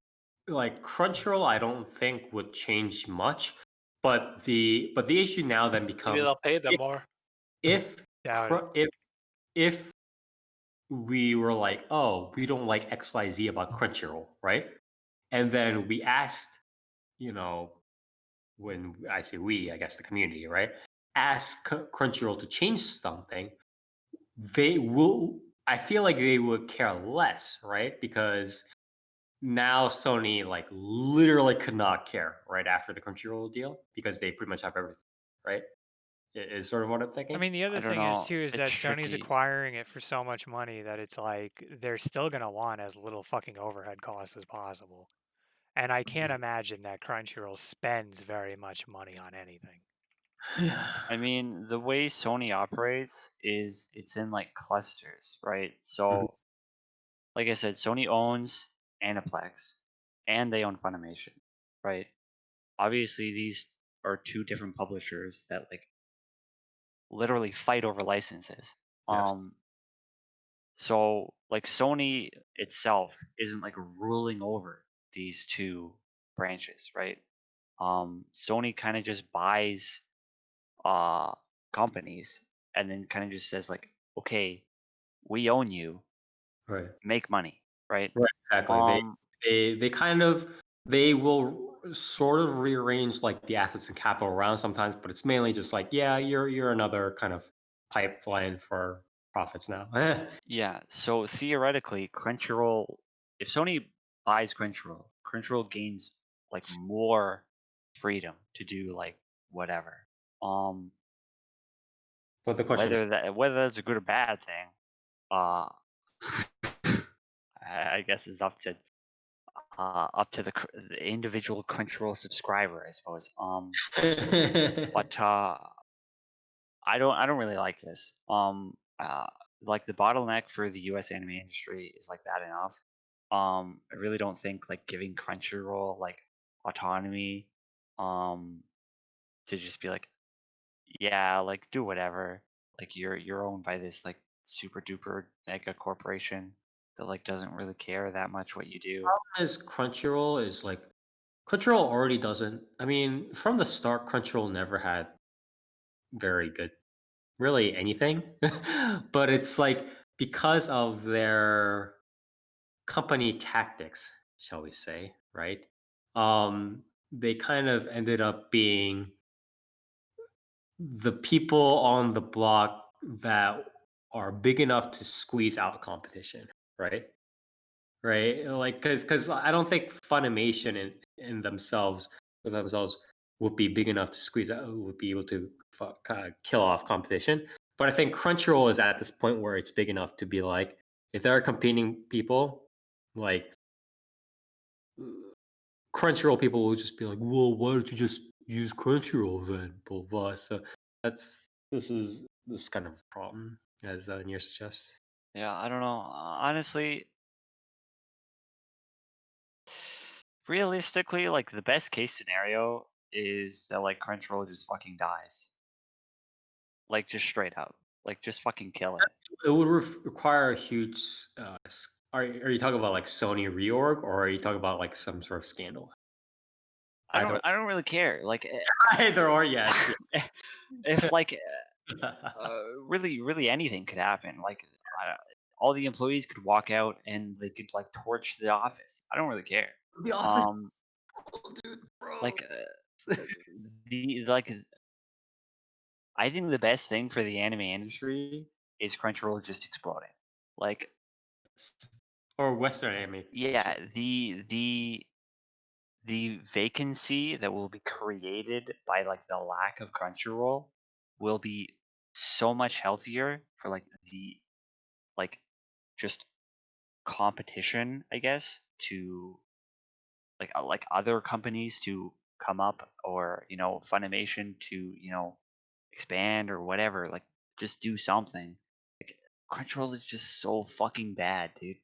like Crunchyroll, I don't think would change much, but the issue now then Maybe becomes they'll pay them more. if Doubt it. if we were like, oh, we don't like XYZ about Crunchyroll, right? And then we asked, you know, when I say we, I guess the community, right? Ask Crunchyroll to change something, they will. I feel like they would care less, right? Because now Sony like literally could not care right after the Crunchyroll deal because they pretty much have everything, right? Is sort of what I'm thinking. I mean, the I other don't thing is know. too is It's that Sony's tricky. acquiring it for so much money that it's like they're still gonna want as little fucking overhead costs as possible. And I can't imagine that Crunchyroll spends very much money on anything. I mean, the way Sony operates is it's in like clusters, right? So, like I said, Sony owns Aniplex and they own Funimation, right? Obviously, these are two different publishers that like literally fight over licenses. Yes. So like Sony itself isn't like ruling over these two branches, right? Sony kind of just buys uh companies and then kind of just says like, okay, we own you, Right. make money, right? Right. Exactly. Um, They kind of they will sort of rearrange like the assets and capital around sometimes, but it's mainly just like, yeah, you're another kind of pipeline for profits now. yeah. So theoretically, Crunchyroll, if Sony buys Crunchyroll gains like more freedom to do like whatever. Um, But the question, whether that's a good or bad thing, uh, I guess is up to the individual Crunchyroll subscriber, I suppose. But I don't really like this. Like the bottleneck for the U.S. anime industry is like bad enough. I really don't think like giving Crunchyroll like autonomy, um, to just be like, yeah, like do whatever. Like you're owned by this like super duper mega corporation that like doesn't really care that much what you do. is Crunchyroll is like Crunchyroll already doesn't. I mean, from the start, Crunchyroll never had very good, really anything. But it's like because of their company tactics, shall we say, right? They kind of ended up being the people on the block that are big enough to squeeze out competition, right? Right? Like, because I don't think Funimation in themselves with themselves would be big enough to squeeze out, would be able to kind of kill off competition. But I think Crunchyroll is at this point where it's big enough to be like, if there are competing people, like Crunchyroll people will just be like, well, why don't you just use Crunchyroll then? Blah blah. So this is kind of a problem, as Nier suggests. Yeah, I don't know. Honestly, realistically, like the best case scenario is that like Crunchyroll just fucking dies. Like just straight up. Like, just fucking kill it. It would require a huge. Are you talking about like Sony reorg, or are you talking about like some sort of scandal? I don't really care. Like, Either or, yes. if like really anything could happen. Like, all the employees could walk out and they could like torch the office. I don't really care. The Office, Um, dude, bro. like the like I think the best thing for the anime industry is Crunchyroll just exploding. Like, or Western anime. yeah, the vacancy that will be created by like the lack of Crunchyroll will be so much healthier for like the like just competition, I guess, to like other companies to come up, or Funimation to expand or whatever. Like, just do something. Like, Crunchyroll is just so fucking bad, dude.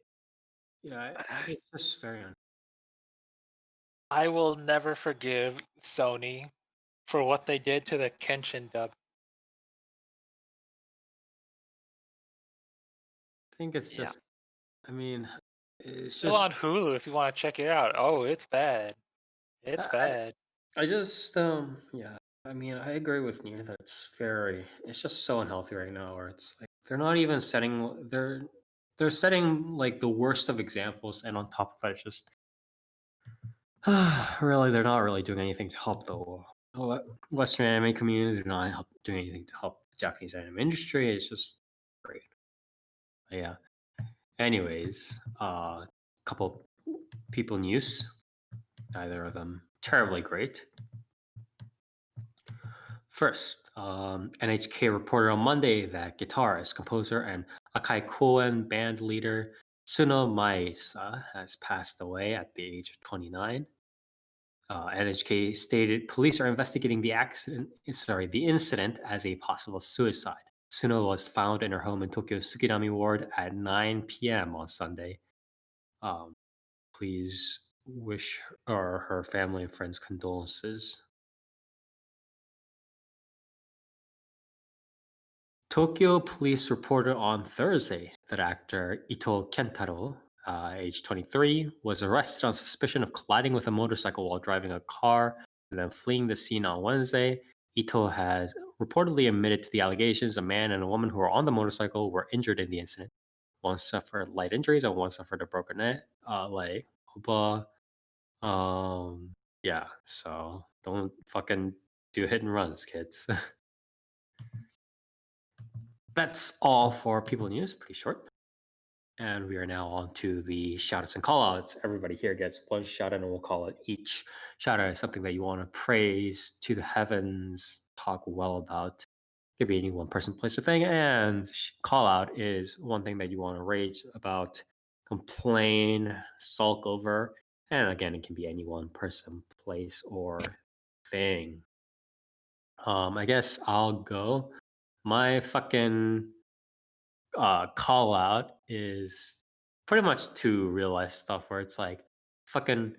Yeah, it's just very. I will never forgive Sony for what they did to the Kenshin dub. I think it's Yeah. just. I mean, it's Still just. on Hulu if you want to check it out. Oh, it's bad. It's I, bad. I just yeah. I mean, I agree with you that it's just so unhealthy right now. Where it's like they're not even setting they're setting like the worst of examples, and on top of that, it's just really they're not really doing anything to help the Western anime community. They're not doing anything to help the Japanese anime industry. It's just great. Yeah. Anyways, couple people news. Neither of them terribly great. First, NHK reported on Monday that guitarist, composer, and Akai Koen band leader Tsuno Maesa has passed away at the age of 29. NHK stated police are investigating the incident as a possible suicide. Tsuno was found in her home in Tokyo's Sukidami ward at 9 p.m. on Sunday. Please wish her family and friends condolences. Tokyo police reported on Thursday that actor Ito Kentaro, age 23, was arrested on suspicion of colliding with a motorcycle while driving a car and then fleeing the scene on Wednesday. Ito has reportedly admitted to the allegations. A man and a woman who were on the motorcycle were injured in the incident. One suffered light injuries and one suffered a broken leg. But yeah, so don't fucking do hit and runs, kids. That's all for People News, pretty short. And we are now on to the shoutouts and callouts. Everybody here gets one shout out, and we'll call it each shout out is something that you want to praise to the heavens, talk well about. Could be any one person, place, or thing. And call out is one thing that you want to rage about, complain, sulk over. And again, it can be any one person, place, or thing. I guess I'll go. My fucking call out is pretty much to real life stuff where it's like fucking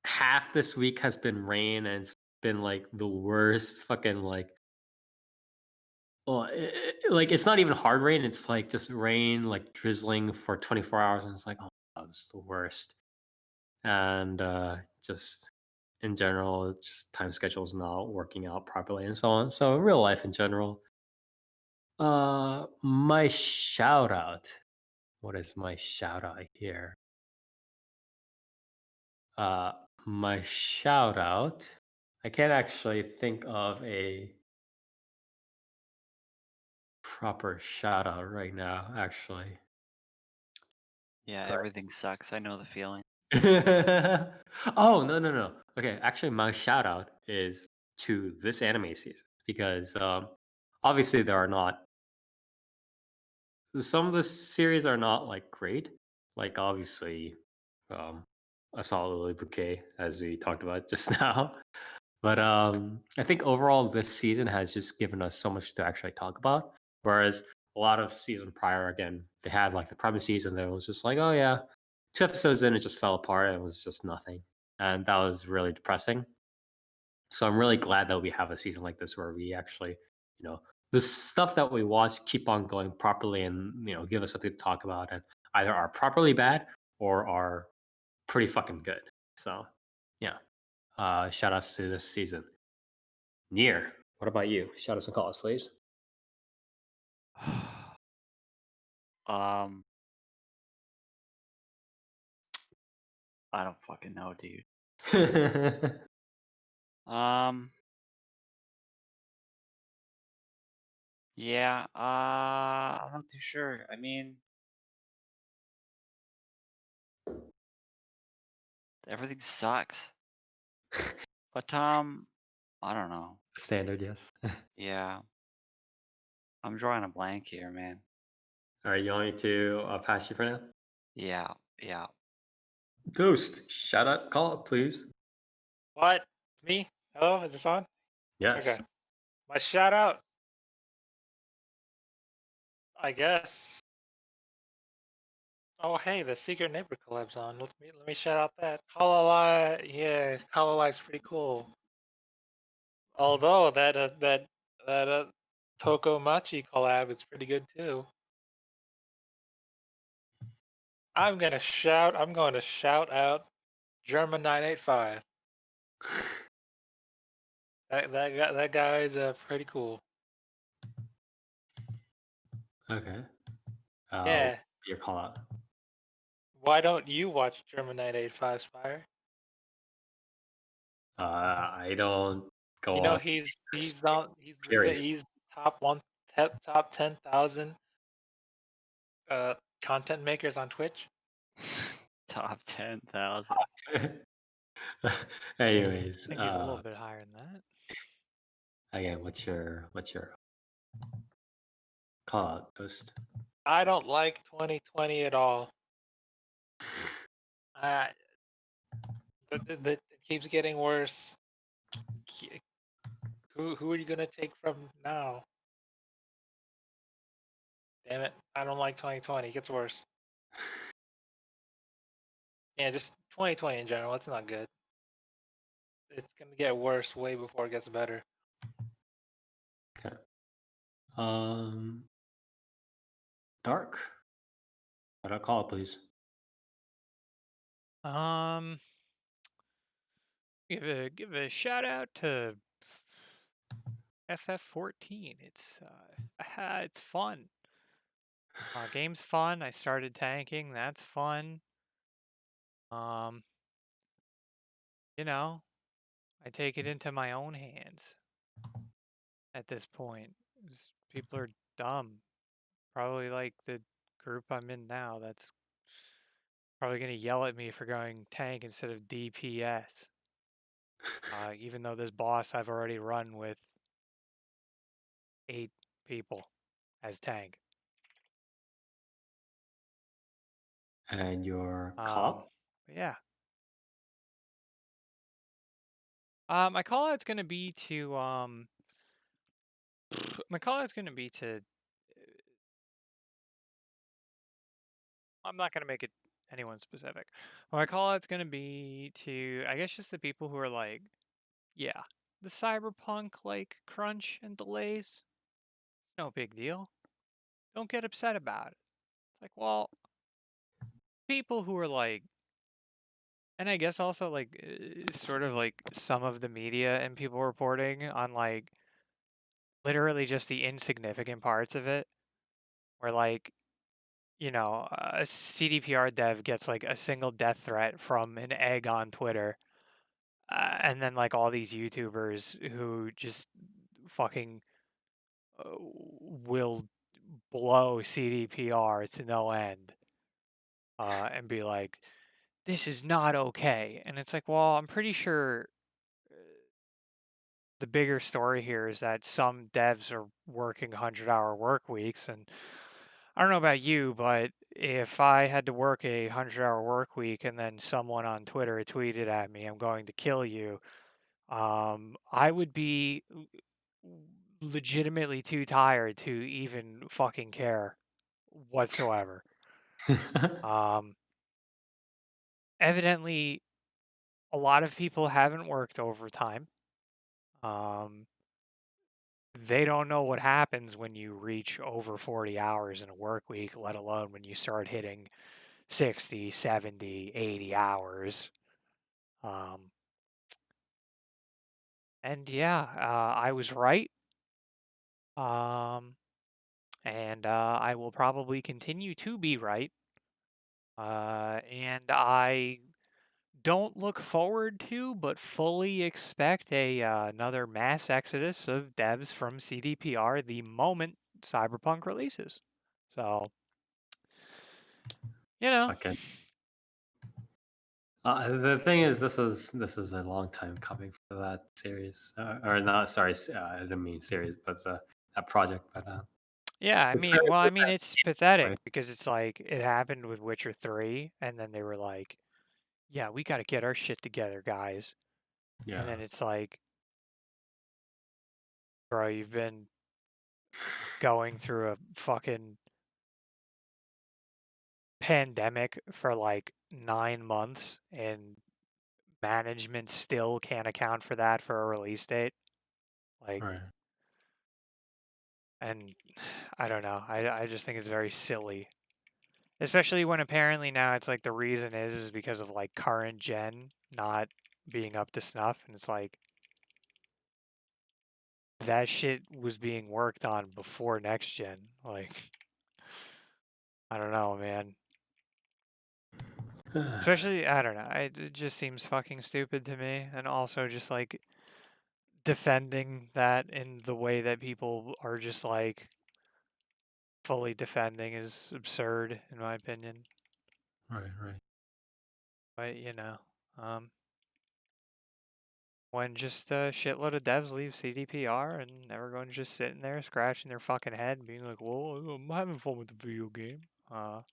half this week has been rain, and it's been like the worst fucking like well like it's not even hard rain, it's like just rain like drizzling for 24 hours, and it's like, oh God, this is the worst. And just in general, just time schedule's not working out properly and so on. So real life in general. My shout out. What is my shout out here? Uh, my shout out. I can't actually think of a proper shout out right now, actually. Yeah, But everything sucks. I know the feeling. oh, no. Okay, actually my shout out is to this anime season because obviously there are not some of the series are not like great. Like obviously um I saw Lily Bouquet as we talked about just now. But I think overall this season has just given us so much to actually talk about. Whereas a lot of season prior, again, they had like the premise season that was just like, oh yeah, 2 episodes in, it just fell apart and it was just nothing. And that was really depressing. So I'm really glad that we have a season like this where we actually, the stuff that we watch keep on going properly and give us something to talk about and either are properly bad or are pretty fucking good. So yeah. Shout outs to this season. Near. What about you? Shout outs and calls, please. um, I don't fucking know, dude. Um, yeah, I'm not too sure. I mean, everything sucks. But I don't know. Standard, yes. Yeah, I'm drawing a blank here, man. All right, you want me to pass you for now? Yeah, yeah. Ghost, shout out, call it, please. What? Me? Hello? Is this on? Yes. Okay. My shout out, I guess. Oh, hey, the Secret Neighbor collab's on. Let me shout out that. Hololive, yeah, Hololive's pretty cool. Although that Toko Machi collab is pretty good too. I'm going to shout out German 985. That guy is pretty cool. Okay. Yeah. Your call out. Why don't you watch German 985, Spire? I don't go You know on. Period. he's top 10,000 content makers on Twitch. Top 10,000. Anyways, I think he's a little bit higher than that. again, what's your call out, Ghost? I don't like 2020 at all. It keeps getting worse. Who are you gonna take from now? Damn it! I don't like 2020. It gets worse. Yeah, just 2020 in general. It's not good. It's gonna get worse way before it gets better. Okay. Dark. Shout out, call it, please. Give a shout out to FF14. It's fun. Game's fun. I started tanking. That's fun. I take it into my own hands at this point. 'Cause people are dumb. Probably like the group I'm in now. That's probably gonna yell at me for going tank instead of DPS. Even though this boss I've already run with 8 people as tank. And your call out? Yeah. My call out's gonna be to my call out's gonna be to I'm not gonna make it anyone specific. My call out's gonna be to I guess just the people who are like, yeah, the cyberpunk like crunch and delays. It's no big deal. Don't get upset about it. It's like, well, people who are like and I guess also like sort of like some of the media and people reporting on like literally just the insignificant parts of it where like a CDPR dev gets like a single death threat from an egg on Twitter, and then like all these YouTubers who just fucking will blow CDPR to no end, and be like, "This is not okay," and it's like, well, I'm pretty sure the bigger story here is that some devs are working 100-hour work weeks, and I don't know about you, but if I had to work a 100-hour work week and then someone on Twitter tweeted at me, "I'm going to kill you," I would be legitimately too tired to even fucking care whatsoever. Evidently, a lot of people haven't worked overtime. they don't know what happens when you reach over 40 hours in a work week, let alone when you start hitting 60, 70, 80 hours. And yeah, I was right. And I will probably continue to be right. And I don't look forward to, but fully expect another mass exodus of devs from CDPR the moment Cyberpunk releases. So, you know, Fucking. The thing is, this is a long time coming for that series, or not? Sorry, I didn't mean series, but that project. But yeah, I it's mean, very well, I mean, important, it's pathetic right? because it's like it happened with Witcher 3, and then they were like, yeah, we got to get our shit together, guys. And Yeah, then it's like, bro, you've been going through a fucking pandemic for like 9 months, and management still can't account for that for a release date. Like, right, and I don't know. I just think it's very silly. Especially when apparently now it's like the reason is because of like current gen not being up to snuff. And it's like that shit was being worked on before next gen. Like, I don't know, man. Especially, I don't know. It just seems fucking stupid to me. And also just like defending that in the way that people are just like fully defending is absurd, in my opinion. right, right. But, um, when just a shitload of devs leave CDPR and everyone's just sitting there scratching their fucking head and being like, well, I'm having fun with the video game. I'll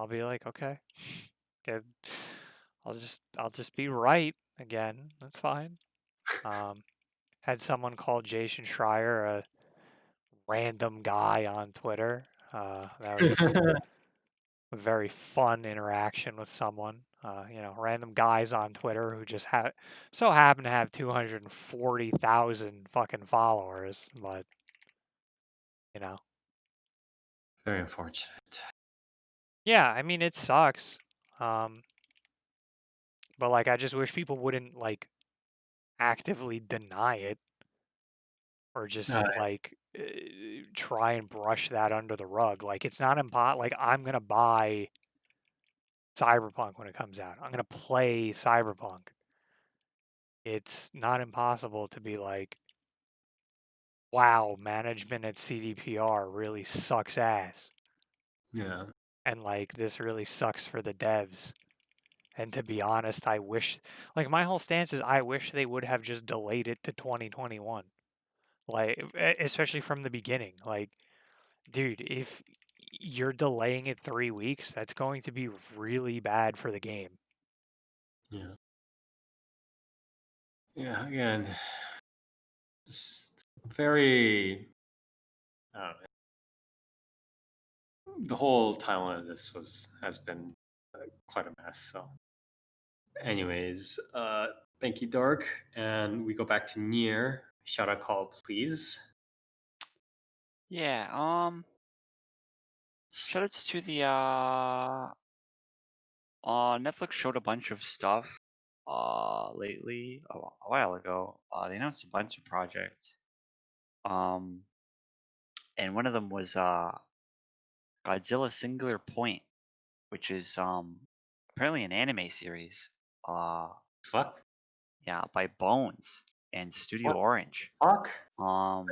be like, okay. Okay. I'll just be right again. That's fine. Had someone call Jason Schreier a random guy on Twitter. That was a very fun interaction with someone. Random guys on Twitter who just so happen to have 240,000 fucking followers, but you know, Very unfortunate. yeah, I mean it sucks. Um, but like I just wish people wouldn't like actively deny it or just like try and brush that under the rug. Like it's not like I'm gonna buy Cyberpunk when it comes out. I'm gonna play Cyberpunk. It's not impossible to be like, wow, management at CDPR really sucks ass. Yeah, And like, this really sucks for the devs. And to be honest, I wish, like, my whole stance is I wish they would have just delayed it to 2021. Like, especially from the beginning. Like, dude, if you're delaying it 3 weeks, that's going to be really bad for the game. yeah, yeah. Again, just very. I don't know. The whole timeline of this has been quite a mess. So, anyways, thank you, Dark, and we go back to Near. Shout out call, please. Yeah. Shoutouts to the Netflix showed a bunch of stuff lately a while ago. They announced a bunch of projects. Um, and one of them was Godzilla Singular Point, which is apparently an anime series. Uh, Fuck. yeah, by Bones and Studio What Orange. fuck? Um,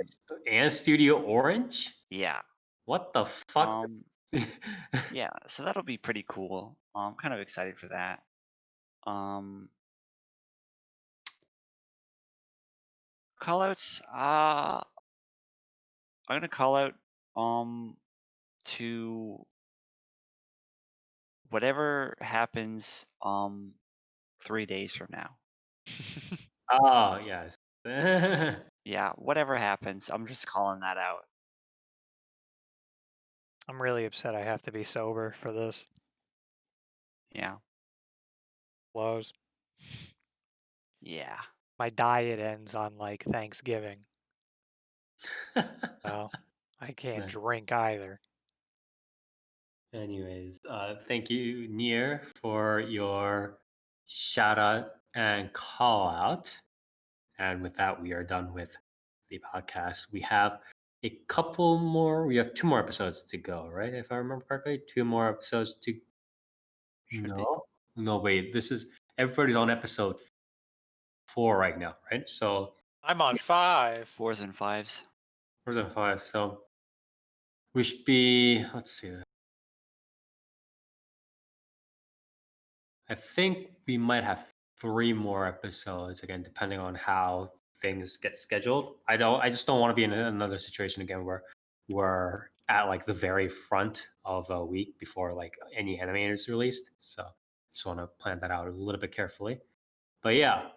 And Studio Orange? yeah. What the fuck? Yeah, so that'll be pretty cool. I'm kind of excited for that. Um, Callouts. I'm gonna call out to whatever happens 3 days from now. Oh yes. Yeah, whatever happens, I'm just calling that out. I'm really upset I have to be sober for this. Yeah. Blows. Yeah. My diet ends on like Thanksgiving. Well, I can't Nice. drink either. Anyways, thank you, Nier, for your shout out and call out. And with that, we are done with the podcast. We have a couple more. We have 2 more episodes to go, right? If I remember correctly, 2 more episodes to. Should be. No, wait. This is everybody's on episode 4 right now, right? So I'm on 5. 4s and 5s. where's that 5? So we should be. Let's see. I think we might have 3 more episodes again, depending on how things get scheduled. I just don't want to be in another situation again where we're at like the very front of a week before like any anime is released. So just want to plan that out a little bit carefully. But yeah,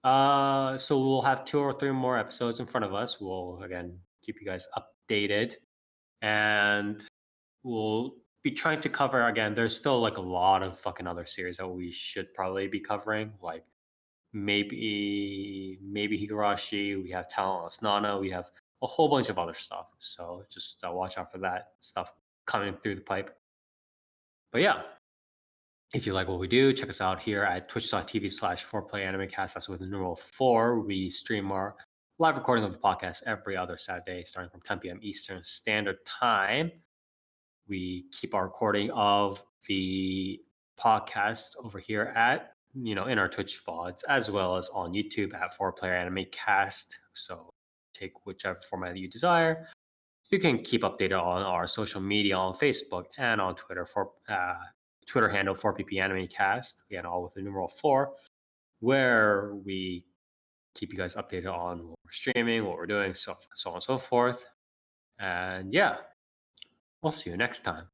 so we'll have 2 or 3 more episodes in front of us. We'll again keep you guys updated, and we'll be trying to cover again. There's still like a lot of fucking other series that we should probably be covering, like maybe Higurashi. We have Talentless Nana. We have a whole bunch of other stuff. So just watch out for that stuff coming through the pipe. But yeah, if you like what we do, check us out here at twitch.tv/4PlayAnimecast. That's with the numeral 4. We stream our live recording of the podcast every other Saturday, starting from 10 p.m. Eastern Standard Time. We keep our recording of the podcast over here at, in our Twitch VODs, as well as on YouTube at 4PlayerAnimecast. So take whichever format you desire. You can keep updated on our social media on Facebook and on Twitter for Twitter handle 4PPAnimeCast, again, all with the numeral 4, where we keep you guys updated on what we're streaming, what we're doing, so on and so forth. And yeah, we'll see you next time.